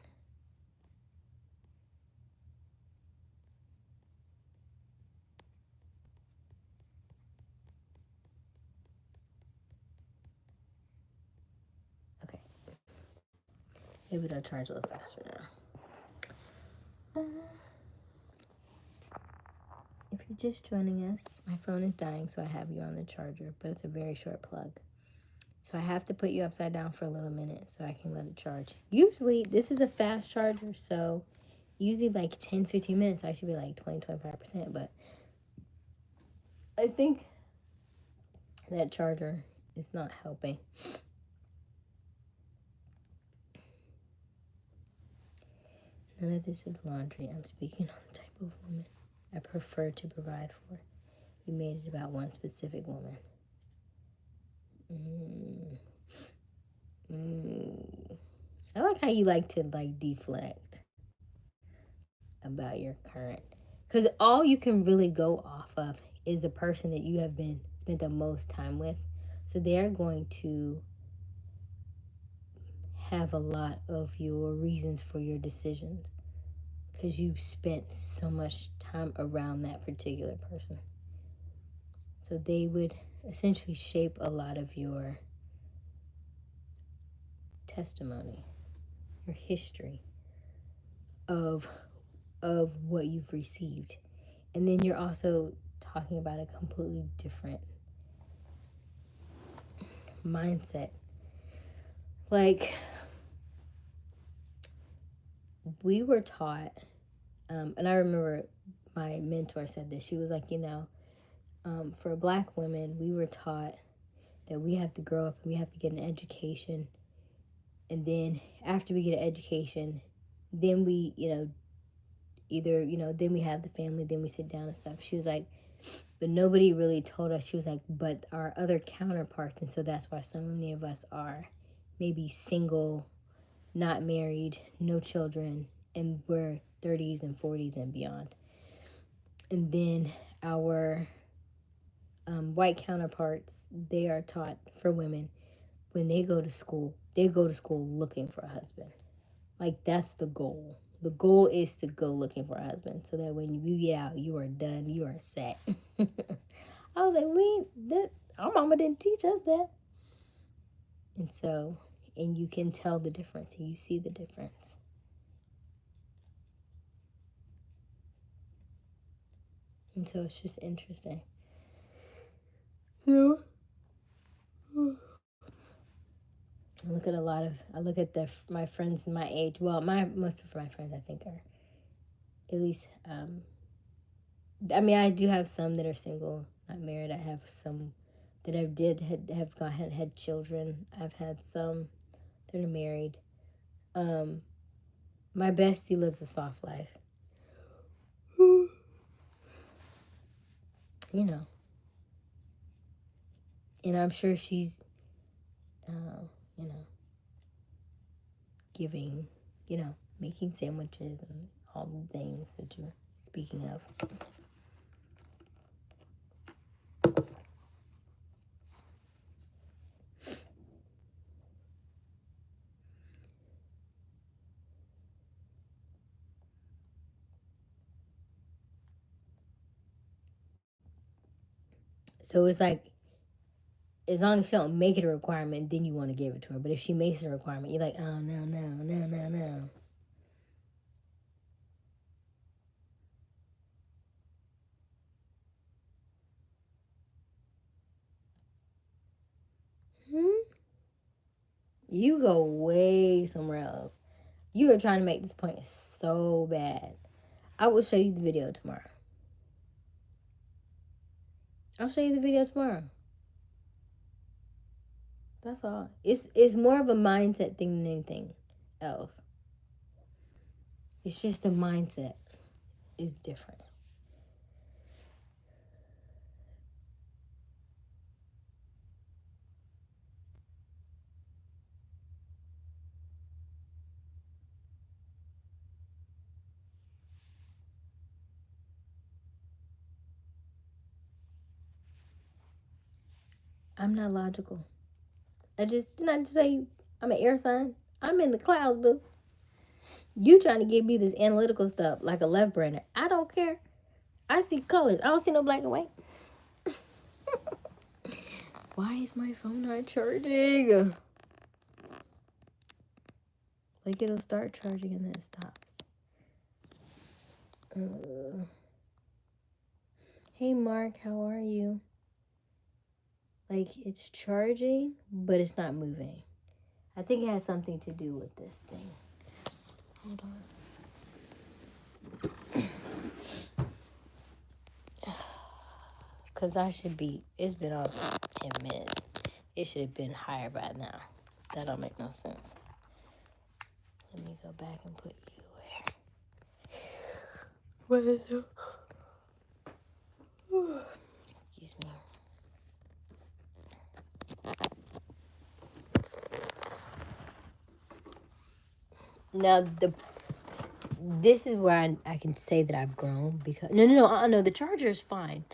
Okay. Maybe it'll charge a little faster now. If you're just joining us, my phone is dying, so I have you on the charger, but it's a very short plug. So I have to put you upside down for a little minute so I can let it charge. Usually, this is a fast charger, so usually like 10, 15 minutes, I should be like 20, 25%, but I think that charger is not helping. None of this is laundry. I'm speaking on the type of woman I prefer to provide for. You made it about one specific woman. I like how you like to deflect about your current, because all you can really go off of is the person that you have been spent the most time with. So they're going to have a lot of your reasons for your decisions because you spent so much time around that particular person. So they would essentially shape a lot of your testimony, your history of what you've received. And then you're also talking about a completely different mindset. Like, we were taught, and I remember my mentor said this. She was like, for Black women, we were taught that we have to grow up and we have to get an education. And then after we get an education, then we, then we have the family, then we sit down and stuff. She was like, but nobody really told us. She was like, but our other counterparts, and so that's why so many of us are maybe single, not married, no children, and we're 30s and 40s and beyond. And then our white counterparts, they are taught for women, when they go to school looking for a husband. Like, that's the goal. The goal is to go looking for a husband so that when you get out, you are done, you are set. I was like, our mama didn't teach us that. And you can tell the difference and you see the difference. And so it's just interesting. So, look look at my friends my age. Well, most of my friends I think are at least. I mean, I do have some that are single, not married. I have some that had children. I've had some that are married. My bestie lives a soft life. You know, and I'm sure she's, you know, giving, making sandwiches and all the things that you're speaking of. So it's like, as long as she don't make it a requirement, then you want to give it to her. But if she makes it a requirement, you're like, oh, no, no, no, no, no. You go way somewhere else. You are trying to make this point so bad. I will show you the video tomorrow. I'll show you the video tomorrow. That's all. It's more of a mindset thing than anything else. It's just the mindset is different. I'm not logical. Didn't I just say I'm an air sign? I'm in the clouds, boo. You trying to give me this analytical stuff like a left brainer. I don't care. I see colors. I don't see no black and white. Why is my phone not charging? Like it'll start charging and then it stops. Hey Mark, how are you? Like it's charging, but it's not moving. I think it has something to do with this thing. Hold on. Because it's been off 10 minutes. It should have been higher by now. That don't make no sense. Let me go back and put you where. What is it? Excuse me. Now this is where I can say that I've grown because no, the charger is fine,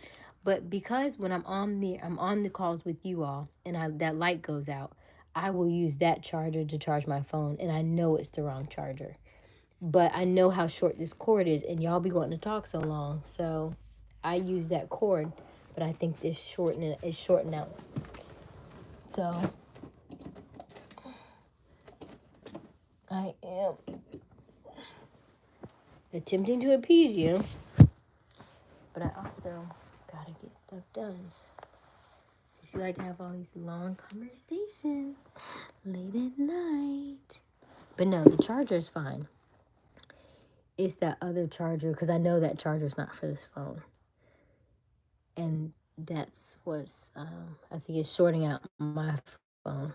but because when I'm on the calls with you all and that light goes out, I will use that charger to charge my phone, and I know it's the wrong charger, but I know how short this cord is, and y'all be wanting to talk so long, so I use that cord, but I think this is shorting out, so I am attempting to appease you, but I also gotta get stuff done. You like to have all these long conversations late at night. But no, the charger is fine. It's that other charger, because I know that charger's not for this phone. And that's what's, I think it's shorting out my phone.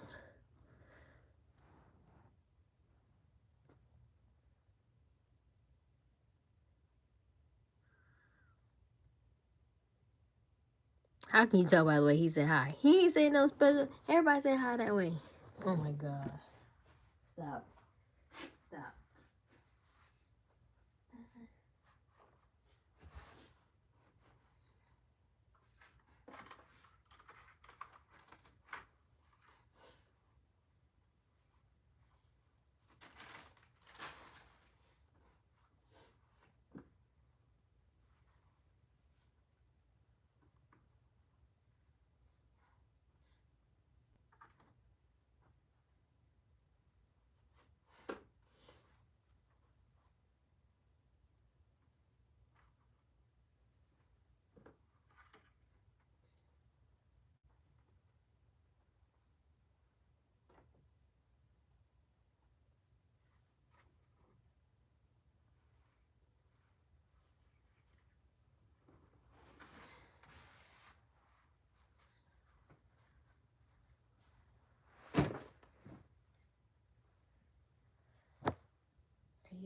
How can you tell by the way he said hi? He ain't saying no special. Everybody say hi that way. Oh my gosh. Stop. Stop.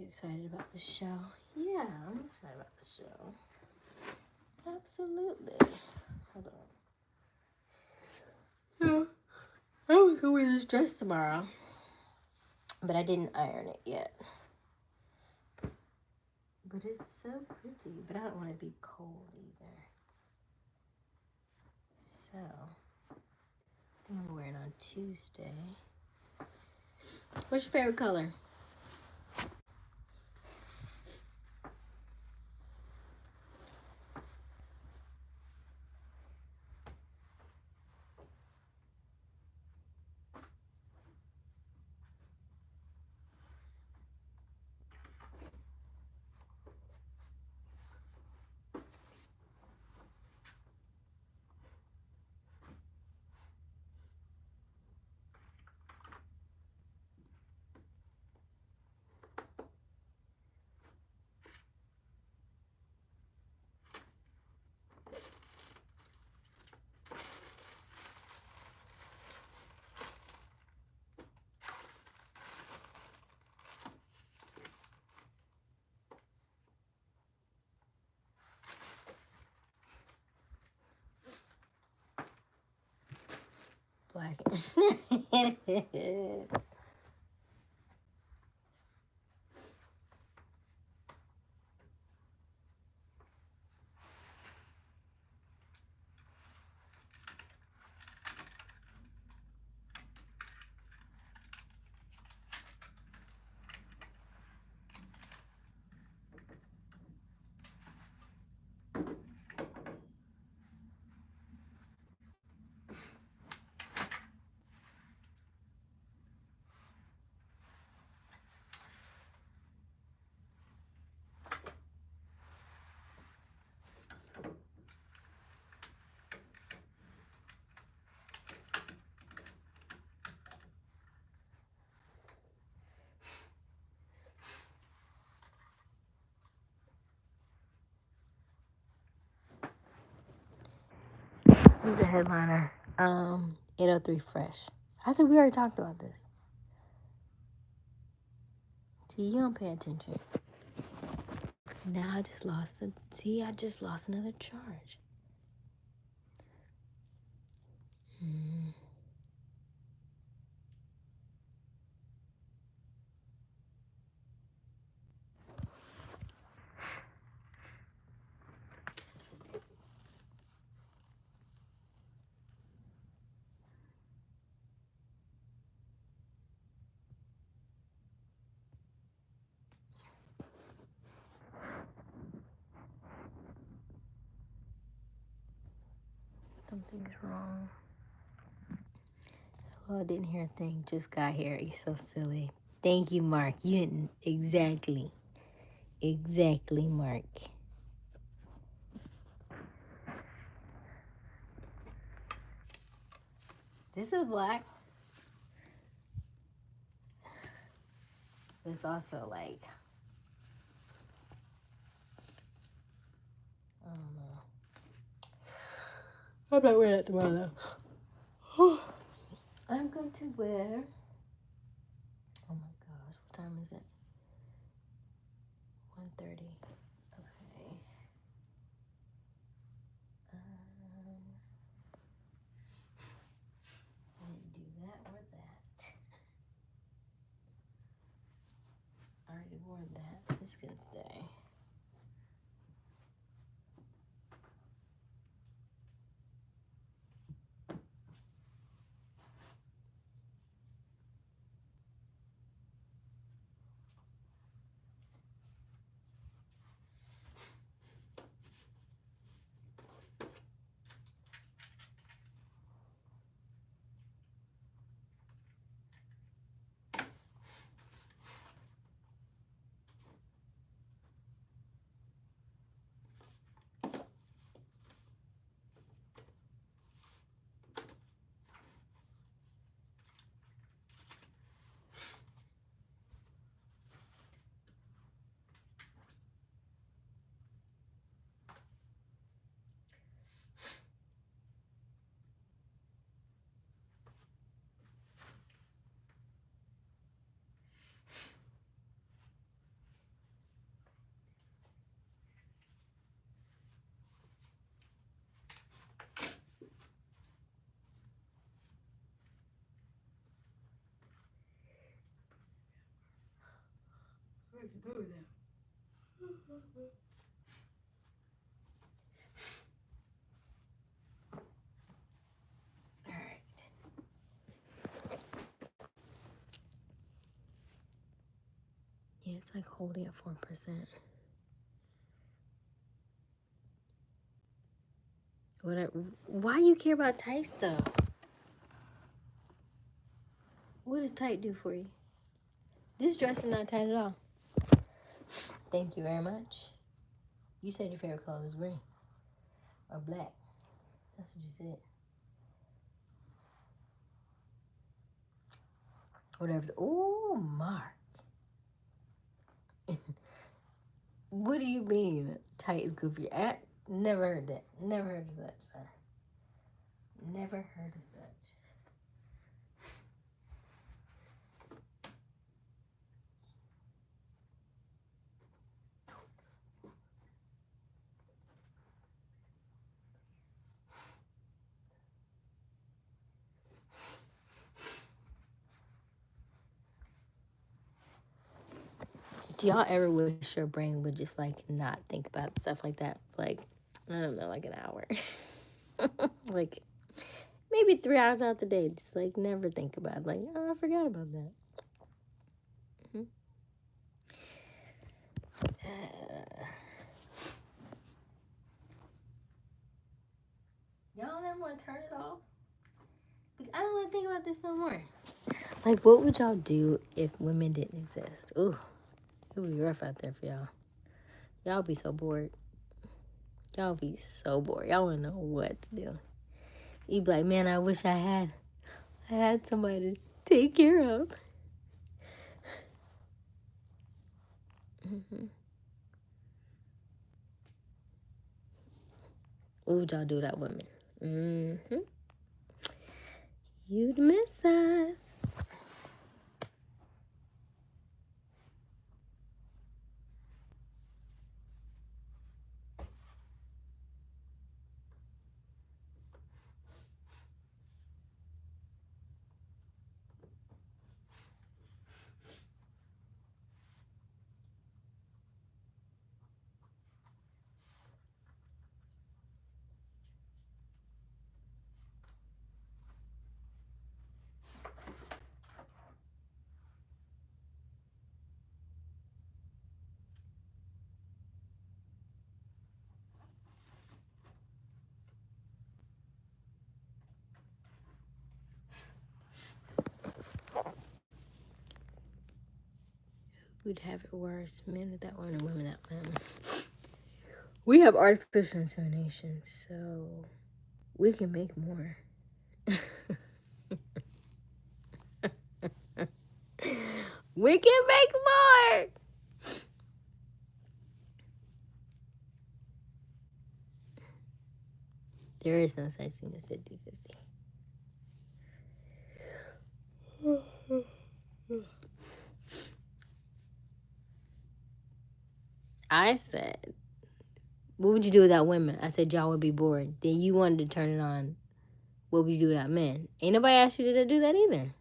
excited about the show? Yeah, I'm excited about the show. Absolutely. Hold on. Yeah, I was gonna wear this dress tomorrow, but I didn't iron it yet. But it's so pretty, but I don't want to be cold either. So, I think I'm wearing it on Tuesday. What's your favorite color? Black. Who's the headliner? 803 Fresh. I think we already talked about this. See, you don't pay attention. Now I just lost it. See, I just lost another charge. Something's wrong. Oh, I didn't hear a thing. Just got here. You're so silly. Thank you, Mark. You didn't exactly. Exactly, Mark. This is black. It's also like, I don't know. I'm not wearing that tomorrow though. I'm going to wear, oh my gosh, what time is it? 1:30. Okay. I need to do that or that. I already wore that. This can stay. what you doing now? All right. Yeah, it's like holding at 4%. Why you care about tight stuff? What does tight do for you? This dress is not tight at all. Thank you very much. You said your favorite color was green or black. That's what you said. Whatever. Oh, Mark. What do you mean tight is good for you? I never heard that. Never heard of such, sir. Never heard of such. Do y'all ever wish your brain would just like not think about stuff like that? Like, I don't know, like an hour. Like maybe 3 hours out the day. Just like never think about it. Like, oh, I forgot about that. Y'all ever want to turn it off? I don't want to think about this no more. Like, what would y'all do if women didn't exist? Ooh, it would be rough out there for y'all. Y'all be so bored. Y'all be so bored. Y'all wouldn't know what to do. You'd be like, man, I wish I had somebody to take care of. What would y'all do without women? You'd miss us. We'd have it worse. Men without women, women without men. We have artificial insemination, so we can make more. We can make more. There is no such thing as 50-50. I said, what would you do without women? I said, y'all would be bored. Then you wanted to turn it on. What would you do without men? Ain't nobody asked you to do that either.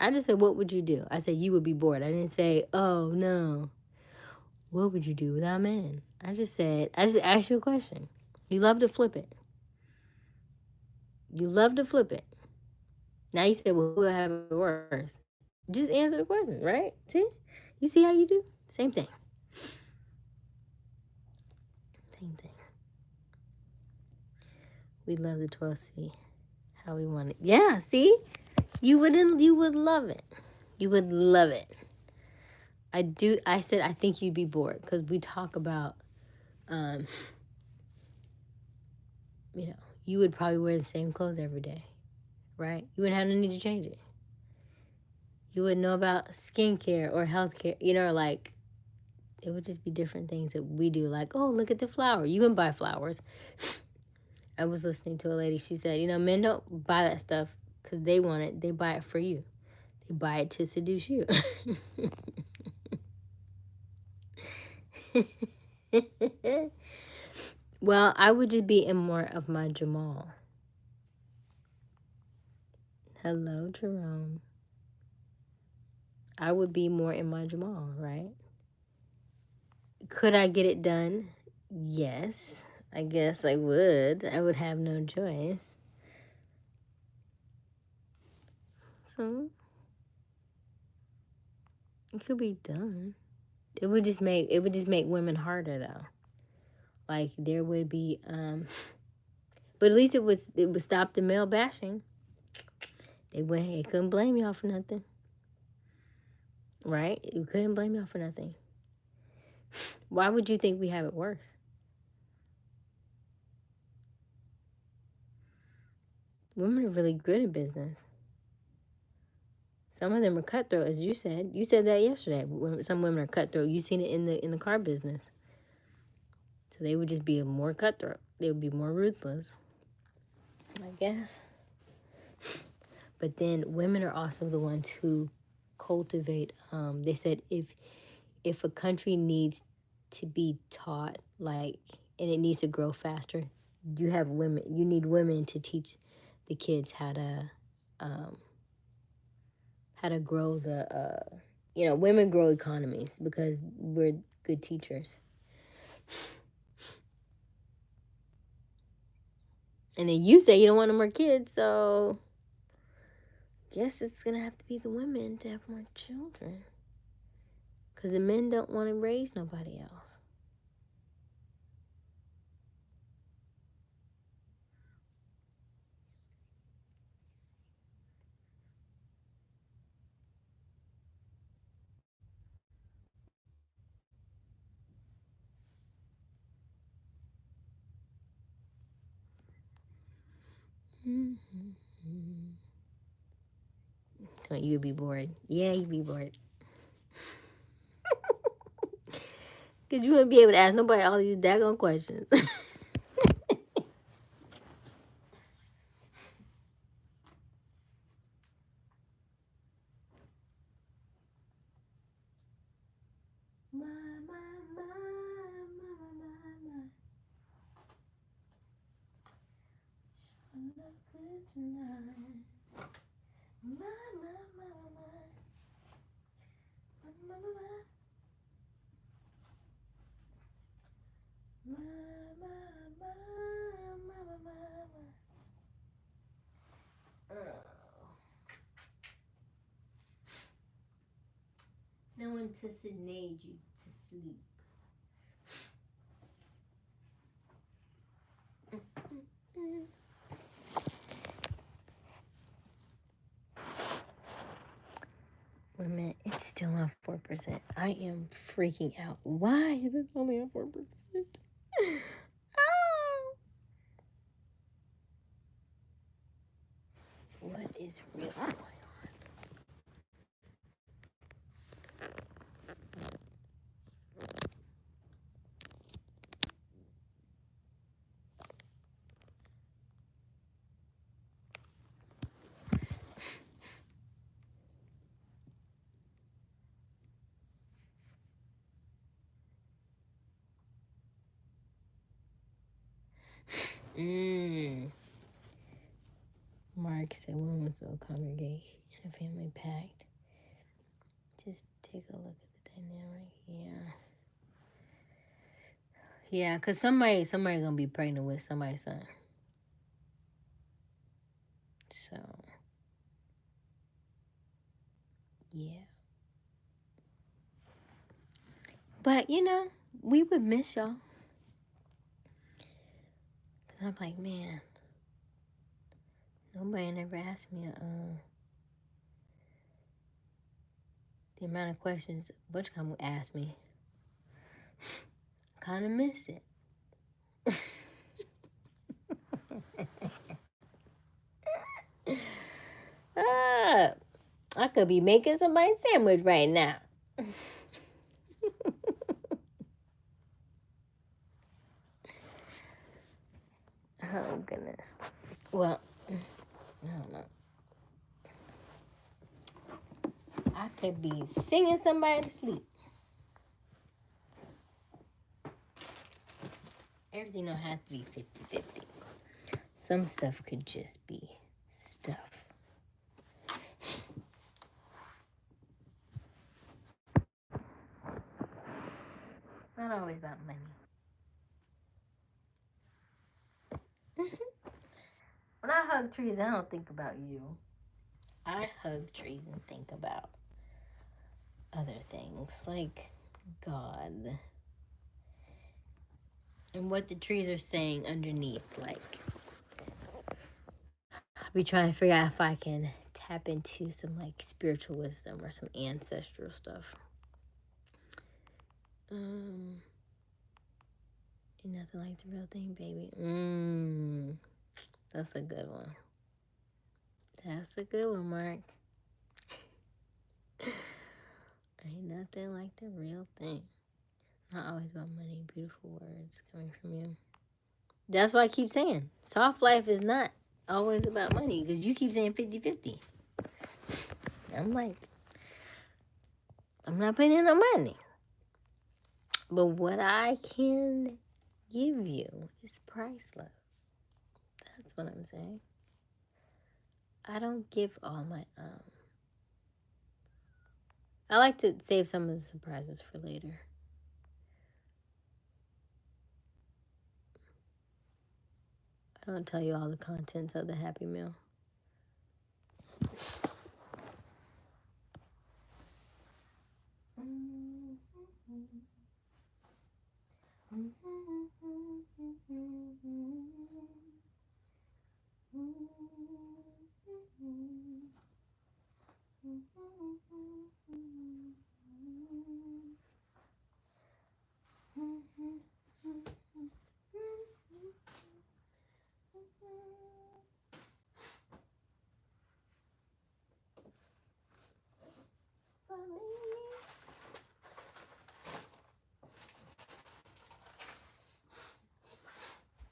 I just said, what would you do? I said, you would be bored. I didn't say, oh, no. What would you do without men? I just asked you a question. You love to flip it. You love to flip it. Now you said, well, who would have it worse? Just answer the question, right? See? You see how you do? Same thing. Same thing. We love the 12C. How we want it. Yeah, see? You would love it. You would love it. I said I think you'd be bored because we talk about you would probably wear the same clothes every day, right? You wouldn't have no need to change it. You wouldn't know about skincare or healthcare, like it would just be different things that we do, like, oh, look at the flower. You can buy flowers. I was listening to a lady, she said, men don't buy that stuff because they want it. They buy it for you. They buy it to seduce you. Well, I would just be in more of my Jamal. Hello, Jerome. I would be more in my Jamal, right? Could I get it done? Yes. I guess I would. I would have no choice. So it could be done. It would just make women harder though. Like there would be but at least it would stop the male bashing. They couldn't blame y'all for nothing. Right? You couldn't blame y'all for nothing. Why would you think we have it worse? Women are really good at business. Some of them are cutthroat, as you said. You said that yesterday. Some women are cutthroat. You seen it in the car business. So they would just be more cutthroat. They would be more ruthless, I guess. But then women are also the ones who cultivate. They said if a country needs to be taught, like, and it needs to grow faster, you have women. You need women to teach the kids how to grow women grow economies because we're good teachers. And then you say you don't want no more kids, so guess it's gonna have to be the women to have more children. Because the men don't want to raise nobody else. Mm-hmm. So you'd be bored. Yeah, you'd be bored. Because you wouldn't be able to ask nobody all these daggone questions. My, my, my, my. I look good tonight. My, my, my, my. My, my, my, my. My, my, my, my, my, my. No one to serenade you to sleep. Wait a minute, it's still on 4%. I am freaking out. Why is it only on 4%? Oh. What is really going on? Mark said women will congregate in a family pact. Just take a look at the dynamic. Yeah. Yeah, because somebody gonna be pregnant with somebody's son. So yeah. But we would miss y'all. Cause I'm like, man, nobody never asked me the amount of questions Butchcom would ask me. Kinda miss it. I could be making somebody sandwich right now. Oh goodness. Well, I don't know. I could be singing somebody to sleep. Everything don't have to be 50-50. Some stuff could just be stuff. I don't about money. When I hug trees, I don't think about you. I hug trees and think about other things like God and what the trees are saying underneath. Like, I'll be trying to figure out if I can tap into some like spiritual wisdom or some ancestral stuff. You're nothing like the real thing, baby. That's a good one. That's a good one, Mark. Ain't nothing like the real thing. Not always about money. Beautiful words coming from you. That's why I keep saying soft life is not always about money, because you keep saying 50-50. I'm like, I'm not putting in no money. But what I can give you is priceless. That's what I'm saying. I don't give all my I like to save some of the surprises for later. I don't tell you all the contents of the Happy Meal.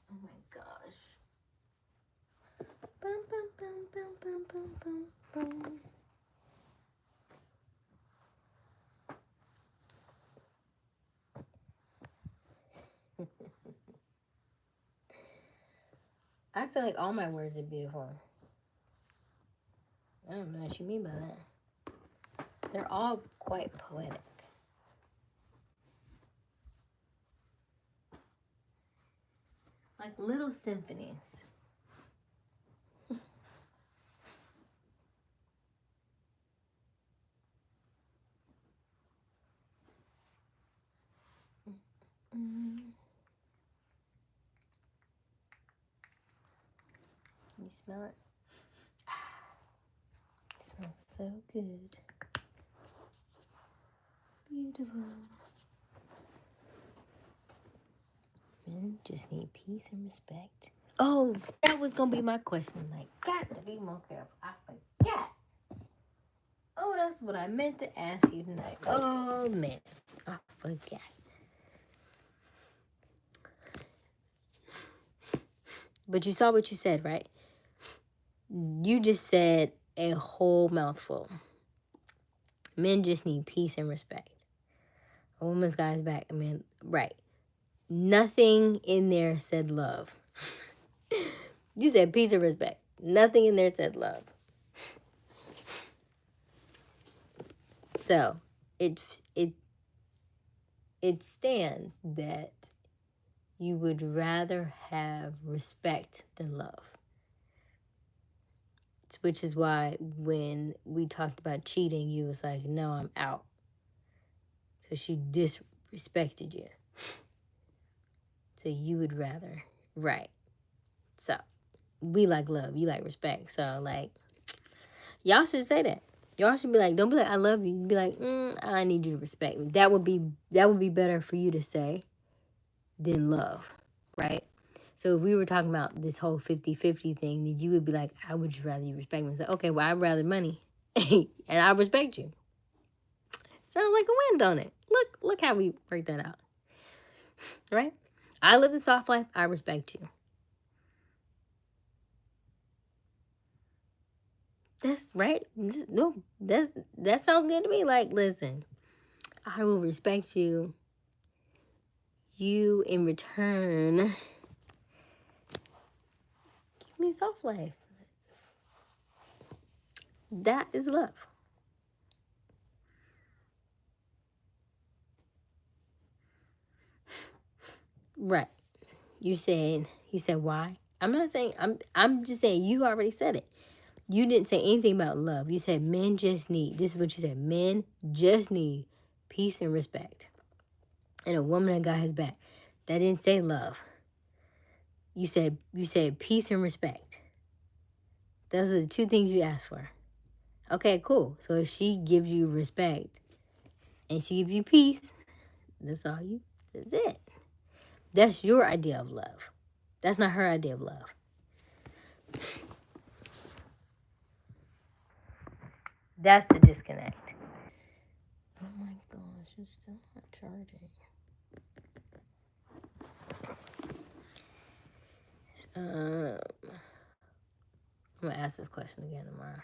Oh my gosh. Bum, bum, bum, bum, bum, bum, bum, bum. I feel like all my words are beautiful. I don't know what you mean by that. They're all quite poetic. Like little symphonies. Can you smell it? It smells so good. Beautiful. Men just need peace and respect. Oh, that was gonna be my question. Like, got to be more careful. I forgot. Oh, that's what I meant to ask you tonight. Oh man, I forgot. But you saw what you said, right? You just said a whole mouthful. Men just need peace and respect. A woman's got his back. I mean, right. Nothing in there said love. You said peace and respect. Nothing in there said love. So it stands that you would rather have respect than love. Which is why when we talked about cheating, you was like, no, I'm out. So she disrespected you. So you would rather, right. So we like love, you like respect. So like, y'all should say that. Y'all should be like, don't be like, I love you. Be like, I need you to respect me. That would be better for you to say than love, right? So if we were talking about this whole 50-50 thing, then you would be like, I would just rather you respect me. So, okay, well, I'd rather money. And I respect you. Sounds like a win, don't it? Look how we work that out. Right? I live the soft life. I respect you. That's right. No, that sounds good to me. Like, listen, I will respect you. You, in return, give me soft life. That is love. Right. You said why? I'm not saying I'm just saying you already said it. You didn't say anything about love. You said men just need, this is what you said, men just need peace and respect. And a woman that got his back. That didn't say love. You said peace and respect. Those are the two things you asked for. Okay, cool. So if she gives you respect and she gives you peace, that's it. That's your idea of love. That's not her idea of love. That's the disconnect. Oh my gosh, it's still not charging. I'm gonna ask this question again tomorrow.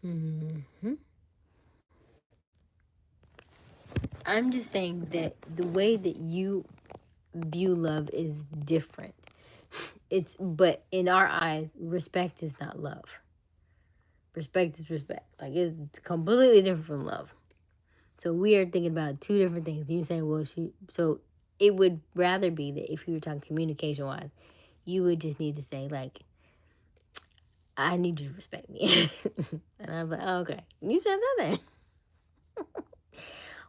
Mm-hmm. I'm just saying that the way that you view love is different. But in our eyes, respect is not love. Respect is respect. Like, it's completely different from love. So we are thinking about two different things. You saying, well, so it would rather be that if you were talking communication wise, you would just need to say, like, I need you to respect me. And I'm like, oh, okay. You should have said that.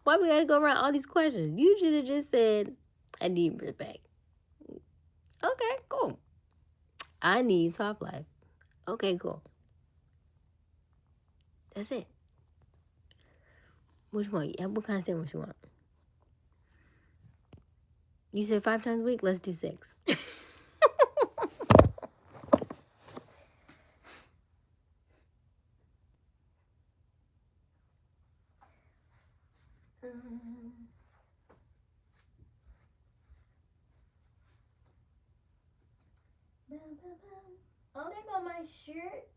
Why we gotta go around all these questions? You should have just said, I need respect. Okay, cool. I need soft life. Okay, cool. That's it. Which one? What kind of sandwich you want? You said 5 times a week? Let's do 6. Oh, there go my shirt.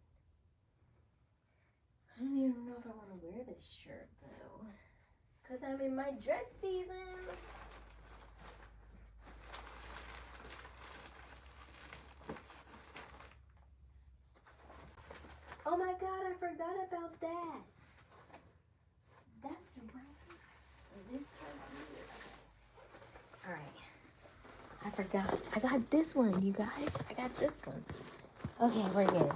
I don't even know if I want to wear this shirt, though. Because I'm in my dress season. Oh my god, I forgot about that. That's right. This right here. Alright. I forgot. I got this one, you guys. I got this one. Okay, we're good.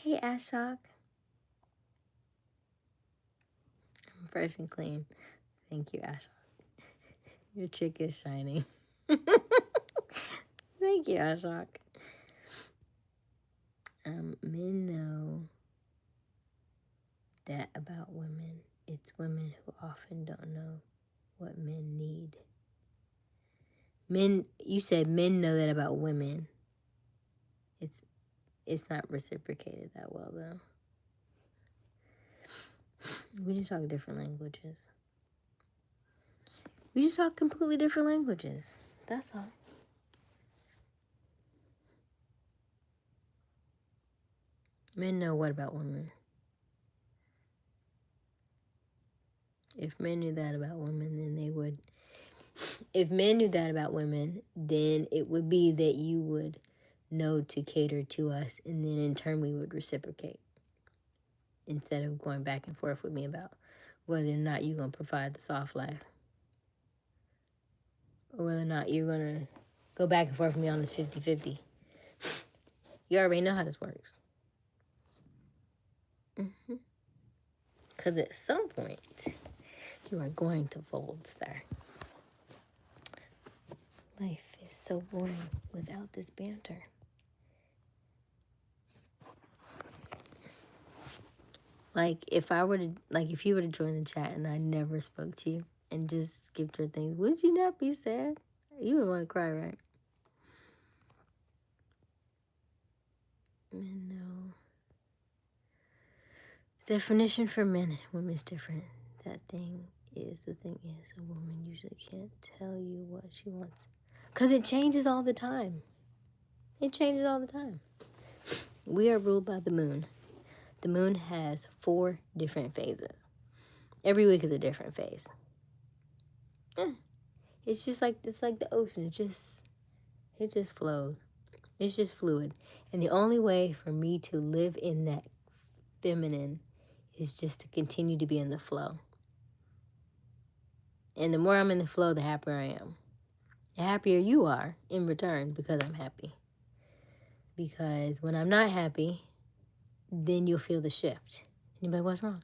Hey, Ashok. I'm fresh and clean. Thank you, Ashok. Your chick is shining. Thank you, Ashok. Men know that about women. It's women who often don't know what men need. Men, you said men know that about women. It's not reciprocated that well, though. We just talk different languages. We just talk completely different languages. That's all. Men know what about women? If men knew that about women, then they would. If men knew that about women, then it would be that you would know to cater to us, and then in turn we would reciprocate. Instead of going back and forth with me about whether or not you're going to provide the soft life, or whether or not you're going to go back and forth with me on this 50-50. You already know how this works. Because at some point, you are going to fold, sir. Life is so boring without this banter. Like, if you were to join the chat and I never spoke to you and just skipped your things, would you not be sad? You would want to cry, right? No. Definition for men and women is different. The thing is, a woman usually can't tell you what she wants. Because it changes all the time. It changes all the time. We are ruled by the moon. The moon has 4 different phases. Every week is a different phase. It's just like the ocean. It just flows. It's just fluid. And the only way for me to live in that feminine is just to continue to be in the flow. And the more I'm in the flow, the happier I am. The happier you are in return because I'm happy. Because when I'm not happy, then you'll feel the shift. And you'll be like, what's wrong?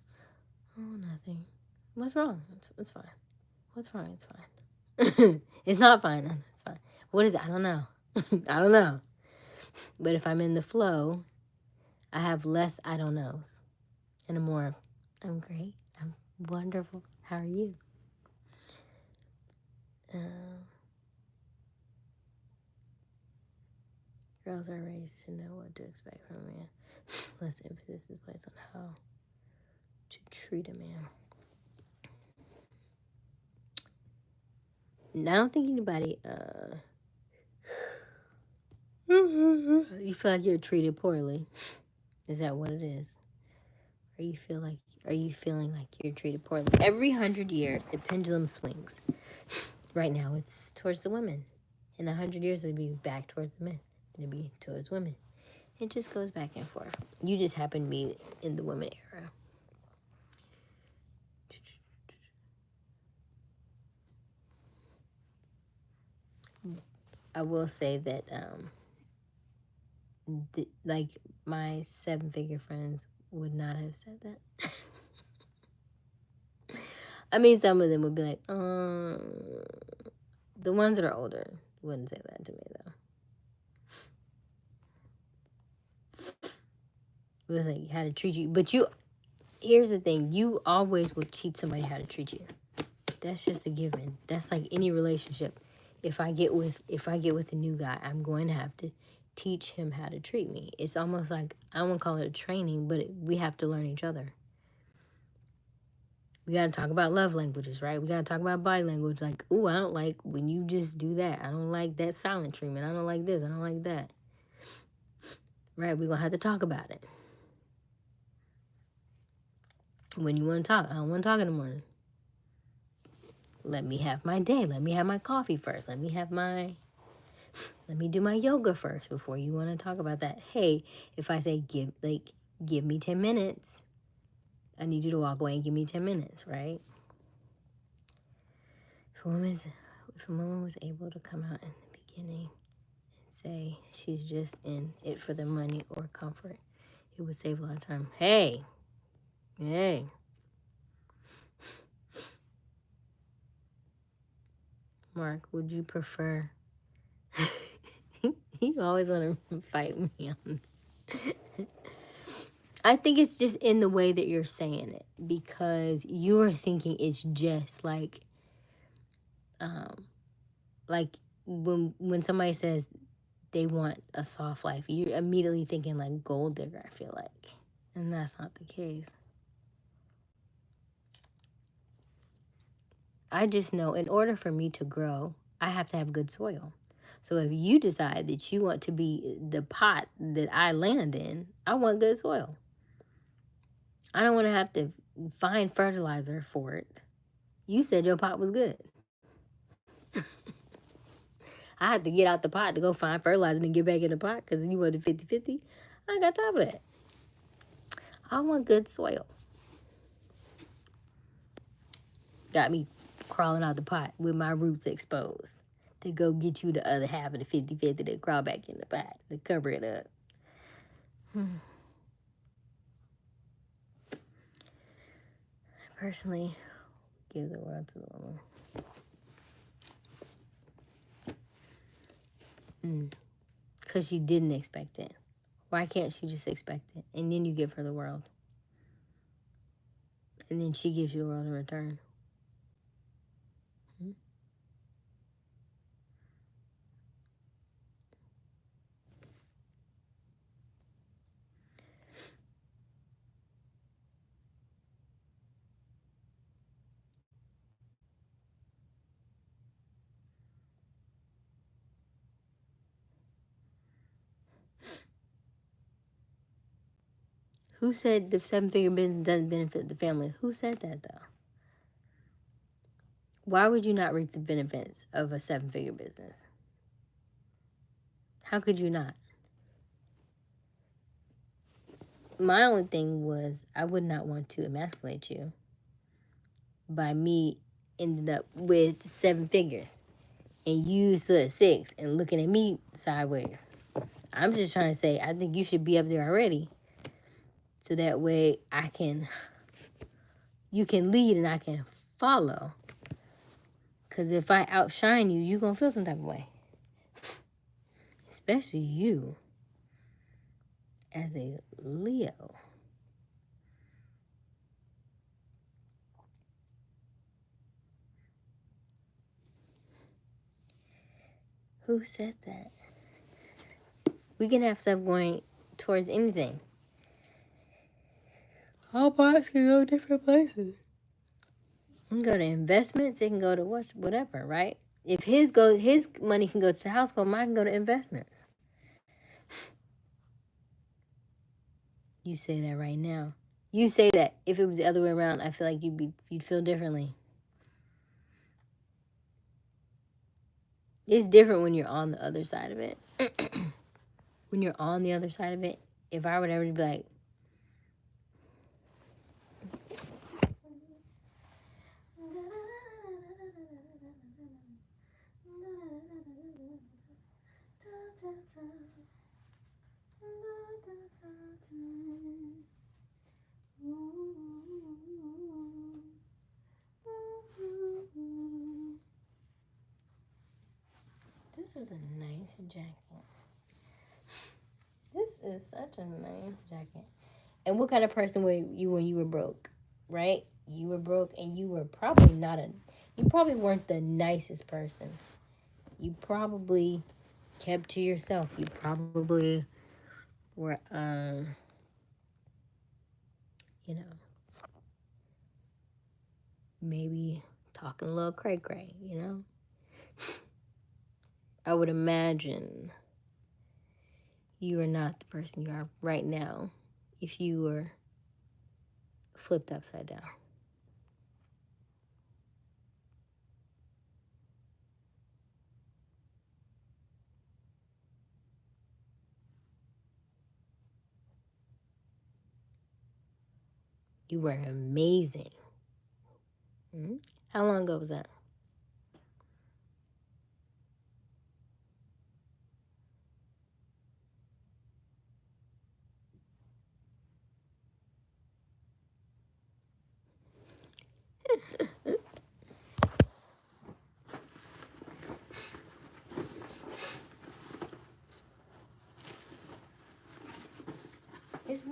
Oh, nothing. What's wrong? It's fine. What's wrong? It's fine. It's not fine. It's fine. What is it? I don't know. I don't know. But if I'm in the flow, I have less I don't knows. And more, I'm great. I'm wonderful. How are you? Girls are raised to know what to expect from a man. Less emphasis is placed on how to treat a man. And I don't think anybody, you feel like you're treated poorly. Is that what it is? Are you feeling like you're treated poorly? Every 100 years, the pendulum swings. Right now, it's towards the women. In 100 years, it'll be back towards the men. It'll be towards women. It just goes back and forth. You just happen to be in the women era. I will say that, like, my 7-figure friends would not have said that. I mean, some of them would be like, the ones that are older wouldn't say that to me, though. It was like how to treat you. But here's the thing. You always will teach somebody how to treat you. That's just a given. That's like any relationship. If I get with a new guy, I'm going to have to teach him how to treat me. It's almost like, I don't want to call it a training, but we have to learn each other. We got to talk about love languages, right? We got to talk about body language. Like, ooh, I don't like when you just do that. I don't like that silent treatment. I don't like this. I don't like that. Right? We're going to have to talk about it. When you want to talk, I don't want to talk in the morning. Let me have my day. Let me have my coffee first. Let me do my yoga first before you want to talk about that. Hey, if I say give me 10 minutes, I need you to walk away and give me 10 minutes, right? If a woman was able to come out in the beginning and say she's just in it for the money or comfort, It would save a lot of time. Hey. Mark, would you prefer? You always want to fight me on this. I think it's just in the way that you're saying it, because you're thinking it's just like when somebody says they want a soft life, you're immediately thinking like gold digger, I feel like. And that's not the case. I just know in order for me to grow, I have to have good soil. So if you decide that you want to be the pot that I land in, I want good soil. I don't want to have to find fertilizer for it. You said your pot was good. I had to get out the pot to go find fertilizer and get back in the pot because you wanted 50-50. I ain't got time for that. I want good soil. Got me crawling out the pot with my roots exposed to go get you the other half of the 50-50 to crawl back in the pot to cover it up. Personally, give the world to the woman. Because she didn't expect it. Why can't she just expect it? And then you give her the world. And then she gives you the world in return. Who said the 7-figure business doesn't benefit the family? Who said that, though? Why would you not reap the benefits of a 7-figure business? How could you not? My only thing was I would not want to emasculate you by me ended up with 7 figures and you stood at 6 and looking at me sideways. I'm just trying to say I think you should be up there already, so that way you can lead and I can follow. Because if I outshine you, you're going to feel some type of way. Especially you as a Leo. Who said that? We can have stuff going towards anything. All pots can go different places. It can go to investments. It can go to whatever, right? If his money can go to the household, mine can go to investments. You say that right now. You say that if it was the other way around, I feel like you'd feel differently. It's different when you're on the other side of it. When you're on the other side of it, if I would ever be like, this is a nice jacket. This is such a nice jacket. And what kind of person were you when you were broke, right? You were broke and you were probably you probably weren't the nicest person. You probably kept to yourself. You probably were, maybe talking a little cray-cray, I would imagine you are not the person you are right now if you were flipped upside down. You were amazing. Mm-hmm. How long ago was that?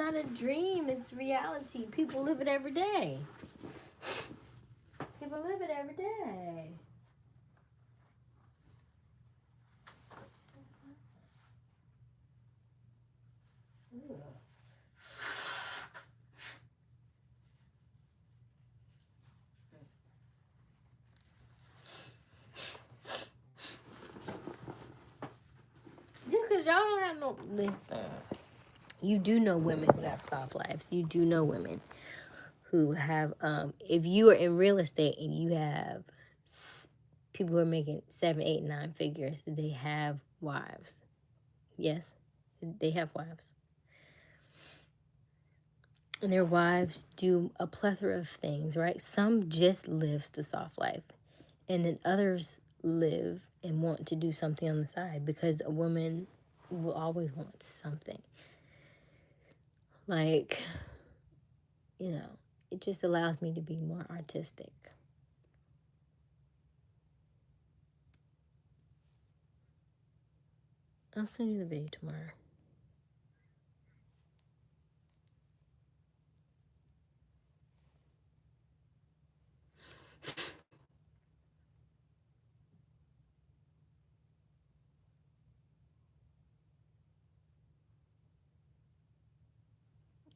not a dream. It's reality. People live it every day. People live it every day. Just because y'all don't have no... Listen. You do know women who have soft lives. You do know women who have... if you are in real estate and you have people who are making 7, 8, 9 figures, they have wives. Yes, they have wives. And their wives do a plethora of things, right? Some just lives the soft life. And then others live and want to do something on the side, because a woman will always want something. Like, you know, it just allows me to be more artistic. I'll send you the video tomorrow.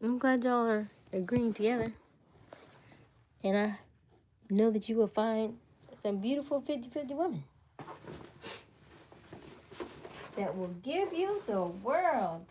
I'm glad y'all are agreeing together. And I know that you will find some beautiful 50-50 women that will give you the world.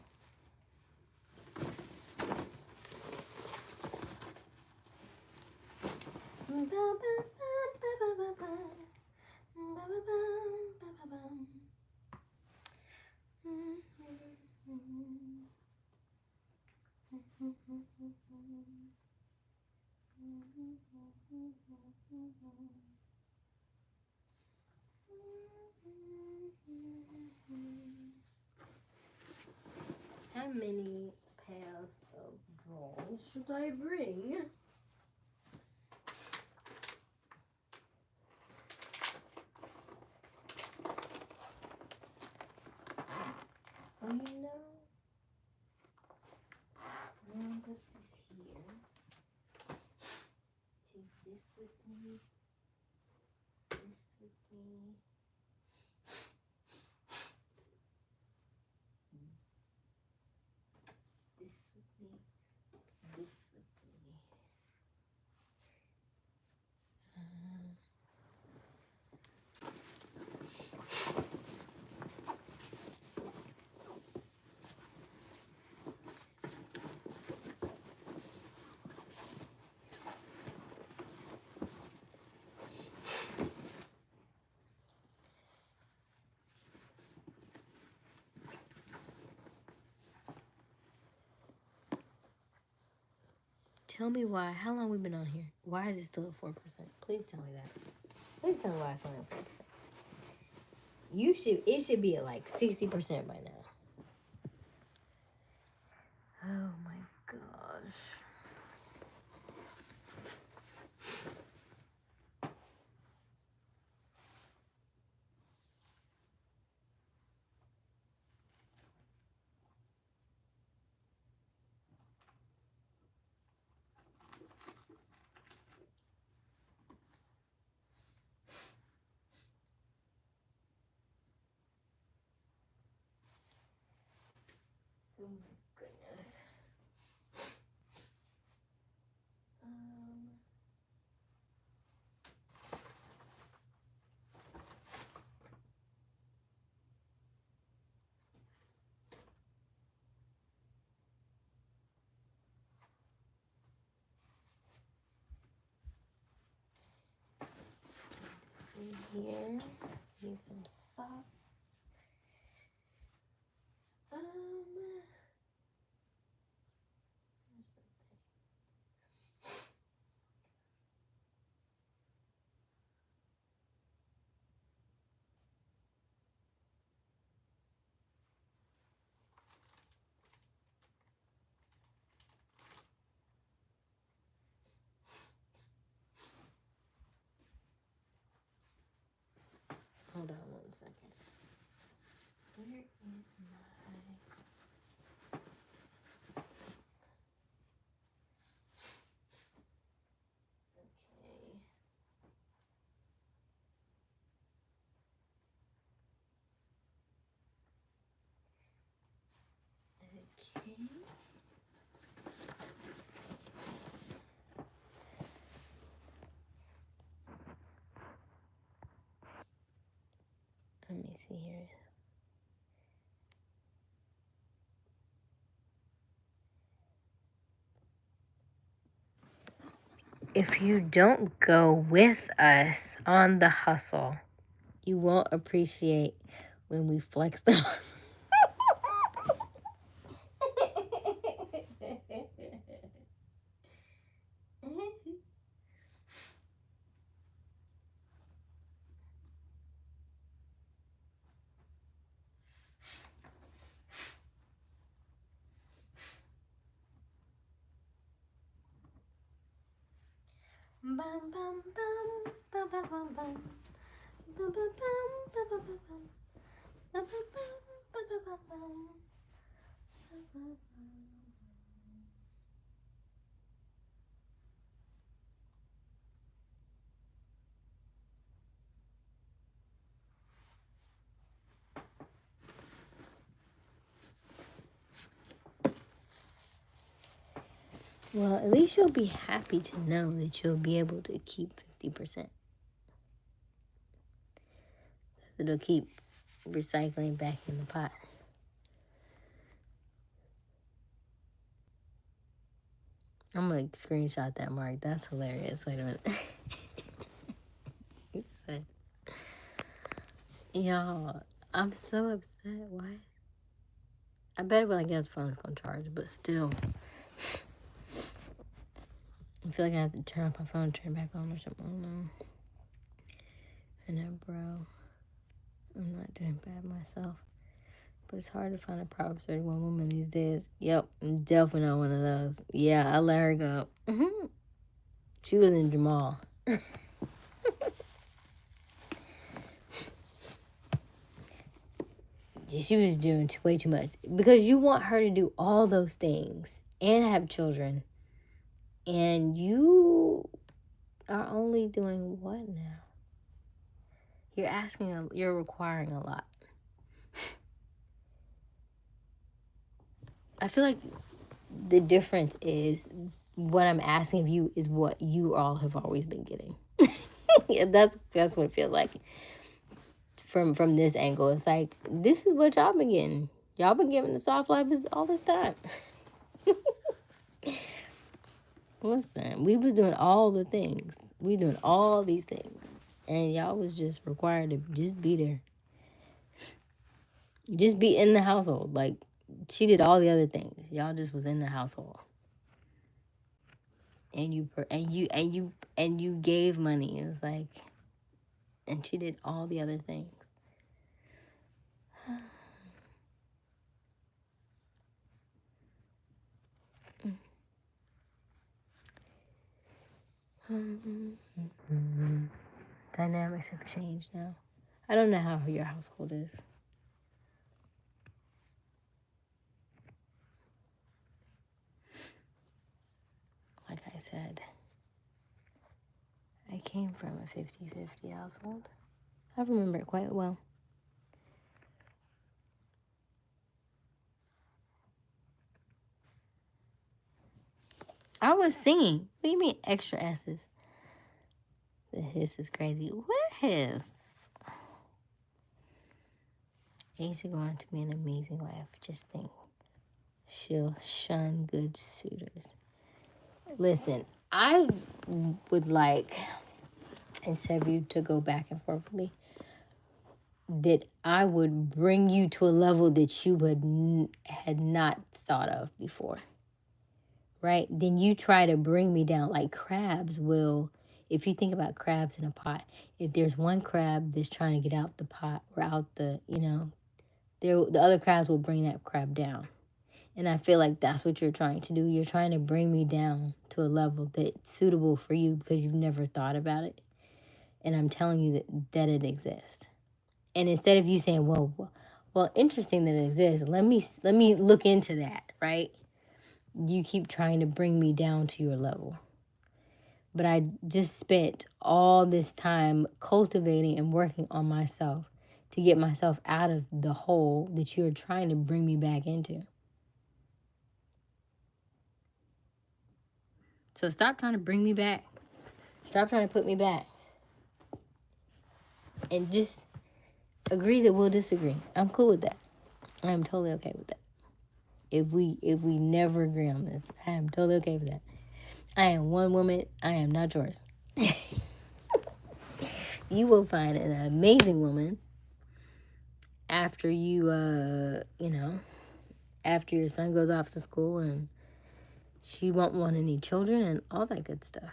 How many pairs of drawers should I bring? Oh, you know, I'll put this here. Take this with me. This with me. This with me. This with me. Tell me why. How long we been on here? Why is it still at 4%? Please tell me that. Please tell me why it's only at 4%. It should be at like 60% by now. Oh my gosh. Oh my goodness. In here, need some socks. Hold on one second. Let me see here. If you don't go with us on the hustle, you won't appreciate when we flex them. Bum, bum, bum, bum, bum, bum, bum. Bum, bum, bum, bum, bum, bum, bum. Bum, bum, bum, bum, bum, bum. Well, at least you'll be happy to know that you'll be able to keep 50%. It'll keep recycling back in the pot. I'm going to screenshot that, Mark. That's hilarious. Wait a minute. Y'all, I'm so upset. Why? I bet when I get the phone, it's going to charge. But still, I feel like I have to turn off my phone and turn it back on or something. I don't know. I know, bro. I'm not doing bad myself. But it's hard to find a Proverbs 31 woman these days. Yep, I'm definitely not one of those. Yeah, I let her go. She was in Jamal. She was doing way too much. Because you want her to do all those things and have children. And you are only doing what now? You're requiring a lot. I feel like the difference is what I'm asking of you is what you all have always been getting. That's what it feels like. From this angle, it's like, this is what y'all been getting. Y'all been giving the soft life all this time. Listen, we was doing all the things. We doing all these things. And y'all was just required to just be there. Just be in the household. Like, she did all the other things. Y'all just was in the household. And you gave money. It was like, and she did all the other things. Dynamics have changed now. I don't know how your household is. Like I said, I came from a 50-50 household. I remember it quite well. I was singing. What do you mean extra S's? The hiss is crazy. What hiss? Aysia going to be an amazing wife. Just think. She'll shun good suitors. Listen, I would like, instead of you to go back and forth with me, that I would bring you to a level that you had not thought of before. Right? Then you try to bring me down like crabs will. If you think about crabs in a pot, if there's one crab that's trying to get out the pot or out the other crabs will bring that crab down. And I feel like that's what you're trying to do. You're trying to bring me down to a level that's suitable for you because you've never thought about it. And I'm telling you that it exists. And instead of you saying, well, interesting that it exists, let me look into that, right? You keep trying to bring me down to your level. But I just spent all this time cultivating and working on myself to get myself out of the hole that you're trying to bring me back into. So stop trying to bring me back. Stop trying to put me back. And just agree that we'll disagree. I'm cool with that. I am totally okay with that. If we never agree on this, I am totally okay with that. I am one woman. I am not yours. You will find an amazing woman after you, after your son goes off to school, and she won't want any children and all that good stuff.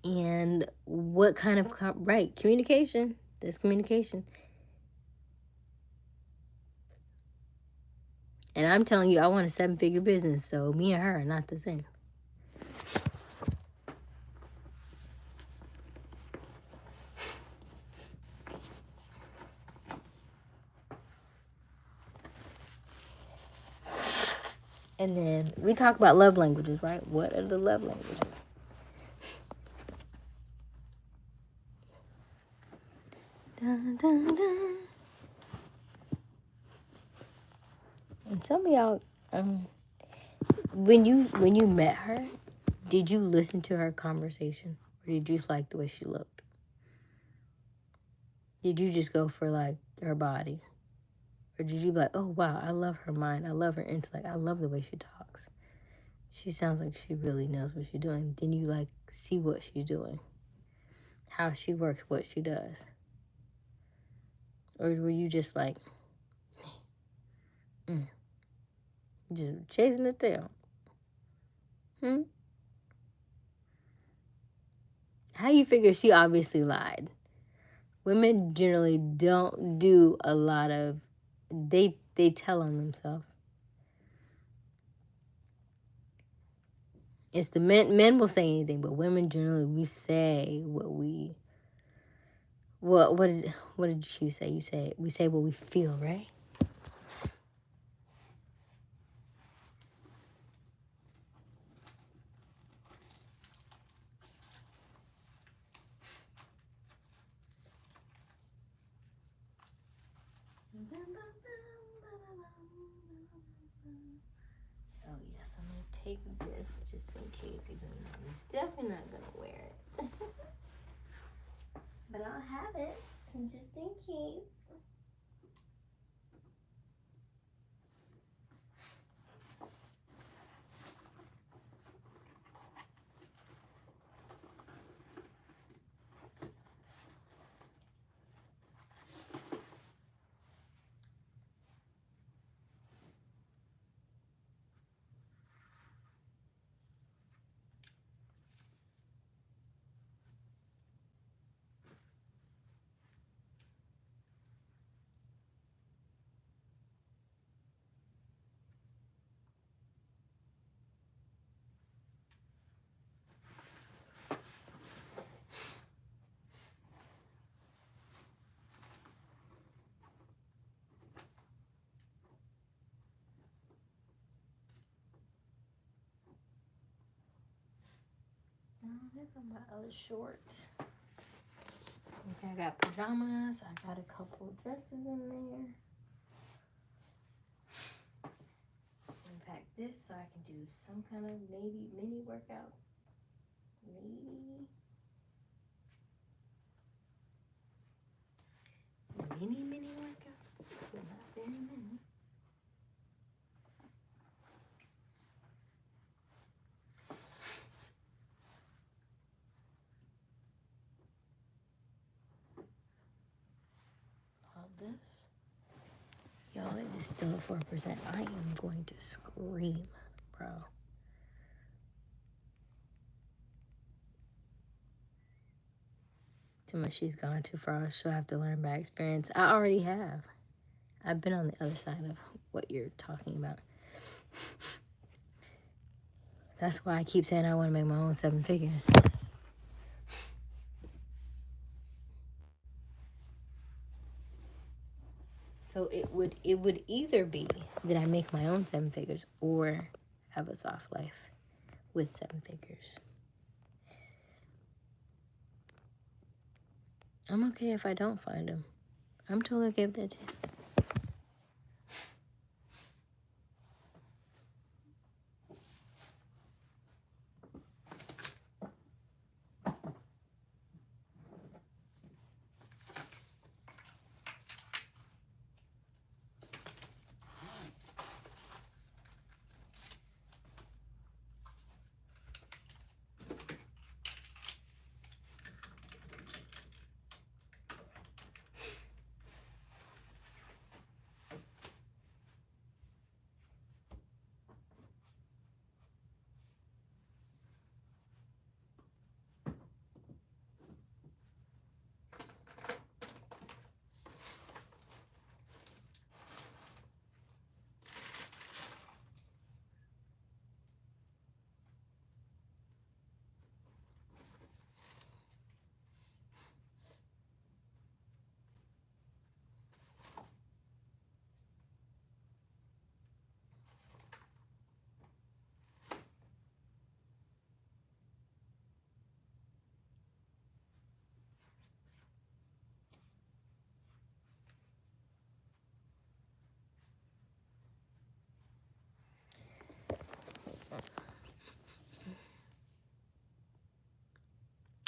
And what kind of right communication? That's communication. And I'm telling you, I want a 7-figure business, so me and her are not the same. And then we talk about love languages, right? What are the love languages? Dun, dun, dun. And some of y'all, when you met her, did you listen to her conversation, or did you just like the way she looked? Did you just go for like her body, or did you be like, oh wow, I love her mind, I love her intellect, I love the way she talks. She sounds like she really knows what she's doing. Then you like see what she's doing, how she works, what she does, or were you just like, just chasing the tail? How you figure she obviously lied? Women generally don't do a lot of, they tell on themselves. It's the men will say anything, but women generally, we say what we, what did you say? You say, we say what we feel, right? Oh yes, I'm gonna take this just in case, even though I'm definitely not gonna wear it. But I'll have it just in case. These are my other shorts. Okay, I got pajamas. I got a couple of dresses in there. Unpack this so I can do some kind of maybe mini workouts. Maybe mini workouts, but not very many. All this. Y'all, it is still at 4%. I am going to scream, bro. Too much she's gone too far. She'll have to learn by experience. I already have. I've been on the other side of what you're talking about. That's why I keep saying I want to make my own 7 figures. So it would either be that I make my own 7 figures or have a soft life. with 7 figures. I'm okay if I don't find them. I'm totally okay with that too.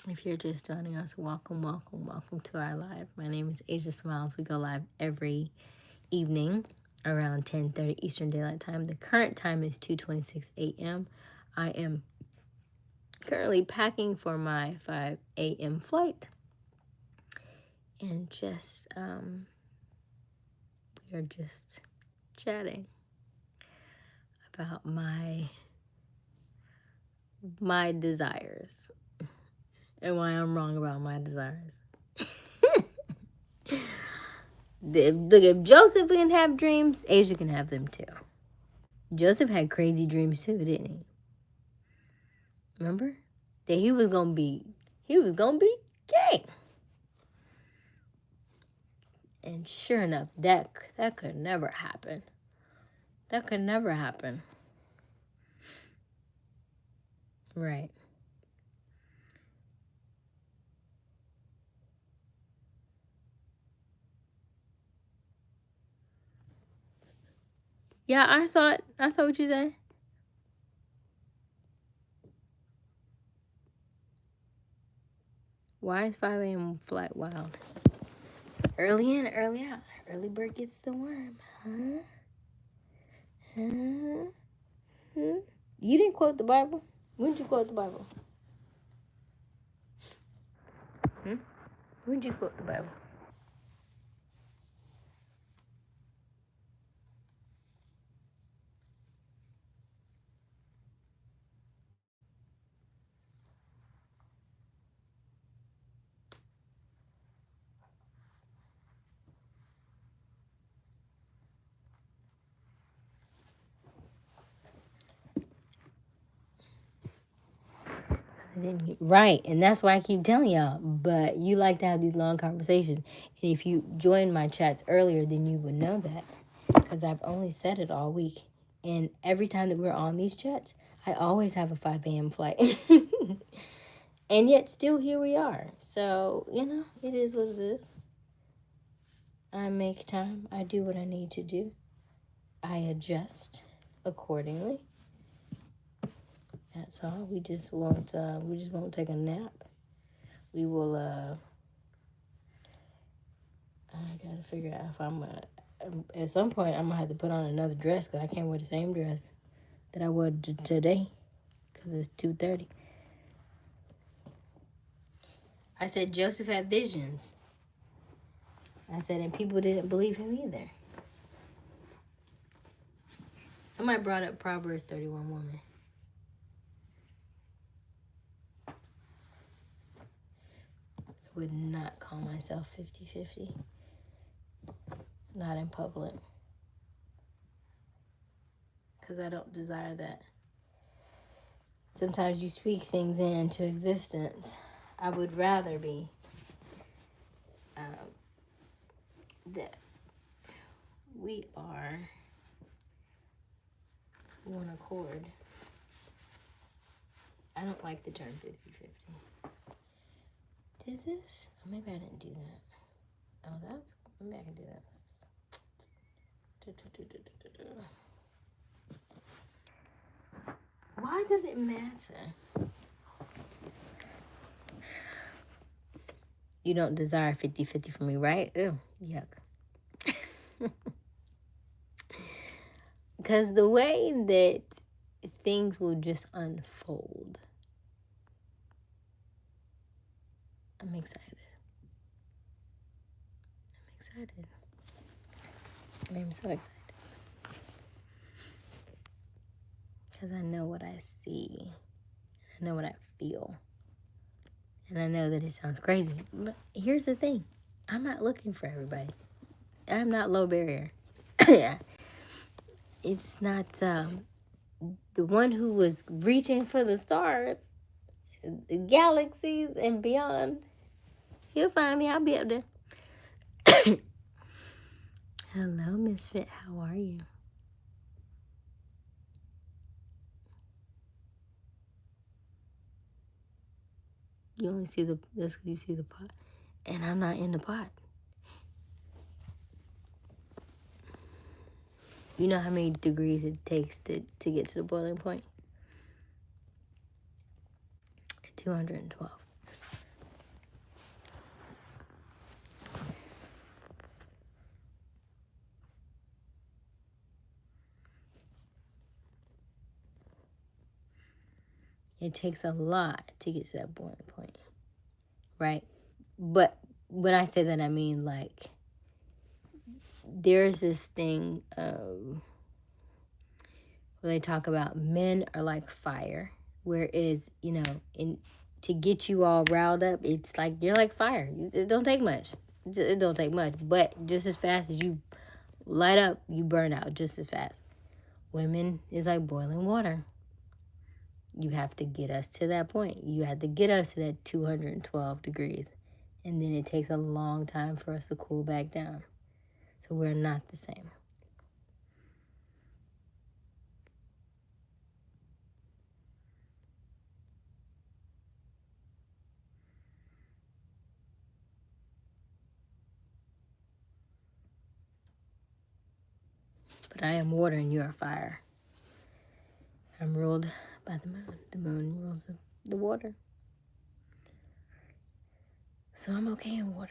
If you're just joining us, welcome, welcome, welcome to our live. My name is Aysia Smiles. We go live every evening around 10:30 Eastern Daylight Time. The current time is 2:26 a.m. I am currently packing for my 5 a.m. flight. And just, we are just chatting about my desires and why I'm wrong about my desires. Look, if Joseph can have dreams, Aysia can have them too. Joseph had crazy dreams too, didn't he? Remember? That he was gonna be gay. And sure enough, that could never happen. That could never happen. Right. Yeah, I saw it. I saw what you said. Why is 5 a.m. flight wild? Early in, early out. Early bird gets the worm. Huh? Huh? Hmm? You didn't quote the Bible? When did you quote the Bible? When did you quote the Bible? Right, and that's why I keep telling y'all. But you like to have these long conversations. And if you joined my chats earlier, then you would know that. Because I've only said it all week. And every time that we're on these chats, I always have a 5 a.m. flight. And yet still here we are. So, it is what it is. I make time. I do what I need to do. I adjust accordingly. That's all. We just won't take a nap. We will I gotta figure out if I'm at some point I'm gonna have to put on another dress because I can't wear the same dress that I wore today because it's 2:30. I said Joseph had visions. I said, and people didn't believe him either. Somebody brought up Proverbs 31 woman. I would not call myself 50-50. Not in public. Because I don't desire that. Sometimes you speak things into existence. I would rather be that we are one accord. I don't like the term 50-50. Did this? Oh, maybe I didn't do that. Oh, that's... Maybe I can do this. Why does it matter? You don't desire 50-50 from me, right? Ew, yuck. Because the way that things will just unfold, I'm excited. I'm so excited. Because I know what I see. I know what I feel. And I know that it sounds crazy. But here's the thing. I'm not looking for everybody. I'm not low barrier. It's not the one who was reaching for the stars, the galaxies and beyond. He'll find me. I'll be up there. Hello, Misfit. How are you? You only see the, that's because you see the pot. And I'm not in the pot. You know how many degrees it takes to get to the boiling point? 212. It takes a lot to get to that boiling point, right? But when I say that, I mean, like, there's this thing where they talk about men are like fire, whereas, you know, to get you all riled up, it's like you're like fire. It don't take much. It don't take much, but just as fast as you light up, you burn out just as fast. Women is like boiling water. You have to get us to that point. You have to get us to that 212 degrees. And then it takes a long time for us to cool back down. So we're not the same. But I am water and you are fire. I'm ruled by the moon. The moon rules the water. So I'm okay in water.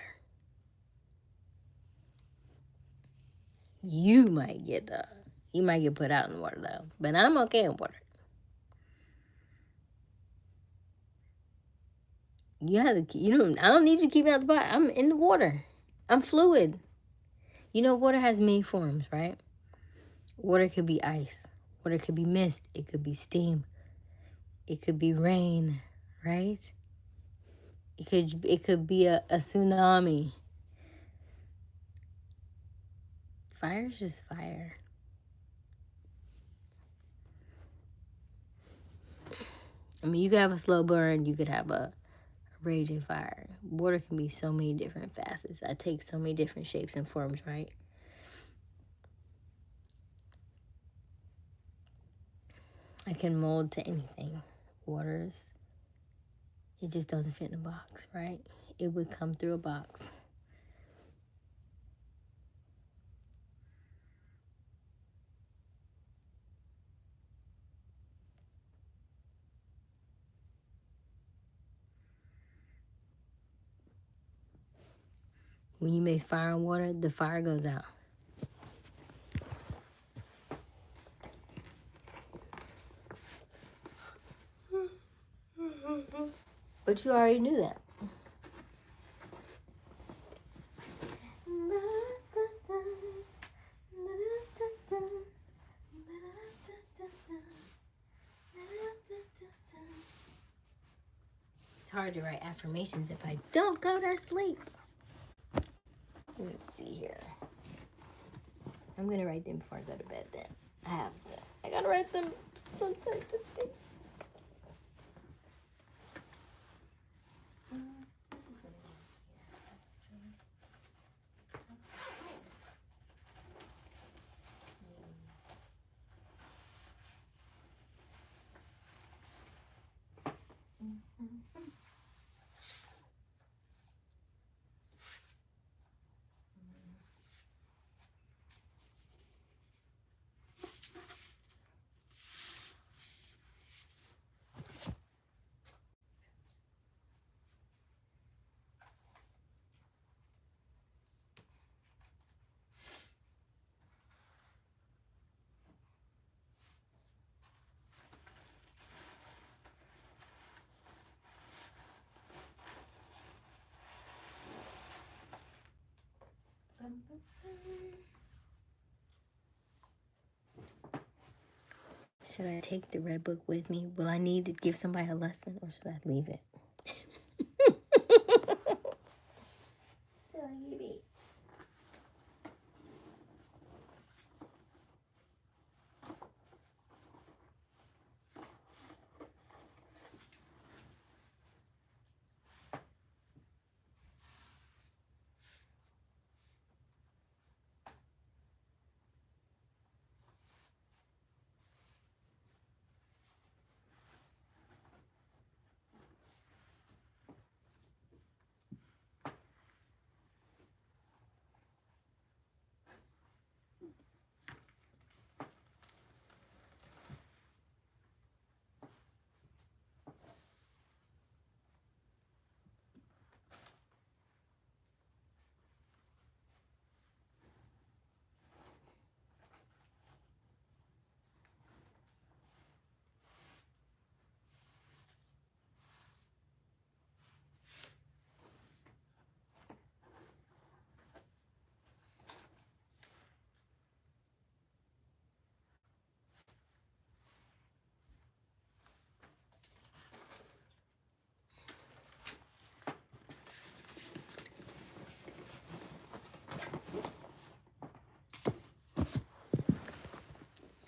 You might get put out in the water though. But I'm okay in water. I don't need you to keep me out the pot. I'm in the water. I'm fluid. You know, water has many forms, right? Water could be ice. Water could be mist. It could be steam. It could be rain, right? It could be a tsunami. Fire is just fire. I mean, you could have a slow burn. You could have a raging fire. Water can be so many different facets. I take so many different shapes and forms, right? I can mold to anything. Waters, it just doesn't fit in a box, right? It would come through a box. When you mix fire and water, the fire goes out. But you already knew that. It's hard to write affirmations if I don't go to sleep. Let's see here. I'm going to write them before I go to bed then. I got to write them sometime today. Should I take the red book with me? Will I need to give somebody a lesson, or should I leave it?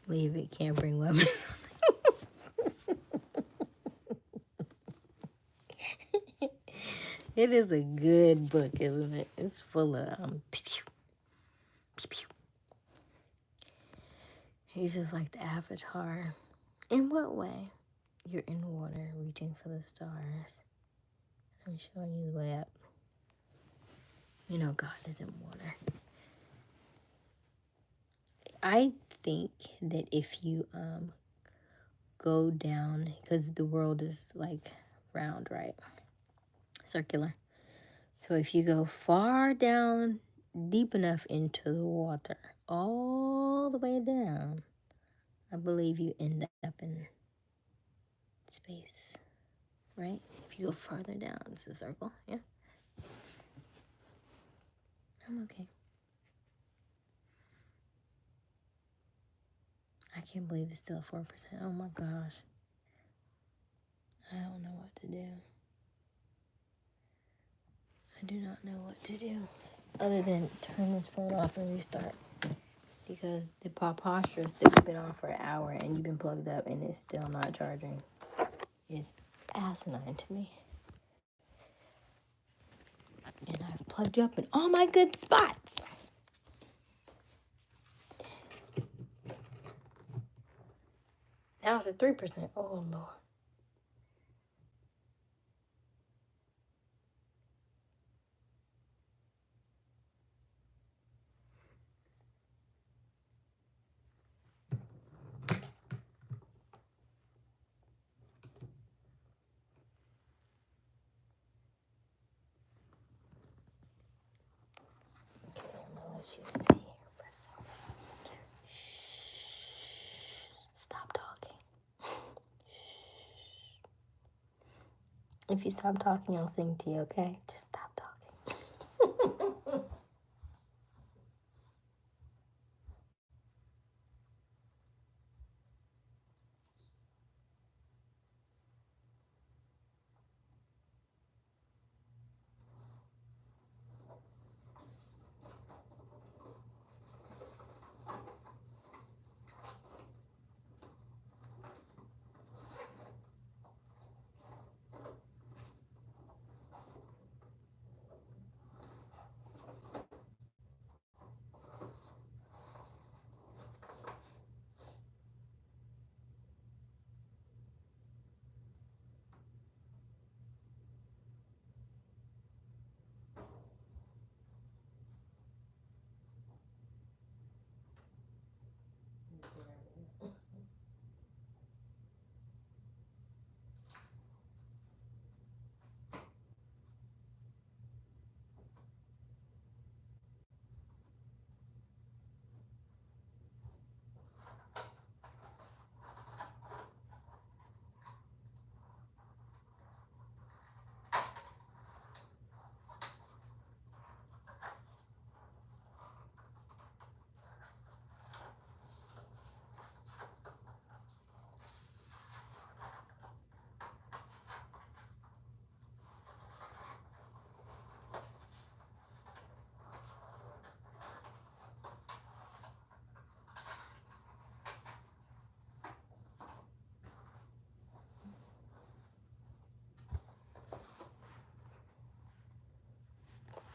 Leave it. Can't bring weapons. It is a good book, isn't it? It's full of pew, pew, pew, pew. He's just like the Avatar. In what way? You're in water, reaching for the stars. I'm showing you the way up. You know God is in water. I think that if you go down, because the world is like round, right? Circular. So if you go far down, deep enough into the water, all the way down, I believe you end up in space, right? If you go farther down, it's a circle, yeah? I'm okay. I can't believe it's still 4%. Oh my gosh. I don't know what to do. I do not know what to do other than turn this phone off and restart, because the preposterous that we've been on for an hour and you've been plugged up and it's still not charging is asinine to me. And I've plugged you up in all my good spots. Now it's at 3%. Oh, Lord. Okay, I'm going to let you see here for a second. Shh. Stop talking. If you stop talking, I'll sing to you, okay? Just stop talking.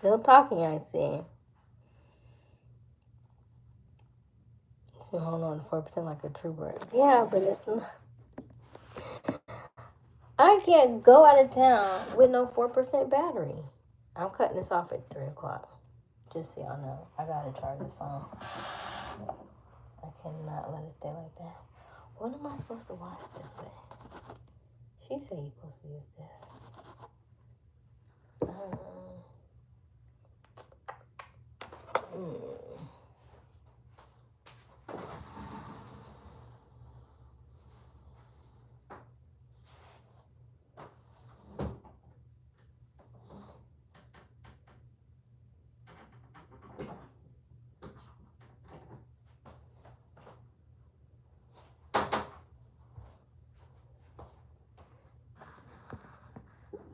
Still talking, I see. So hold on, 4% like a trooper. Yeah, but it's not. I can't go out of town with no 4% battery. I'm cutting this off at 3 o'clock. Just so y'all know. I gotta charge this phone. I cannot let it stay like that. What am I supposed to watch this with? She said you're supposed to use this.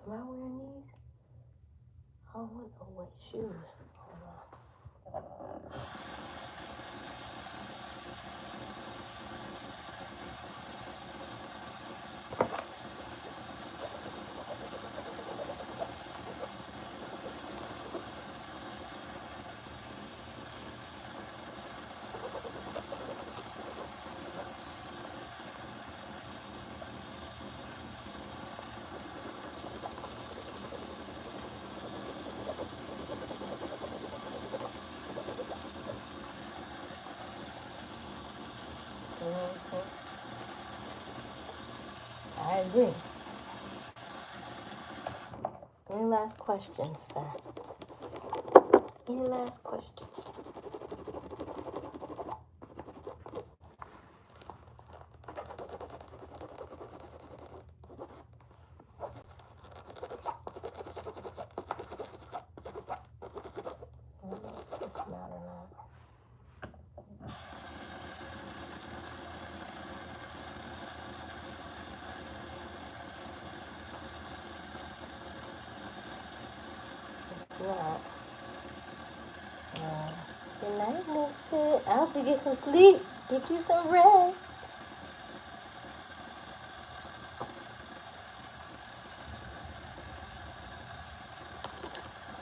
Am I wearing these? I don't want no wet shoes. Hold on. I agree. Any last questions, sir? Any last questions? I don't know if it's come out or not. Not. Good night, Misfit. I hope you get some sleep. Get you some rest.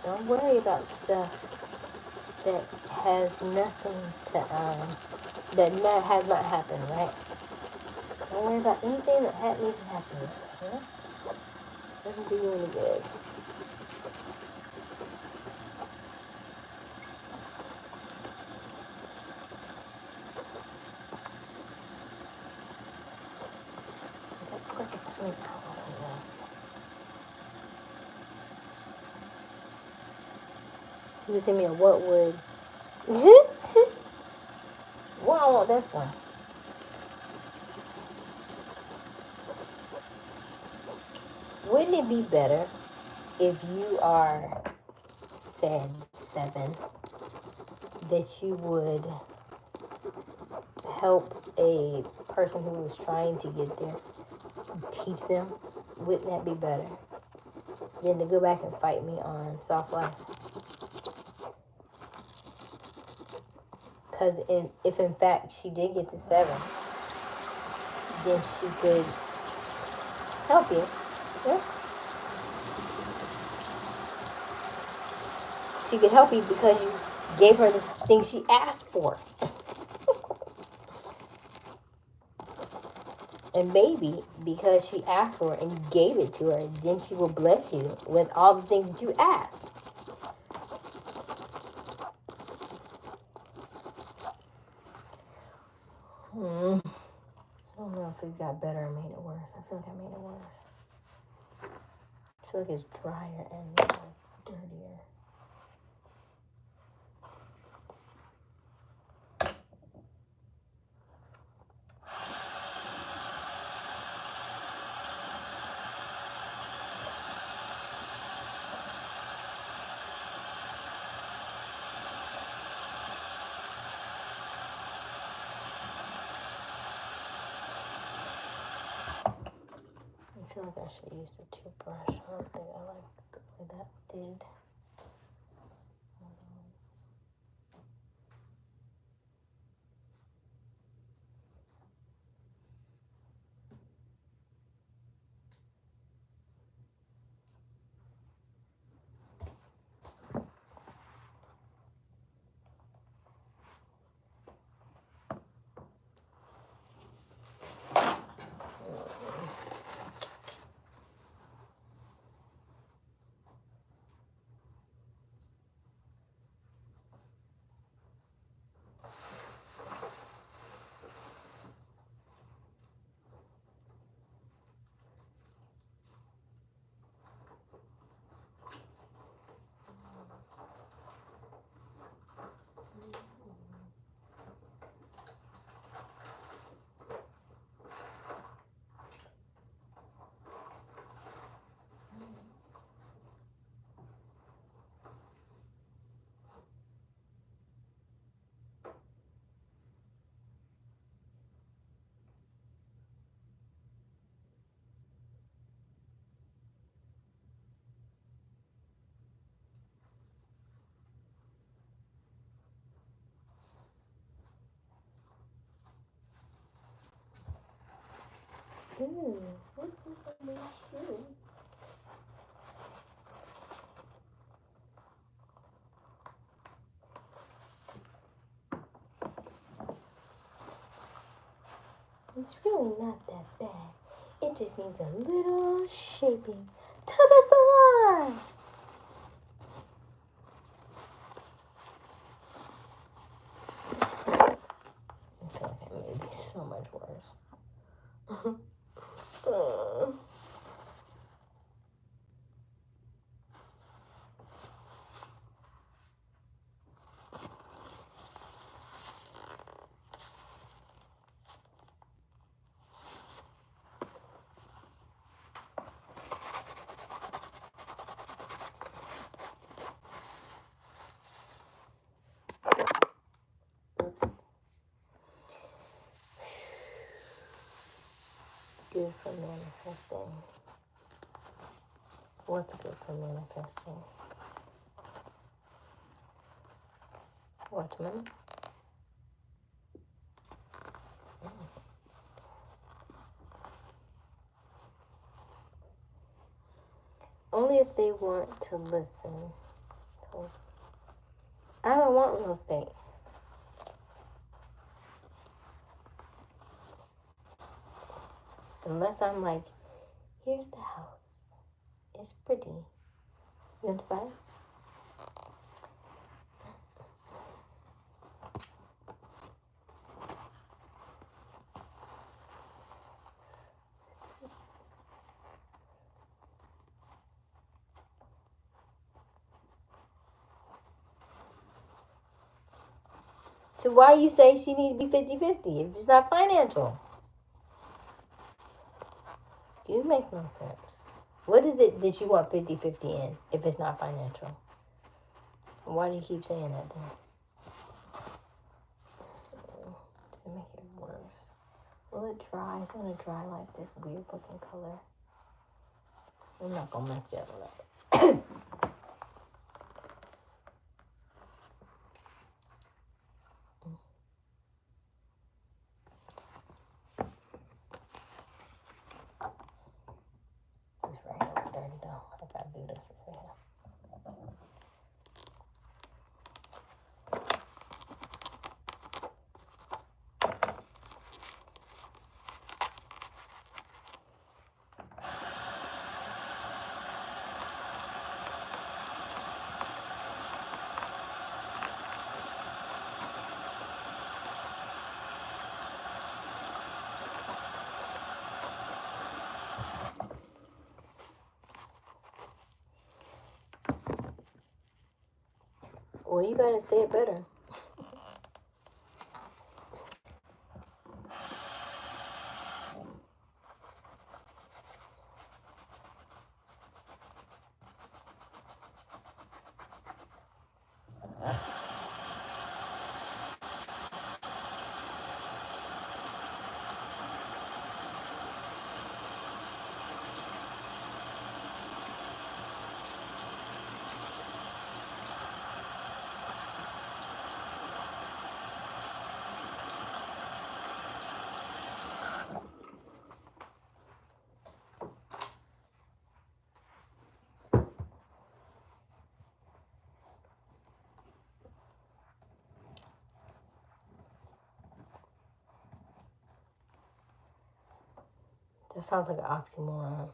Don't worry about stuff that has nothing to has not happened, right? Don't worry about anything that hadn't even happened yet. You know? Doesn't do you any good. That clip is coming out. You just send me a what would. What I want that for? Wouldn't it be better if you are said 7 that you would help a person who is trying to get there, teach them? Wouldn't that be better than to go back and fight me on soft life? Because if in fact she did get to 7, then she could help you. Yeah. She could help you because you gave her this thing she asked for. And maybe because she asked for it and you gave it to her, then she will bless you with all the things that you asked. I don't know if it got better or made it worse. I feel like I made it worse. I feel like it's drier and it's dirtier. I feel like I should use the toothbrush. I don't think I like the way that did. What's in somebody's shoe? It's really not that bad. It just needs a little shaping to the salon. I feel like it made me so much worse. Oops. Good for manifesting. What's good for manifesting? Watermelon? Only if they want to listen. So, I don't want real estate. Unless I'm like, here's the house. It's pretty. You want to buy it? So why you say she need to be 50-50 if it's not financial? You make no sense. What is it that you want 50-50 in if it's not financial? Why do you keep saying that then? To make it worse. Will it dry? It's gonna dry like this weird looking color. I'm not gonna mess that one up. This right here is dirty though. I gotta do this right here. Well, you gotta say it better. That sounds like an oxymoron.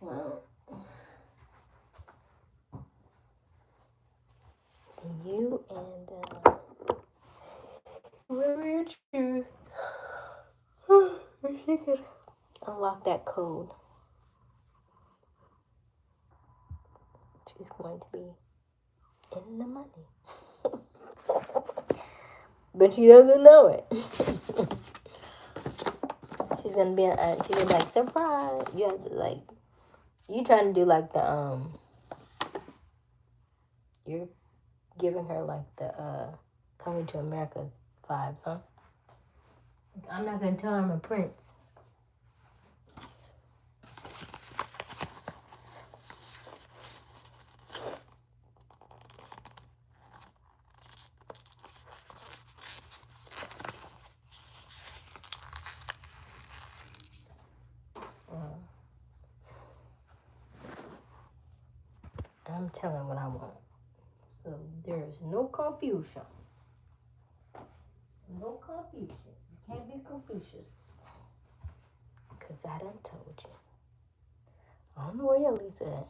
Well, then you and whoever you choose, if you could unlock that code, she's going to be in the money. But she doesn't know it. She's gonna be like, surprise. You have to like, you trying to do like the you're giving her like the Coming to America vibes, huh? I'm not gonna tell her I'm a prince. I'm telling what I want. So there's no confusion. No confusion. You can't be Confucius. Because I done told you. I don't know where your Lisa at.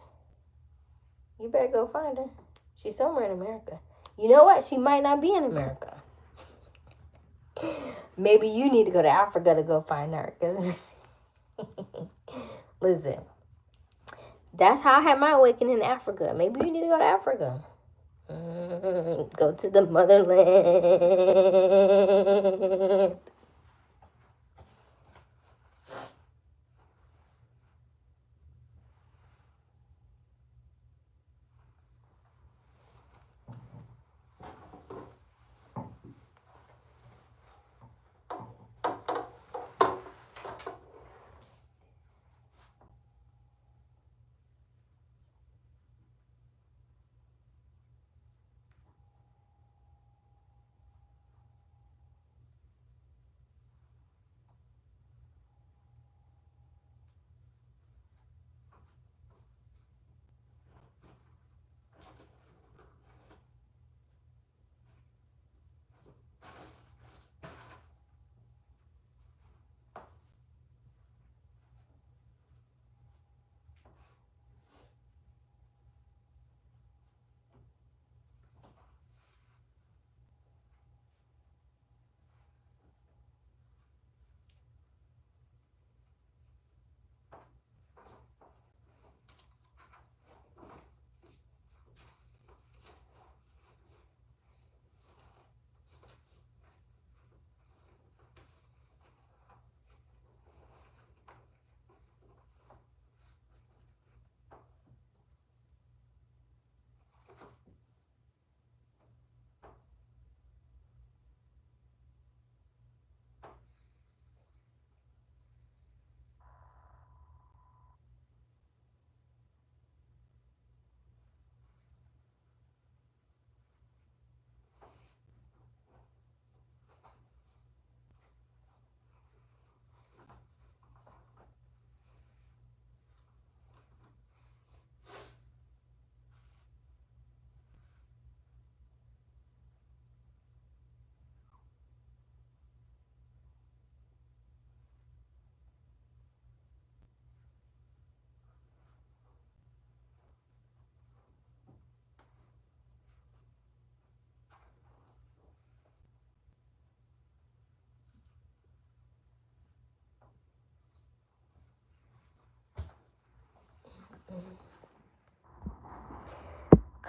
You better go find her. She's somewhere in America. You know what? She might not be in America. Maybe you need to go to Africa to go find her. Listen, that's how I had my awakening in Africa. Maybe you need to go to Africa. Go to the motherland.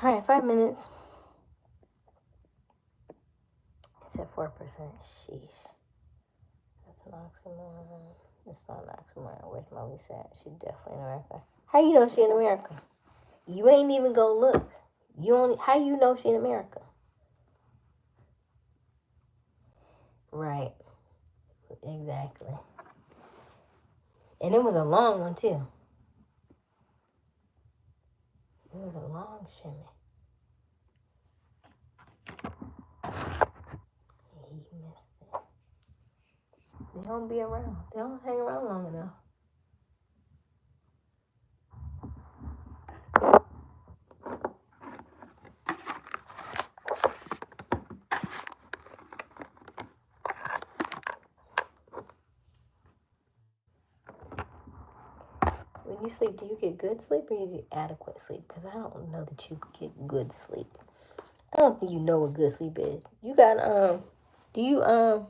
All right, 5 minutes. It's at 4%. Sheesh. That's an oxymoron. It's not an oxymoron. Where's my Lisa at? She's definitely in America. How you know she in America? You ain't even go look. How you know she in America? Right. Exactly. And it was a long one too. It was a long shimmy. He missed it. They don't be around. They don't hang around long enough. When you sleep, do you get good sleep or you get adequate sleep? Because I don't know that you get good sleep. I don't think you know what good sleep is. You got you got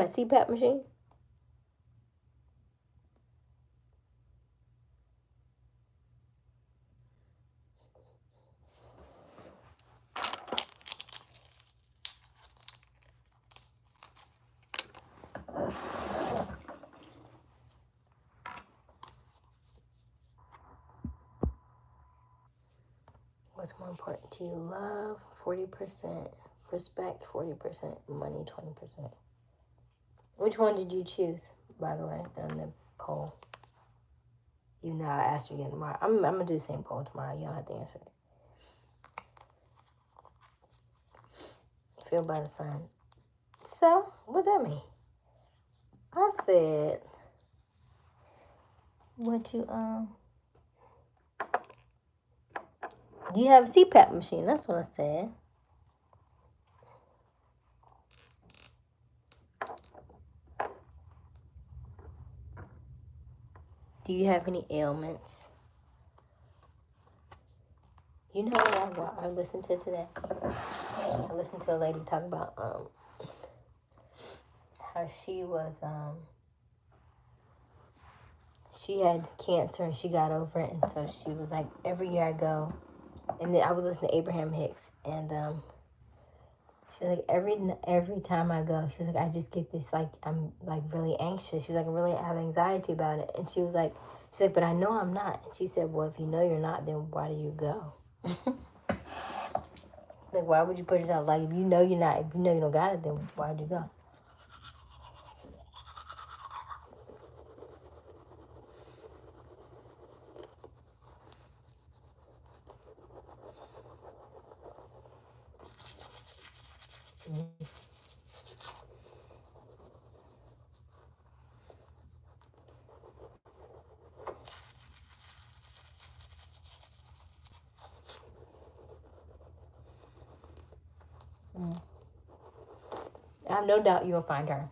a CPAP machine? What's more important to you? Love, 40%. Respect, 40%. Money, 20%. Which one did you choose, by the way, on the poll? You know, I asked you again tomorrow. I'm going to do the same poll tomorrow. You don't have to answer it. Feel by the sun. So, what that mean? I said, what you, You have a CPAP machine. That's what I said. Do you have any ailments? You know what I listened to today? I listened to a lady talk about how she was she had cancer and she got over it, and so she was like, every year I go, and then I was listening to Abraham Hicks, and she was like, every time I go, she was like, I just get this, like, I'm like really anxious. She was like, I really have anxiety about it, and she's like, but I know I'm not. And she said, well, if you know you're not, then why do you go? Like, why would you put yourself, like, if you know you're not, if you know you don't got it, then why would you go? I have no doubt you'll find her.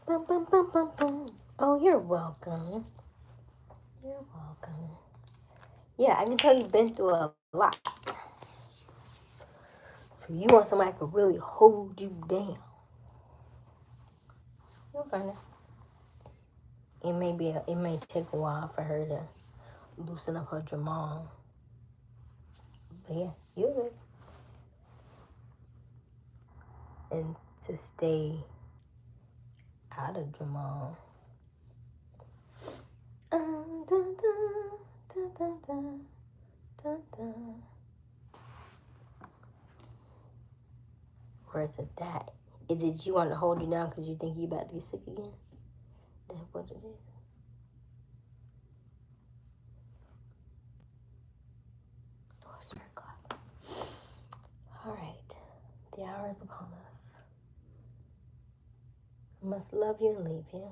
Bum, bum, bum, bum, bum. Oh, you're welcome. You're welcome. Yeah, I can tell you've been through a lot. So you want somebody who can really hold you down. You'll find it. It may take a while for her to loosen up her Jamal. But yeah, you're good. And to stay out of Jamal. Dun, dun, dun, dun, dun, dun, dun. Or is it that? Is it you want to hold you down because you think you about to get sick again? That's what it is. Oh, it's 3 o'clock. All right. The hour is upon us. I must love you and leave you.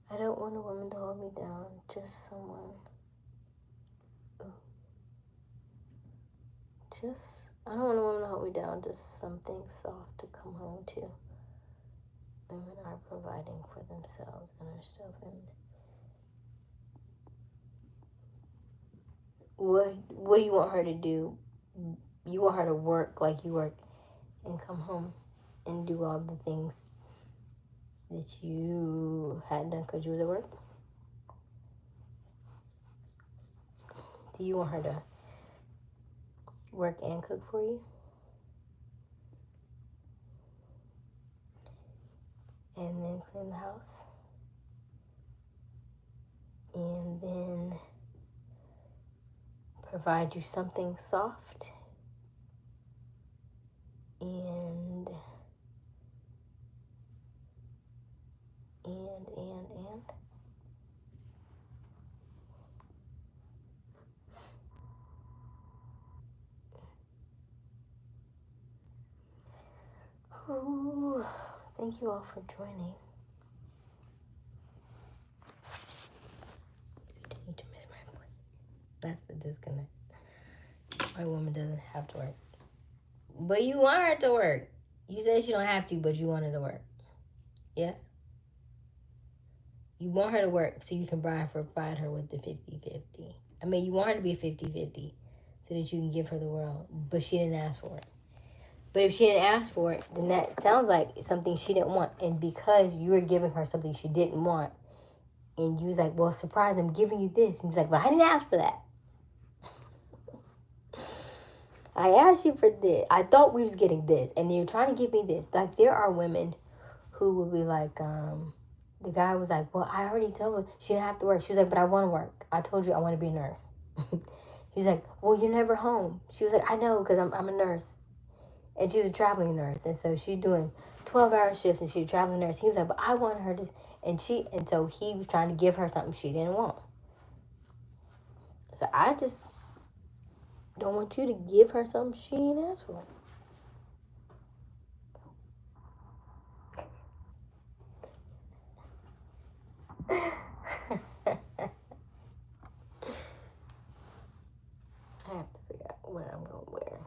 I don't want a woman to hold me down, just someone. I don't want a woman to hold me down, just something soft to come home to. Women are providing for themselves and are still feminine. What do you want her to do? You want her to work like you work and come home and do all the things that you hadn't done because you was at work? Do you want her to work and cook for you? And then clean the house? And then provide you something soft? And Oh, thank you all for joining. Continue to miss my point. That's the disconnect. My woman doesn't have to work. But you want her to work. You said she don't have to, but you want her to work. Yes? You want her to work so you can provide her with the 50-50. I mean, you want her to be a 50-50 so that you can give her the world. But she didn't ask for it. But if she didn't ask for it, then that sounds like something she didn't want. And because you were giving her something she didn't want, and you was like, well, surprise, I'm giving you this. And he was like, but I didn't ask for that. I asked you for this. I thought we was getting this. And you're trying to give me this. Like, there are women who will be like, the guy was like, well, I already told her she didn't have to work. She was like, but I want to work. I told you I want to be a nurse. He was like, well, you're never home. She was like, I know, because I'm a nurse. And she was a traveling nurse. And so she's doing 12-hour shifts and she's a traveling nurse. He was like, but I want her to. And so he was trying to give her something she didn't want. So I just don't want you to give her something she ain't asked for. I have to figure out what I'm going to wear.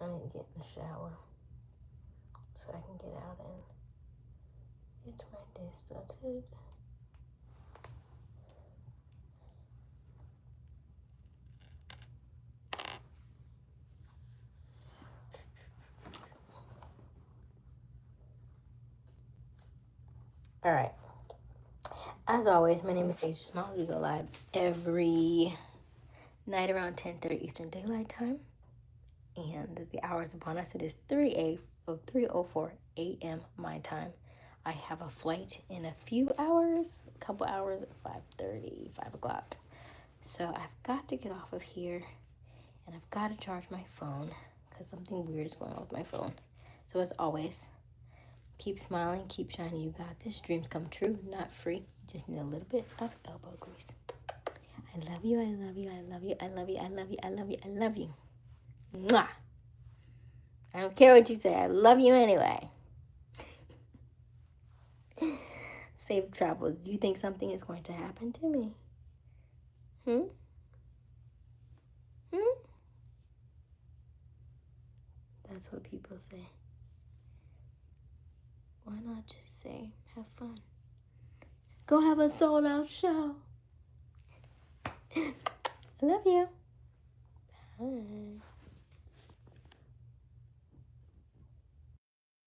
I need to get in the shower so I can get out and get my day started. All right. As always, my name is Aysia Smiles. We go live every night around 10:30 Eastern Daylight Time. And the hour is upon us. It is 3:04 a.m. my time. I have a flight in a few hours, a couple hours at 5:30, 5 o'clock. So I've got to get off of here, and I've got to charge my phone because something weird is going on with my phone. So as always, keep smiling, keep shining. You got this. Dreams come true, not free. You just need a little bit of elbow grease. I love you, I love you, I love you, I love you, I love you, I love you, I love you. Mwah! I don't care what you say. I love you anyway. Safe travels. Do you think something is going to happen to me? That's what people say. Why not just say, have fun? Go have a sold out show. I love you. Bye.